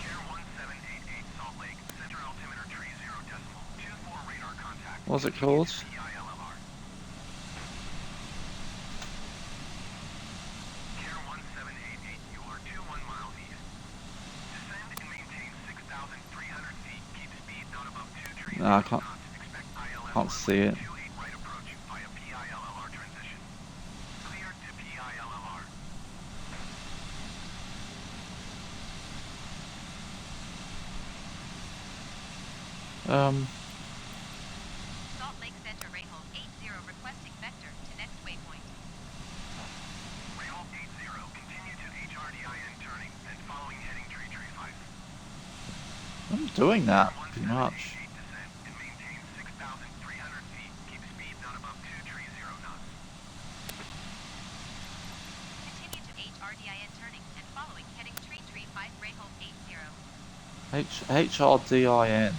S5: Care 1788, Salt Lake, center altimeter 30.24 radar contact.
S1: What's it called?
S5: KBIL. Care 1788, you are 21 miles east. Descend and maintain 6,300 feet. Keep speed not above 230
S1: No, I
S5: knots. Expect ILS
S1: can't see it.
S5: 28 right approach via PILLR transition. Cleared to PILLR.
S4: Salt Lake Center Rayhold 80 requesting vector to next waypoint.
S5: Rayhold 80, continue to HRDIN turning and following heading tree 5.
S1: I'm doing that pretty much.
S5: Descend and maintain 6,300 feet. Keep speed not above 230 knots.
S4: Continue to HRDIN turning and following heading tree 5 Rayhold 80.
S1: HRDIN.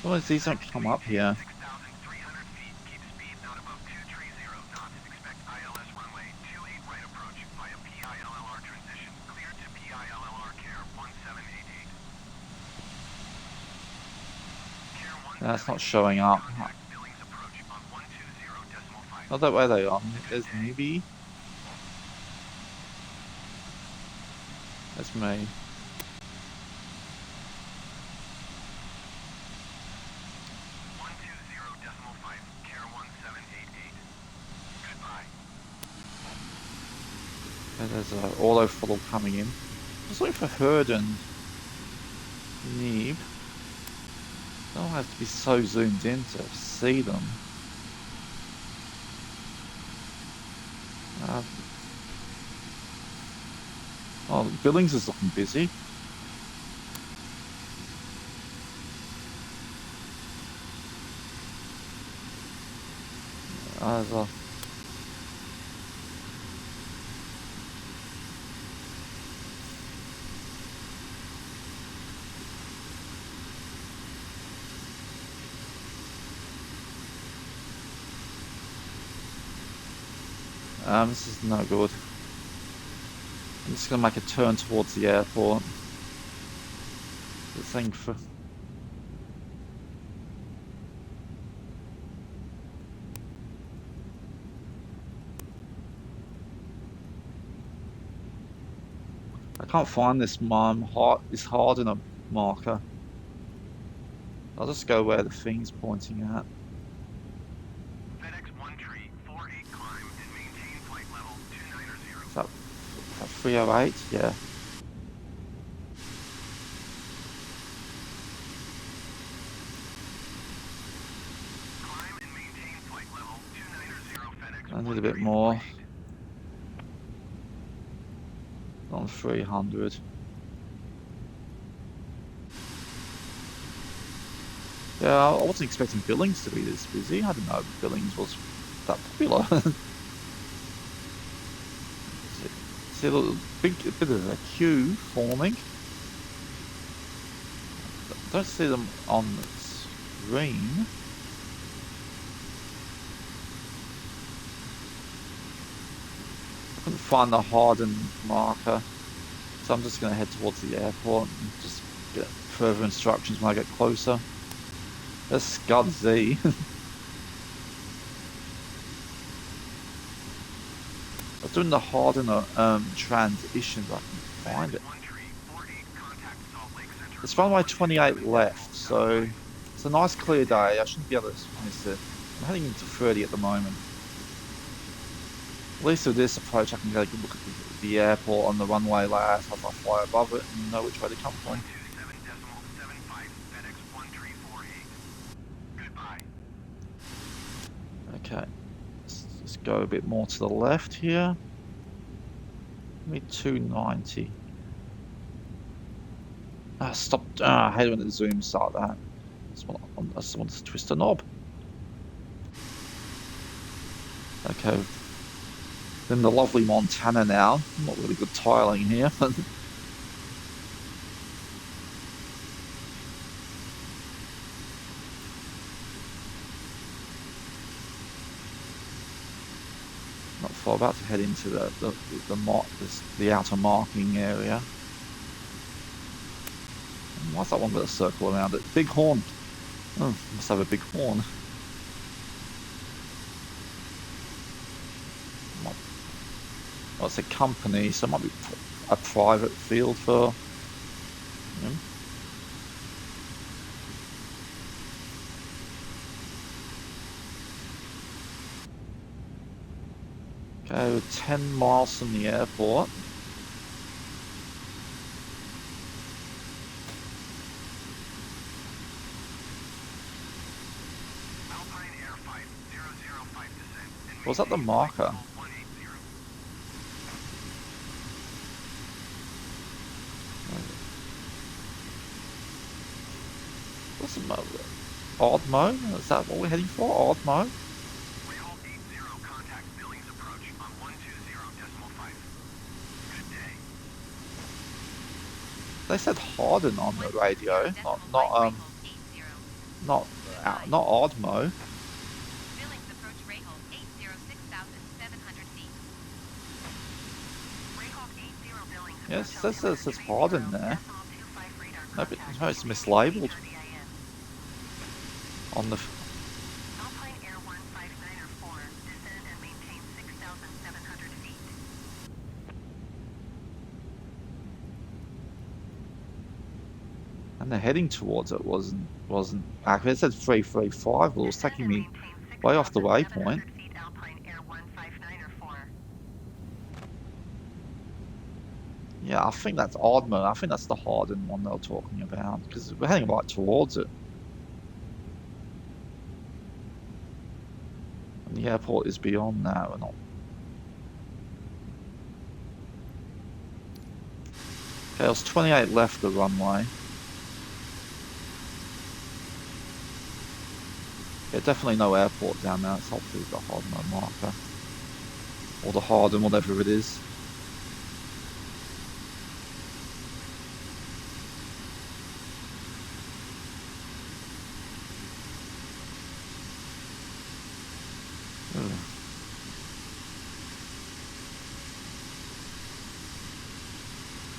S1: Well, these don't come up here.
S5: 6,300 feet. Keep speed not above 230 knots. Expect ILS runway 28 right approach via PILLR transition. Cleared to PILLR Care 1788. Care 1788.
S1: That's not showing up.
S5: Contact Billings approach on 120.5.
S1: Not that way they are. There's maybe. That's me.
S5: 120.5, Care 1788. Goodbye.
S1: Okay, there's an auto throttle coming in. Just looking for Herd and Neeb. Don't have to be so zoomed in to see them. Oh, Billings is looking busy. There's a this is no good. I'm just gonna make a turn towards the airport. The thing for I can't find this this hardener marker. I'll just go where the thing's pointing at.
S5: FedEx 1 tree, 48 climb and maintain flight level 290.
S1: Is that 308? Yeah.
S5: Climb and maintain flight level 290 FedEx.
S1: I need a bit more. On 300. Yeah, I wasn't expecting Billings to be this busy. I didn't know Billings was that popular. See a little bit of a queue forming. Don't see them on the screen. Couldn't find the hardened marker, so I'm just going to head towards the airport and just get further instructions when I get closer. There's Scud Z. I was doing the hardener transitions. I can find it. It's runway 28 left, so it's a nice clear day. I shouldn't be able to miss it. I'm heading into 30 at the moment. At least with this approach, I can go look at the airport on the runway layout as I fly above it and know which way to come from.
S5: 127.75 FedEx 1348. Goodbye.
S1: Okay, let's just go a bit more to the left here. Maybe 290. Stop. I hate when it zooms like that. I just want to twist a knob. Okay. Then the lovely Montana now. Not really good tiling here. for. About to head into the outer marking area. And what's that one with a circle around it? Big horn. Oh, must have a big horn. Well, it's a company, so it might be a private field for him. Okay, we're 10 miles from the airport. Was that the marker? What's the mode? Odd mode? Is that what we're heading for? Odd mode?
S5: Rehold 80, contact Billings approach on 120.5. Good day.
S1: They said harden on the radio, not odd mode.
S4: Billings approach Rayhold 806,700 feet.
S1: Yes, it says harden there. Maybe it's mislabeled on the.
S3: Alpine Air 15904, descend and maintain 6,700 feet.
S1: And the heading towards it wasn't accurate. It said 335, but it was taking me way off the waypoint. Yeah, I think that's odd mode. I think that's the hardened one they were talking about, because we're heading right towards it. And the airport is beyond that. We're not. Okay, there's 28 left the runway. Yeah, definitely no airport down there. It's hopefully the hard mode marker. Or the harden, whatever it is.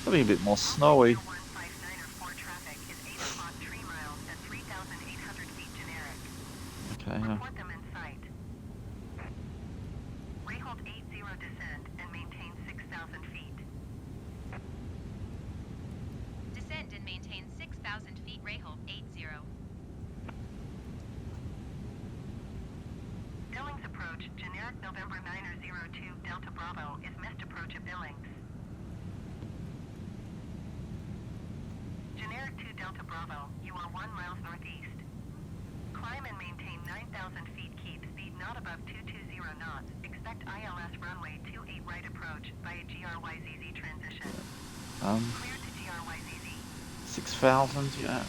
S1: Probably a bit more snowy. Okay, yeah.
S3: Rayhold 80 descend and maintain 6,000 feet.
S4: Descend and maintain 6,000 feet. Rayhold 80.
S3: Billings approach, generic November 902 Delta Bravo is missed approach at Billings. Generic 2 Delta Bravo, you are 1 miles northeast. Climb and maintain 9,000 feet, keep speed not above 220 knots. Expect ILS runway 28 right approach via GRYZZ transition. Clear to GRYZZ.
S1: 6,000, yeah.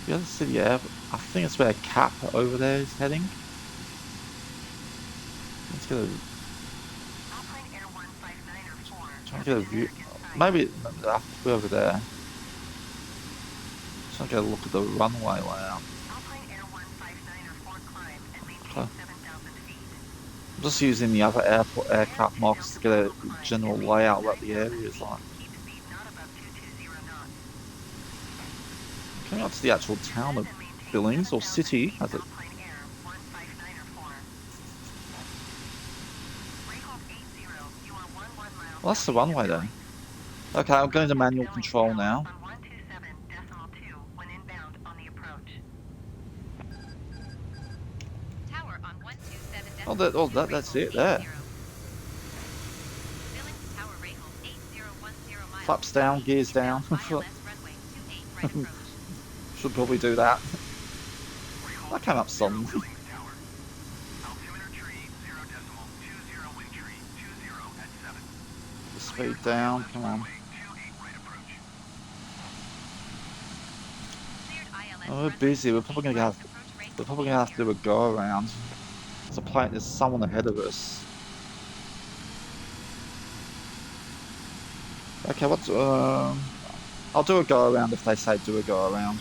S1: The other city air, I think it's where Cap over there is heading. Let's get a.
S3: Alpine Air 15904.
S1: Trying to get a view. Maybe we're over there. Trying to get a look at the runway layout.
S3: Alpine Air 15904 climb and maintain 7,000 feet.
S1: I'm just using the other aircraft marks to get a general layout of what the area is like.
S3: Keep speed not above 220 knots.
S1: Coming up to the actual town of Billings, or city, as it.
S3: Alpine Air 15904. Rayhold 80, you are 11 miles.
S1: Well, that's the runway then. Okay, I'm going to manual control now.
S3: On 127.2 when inbound on the approach.
S4: Tower on 127.
S1: That's it there.
S4: Billings Tower Rayhold 8010 miles.
S1: Flaps down, gears down.
S4: ILS runway 28 right approach.
S1: Should probably do that. That came up suddenly.
S5: Altimeter tree 0.20 wind tree 20 at 7.
S1: The speed down, come on.
S5: 28 right approach.
S4: Cleared ILS
S1: Oh, we're
S4: runway
S1: busy. We're
S4: 28
S1: probably gonna
S4: right
S1: have to do a go around. There's someone ahead of us. Okay, I'll do a go around if they say do a go around.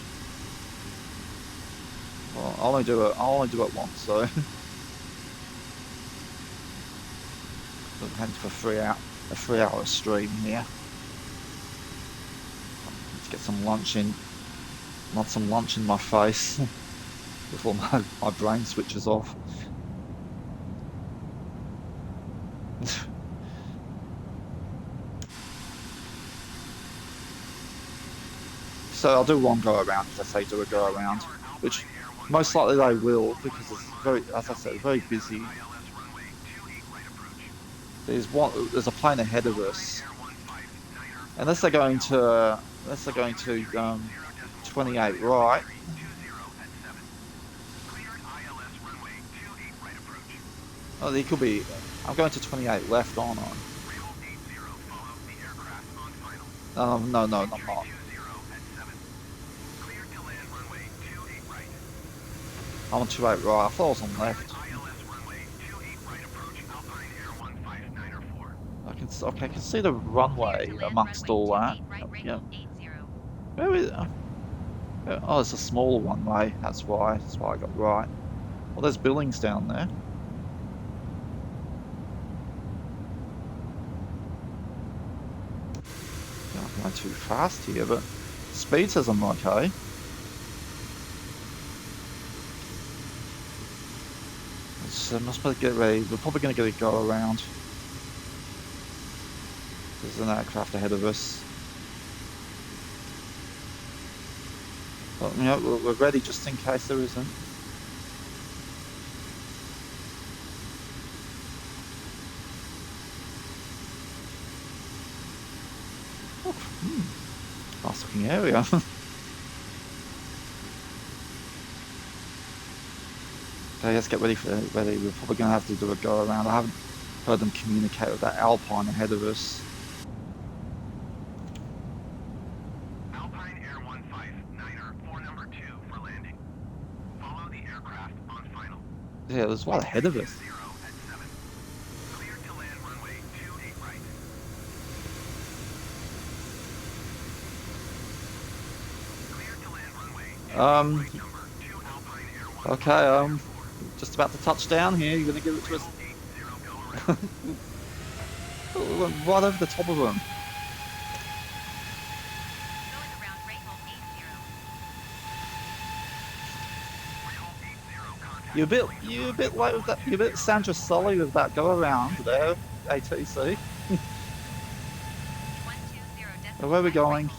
S1: Well, I'll only do it once, so. I'm heading for a 3-hour stream here. Let's get some lunch in. Not some lunch in my face before my brain switches off. So I'll do one go around if they say do a go around, which most likely they will because it's very, as I said, very busy. There's a plane ahead of us, unless they're going to 28 right. Oh, they could be. I'm going to 28 left, aren't I? No, I'm not. I'm on 28 right. I thought I was on left. I can see the runway amongst all that. Yeah. Where is? Oh, it's a smaller runway. That's why I got right. Well, there's Billings down there. I'm going too fast here, but speed says I'm okay. Must get ready. We're probably going to get a go around. There's an aircraft ahead of us. But, you know, we're ready just in case there isn't. Oh, nice looking area. Okay, let's get ready. We're probably going to have to do a go around. I haven't heard them communicate with that Alpine ahead of us.
S5: Alpine Air 159er, 4 number 2 for landing. Follow the aircraft on final.
S1: Yeah, there's one ahead of us.
S5: 0 at 7. Clear to land runway 28 right. Clear to land runway 2 number 2 Alpine Air 1.
S1: Okay, just about to touch down here. You're gonna give it to us. Right over the top of them. You're a bit late with that. You're a bit Sandra Sully with that go around there, ATC. Where are we going?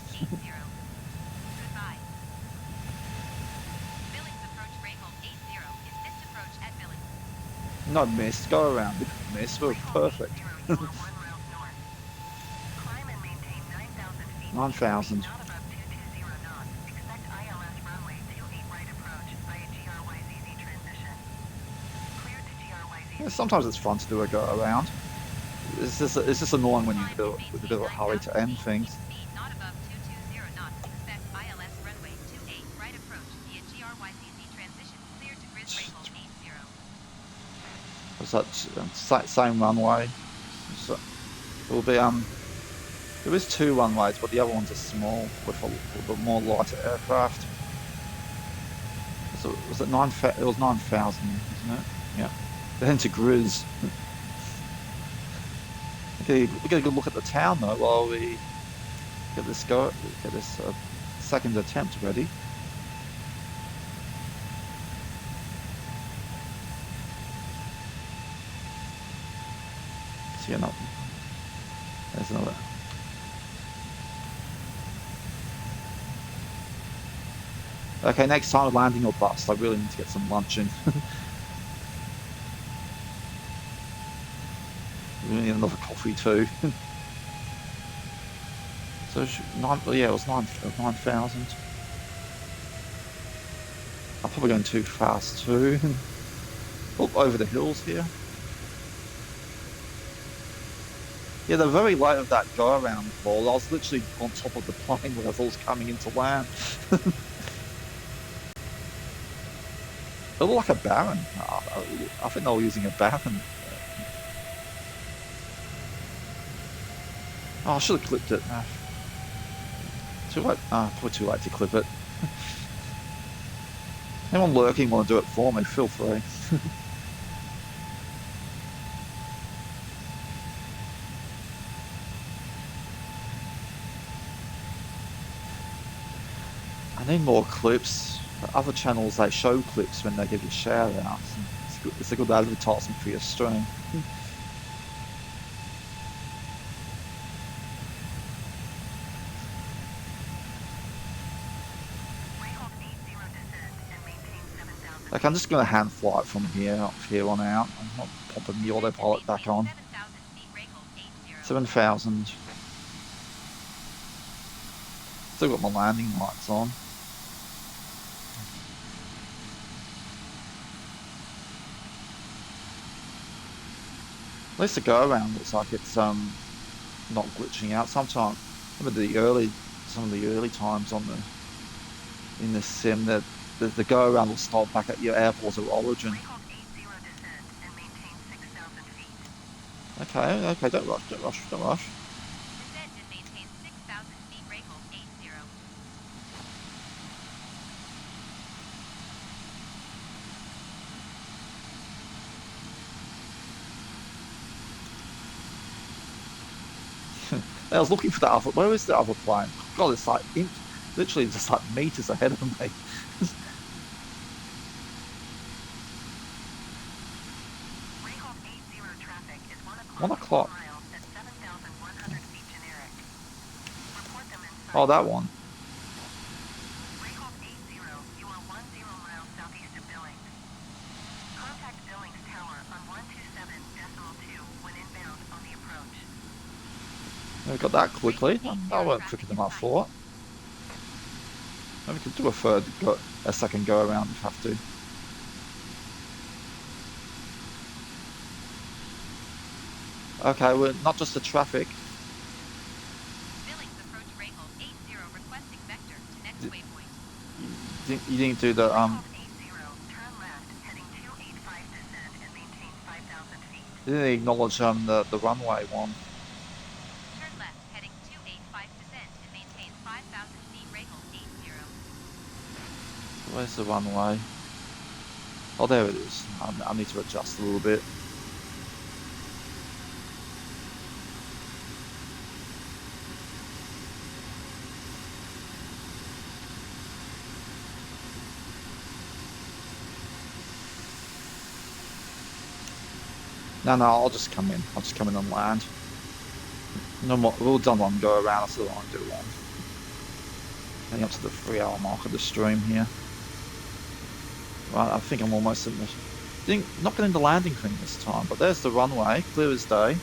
S1: Not missed. Go around. We didn't miss. We're perfect. 9,000. Yeah, sometimes it's fun to do a go around. It's just annoying when you're with a bit of a hurry to end things. It's that same runway. So it will be there is 2 runways, but the other ones are small with a bit more lighter aircraft. So was it 9,000? It was 9,000, isn't it? Yeah. Then to Grizz. Okay, we get a good look at the town though while we get this second attempt ready. So yeah, no. There's another. Okay, next time landing or bust. I really need to get some lunch in. We need another coffee too. So yeah, it was 9,000. I'm probably going too fast too. Up over the hills here. Yeah, they're very late of that go around, Paul. I was literally on top of the plane when I thought it was coming into land. They look like a Baron. I think they were using a Baron. Oh, I should have clipped it. Too late. Probably too late to clip it. Anyone lurking want to do it for me? Feel free. I need more clips. Other channels, they show clips when they give you shout outs. It's a good advertisement for your stream. Like, I'm just going to hand fly it from here, up here on out. I'm not popping the autopilot back on. 7,000. Still got my landing lights on. At least the go around looks like it's not glitching out. Sometimes, some of the early times in the sim, that the go around will stop back at your airport of origin. Okay, don't rush.
S4: Descend and maintain 6,000 feet, rate hold 80.
S1: I was looking for the other. Where is the other plane? God, it's like literally just like meters ahead of me.
S3: Rayhold 80 traffic is
S1: 1 o'clock.
S3: miles at 7,100 feet generic. Report them inside.
S1: Oh, that one.
S3: Rayhold 80, you are 10 miles southeast of Billings. Contact Billings Tower on 127.2 when inbound on the approach.
S1: We got that quickly. That went quicker than I thought. Maybe we could do a second go around if we have to. Okay, we're not just the traffic.
S4: Billings approach Rayhold 80, requesting vector to next waypoint.
S1: You didn't do the
S3: Rayhold 80, turn left, heading 285 descend and maintain 5,000 feet.
S1: You didn't acknowledge the runway one.
S4: Turn left, heading 285 descend and maintain 5,000 feet, Rayhold 80.
S1: Where's the runway? Oh, there it is. I need to adjust a little bit. No, I'll just come in. I'll just come in and land. No more. We've all done one go around. I still don't want to do one. Getting up to the 3-hour mark of the stream here. Right, I think I'm almost in the. Not getting the landing thing this time, but there's the runway, clear as day.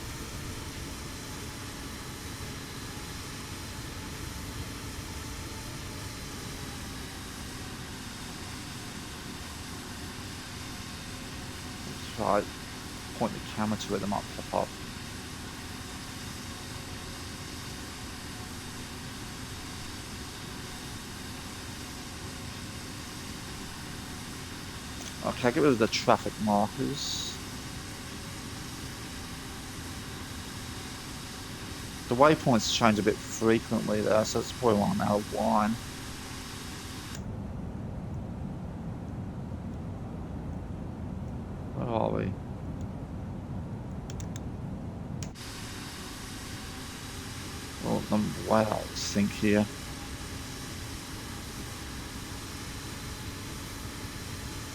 S1: Let's try point the camera to it, it might pop up. Okay, get rid of the traffic markers. The waypoints change a bit frequently there, so that's probably why I'm out of line. Where are we? Oh, I'm way out of sync here.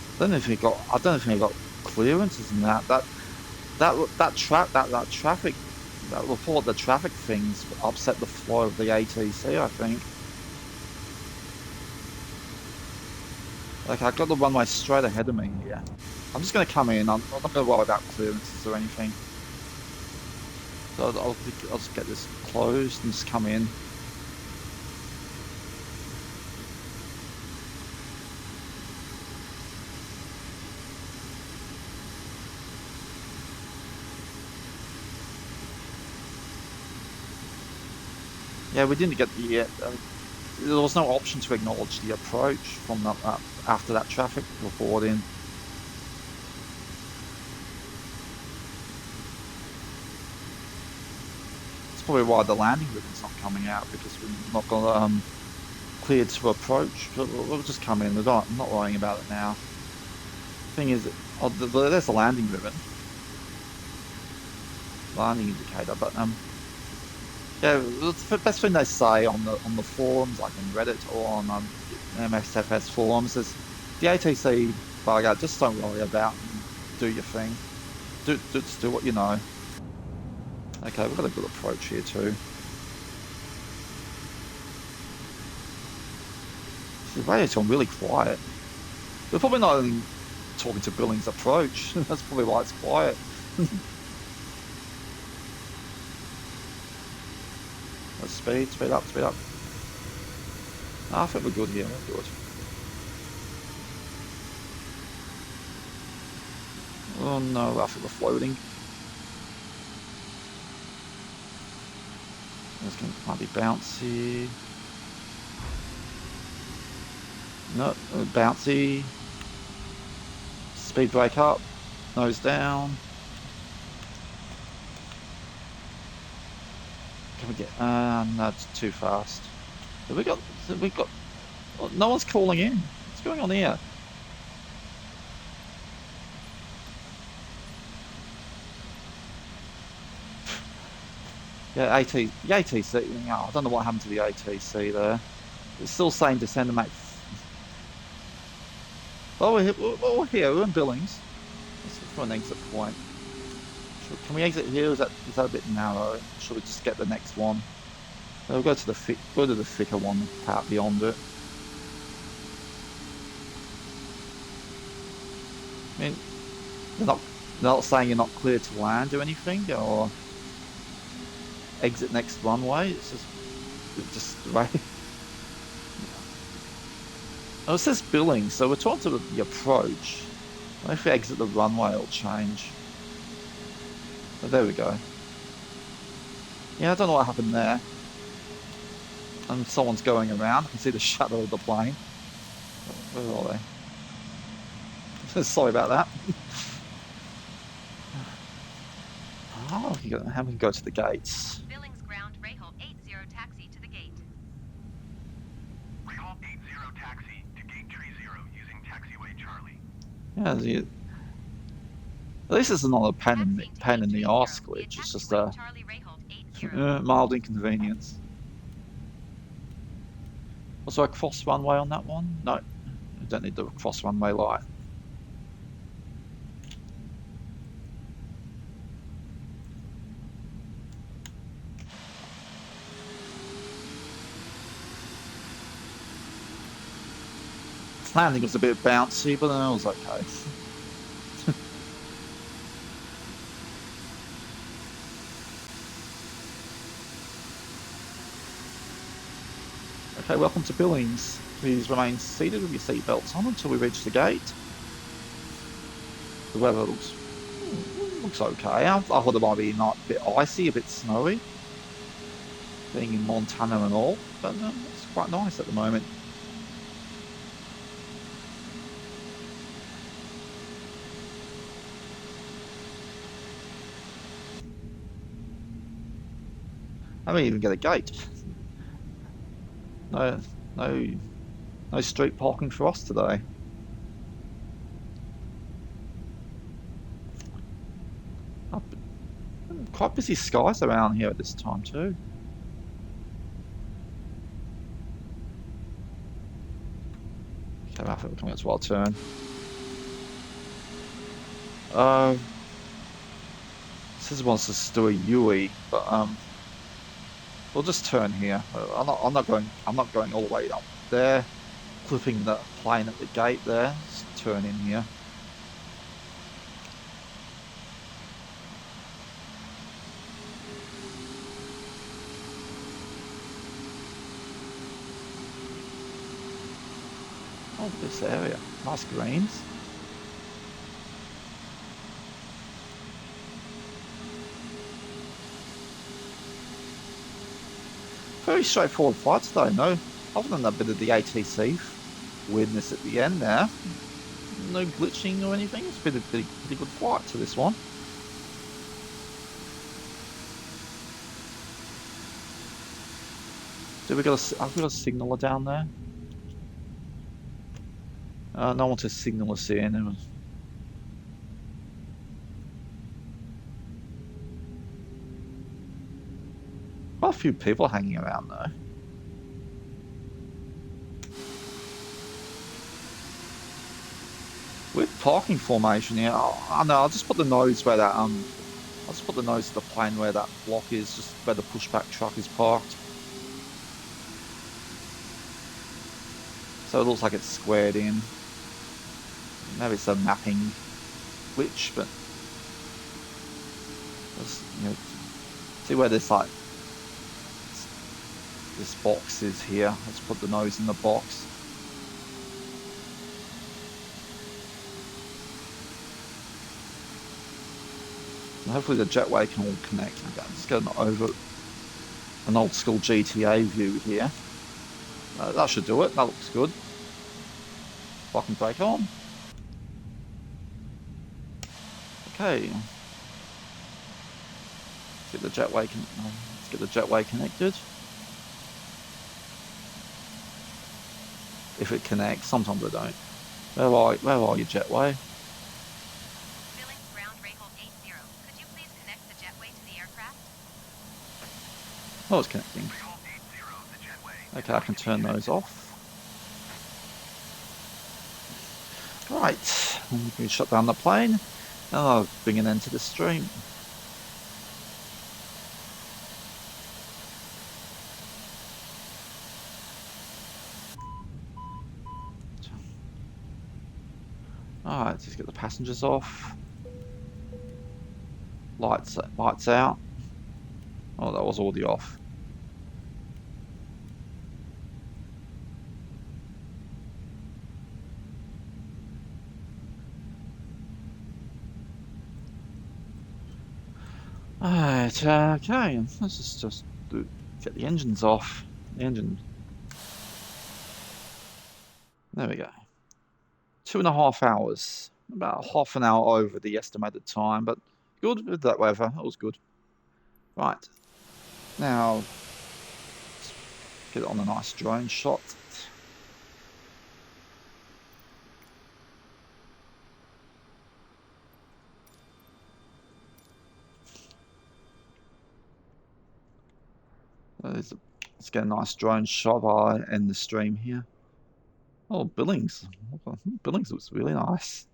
S1: I don't know if he got clearances in that traffic, that report the traffic things upset the flow of the ATC, I think. Like, I got the runway straight ahead of me here. I'm just going to come in. I'm not going to worry about clearances or anything. So I'll just get this closed and just come in. Yeah, we didn't get there was no option to acknowledge the approach from after that traffic report in. That's probably why the landing ribbon's not coming out, because we're not got cleared to approach. We'll just come in. I'm not worrying about it now. Thing is, there's the landing ribbon, landing indicator, but Yeah, the best thing they say on the forums, like on Reddit or on MSFS forums, is the ATC bug out. Just don't worry about it and do your thing. Just do what you know. Okay, we've got a good approach here too. The radio's gone really quiet. We're probably not even talking to Billings approach. That's probably why it's quiet. Let's speed up, speed up. I think we're good here, we're good. Oh no, I think we're floating. This might be bouncy. No, bouncy. Speed brake up, nose down. Can we get? No, it's too fast. Have we got? Oh, no one's calling in. What's going on here? Yeah, the ATC. I don't know what happened to the ATC there. It's still saying descend and make. Oh, we're here. We're in Billings. Let's look for an exit point. Can we exit here? Is that a bit narrow? Should we just get the next one? We'll go to the thicker one, out beyond it. I mean, they're not saying you're not clear to land or anything, or exit next runway. It's just right. Oh, it says Billings, so we're talking to the approach. If we exit the runway, it'll change. Oh, there we go. Yeah, I don't know what happened there. And someone's going around. I can see the shadow of the plane. Where are they? Sorry about that. Oh, how we can go to the gates.
S4: Billings ground, Rahal 80 taxi to the gate.
S5: Rahal 80 taxi to gate 30 using taxiway Charlie.
S1: Yeah, at least it's not a pain in the arse glitch. It's just a mild inconvenience. Was there a cross runway on that one? No, we don't need the cross runway light. Landing was a bit bouncy, but then it was okay. Okay, welcome to Billings. Please remain seated with your seatbelts on until we reach the gate. The weather looks okay. I thought it might be a bit icy, a bit snowy, being in Montana and all, but it's quite nice at the moment. I didn't even get a gate. No street parking for us today. Quite busy skies around here at this time too. Okay, I think we're coming up to our turn. This wants us to do a UE, but we'll just turn here. I'm not going all the way up there, clipping the plane at the gate there. Just turn in here. Oh, this area, nice greens. Very straightforward flight today, no, other than that bit of the ATC weirdness at the end there. No glitching or anything. It's been a pretty good flight to this one. Have we got a signaller down there? No one to signal us in. Quite a few people hanging around though. Weird parking formation here. I know. I'll just put the nose where that I'll just put the nose of the plane where that block is, just where the pushback truck is parked. So it looks like it's squared in. Maybe it's a mapping glitch, but let's, you know, see where this like this box is here. Let's put the nose in the box. And hopefully the jetway can all connect. Okay, I'm just going over an old school GTA view here. That should do it. That looks good. Parking brake on. Okay. Let's get the jetway connected. If it connects, sometimes I don't. Where are you, jetway?
S4: Billings ground Rayhold 80. Could you please connect the jetway to the aircraft?
S1: Oh, it's connecting. Okay, I can turn those off. Right, we can shut down the plane, and I'll bring an end to the stream. Alright, just get the passengers off. Lights out. Oh, that was already off. Alright, okay, let's just get the engines off. The engine. There we go. 2.5 hours. About half an hour over the estimated time, but good with that weather. It was good. Right. Now, let's get it on a nice drone shot. Let's get a nice drone shot. I end the stream here. Oh, Billings. Billings looks really nice.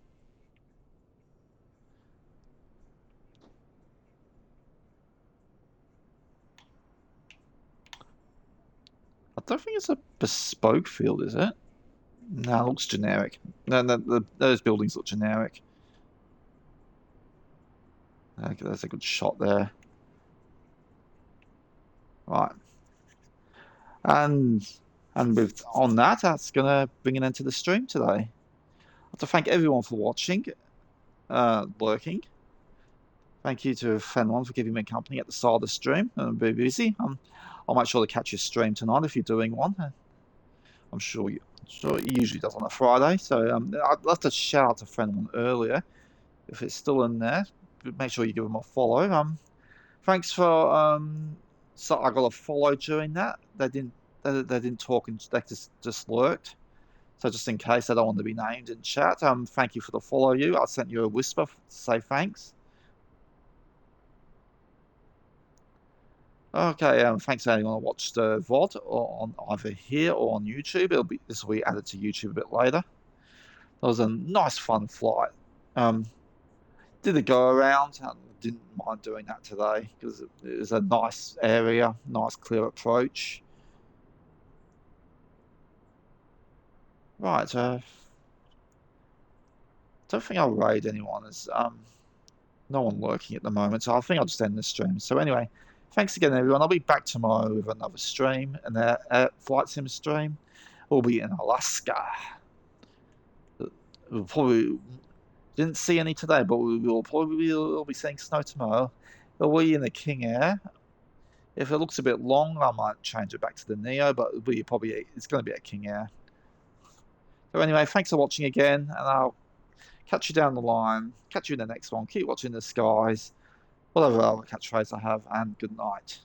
S1: I don't think it's a bespoke field, is it? No, it looks generic. No, those buildings look generic. Okay, that's a good shot there. Right. And on that, that's gonna bring an end to the stream today. I have to thank everyone for watching, lurking. Thank you to Fenlon for giving me company at the start of the stream. I'm very busy. I'll make sure to catch your stream tonight if you're doing one. I'm sure he usually does on a Friday. So I'd love to shout out to Fenlon earlier if it's still in there. Make sure you give him a follow. Thanks for so I got a follow during that. They didn't talk and they just lurked. So just in case they don't want to be named in chat, thank you for the follow. I sent you a whisper to say thanks. Okay, thanks to anyone who watched VOD or on either here or on YouTube. This will be added to YouTube a bit later. That was a nice, fun flight. Did a go around. Didn't mind doing that today because it was a nice area, nice clear approach. Right, don't think I'll raid anyone. There's no one lurking at the moment, so I think I'll just end the stream. So anyway, thanks again, everyone. I'll be back tomorrow with another stream, and a flight sim stream. We'll be in Alaska. We'll probably didn't see any today, but we'll probably be seeing snow tomorrow. We'll be in the King Air. If it looks a bit long, I might change it back to the Neo, but it's going to be at King Air. So anyway, thanks for watching again, and I'll catch you down the line. Catch you in the next one. Keep watching the skies. Whatever other catchphrase I have, and good night.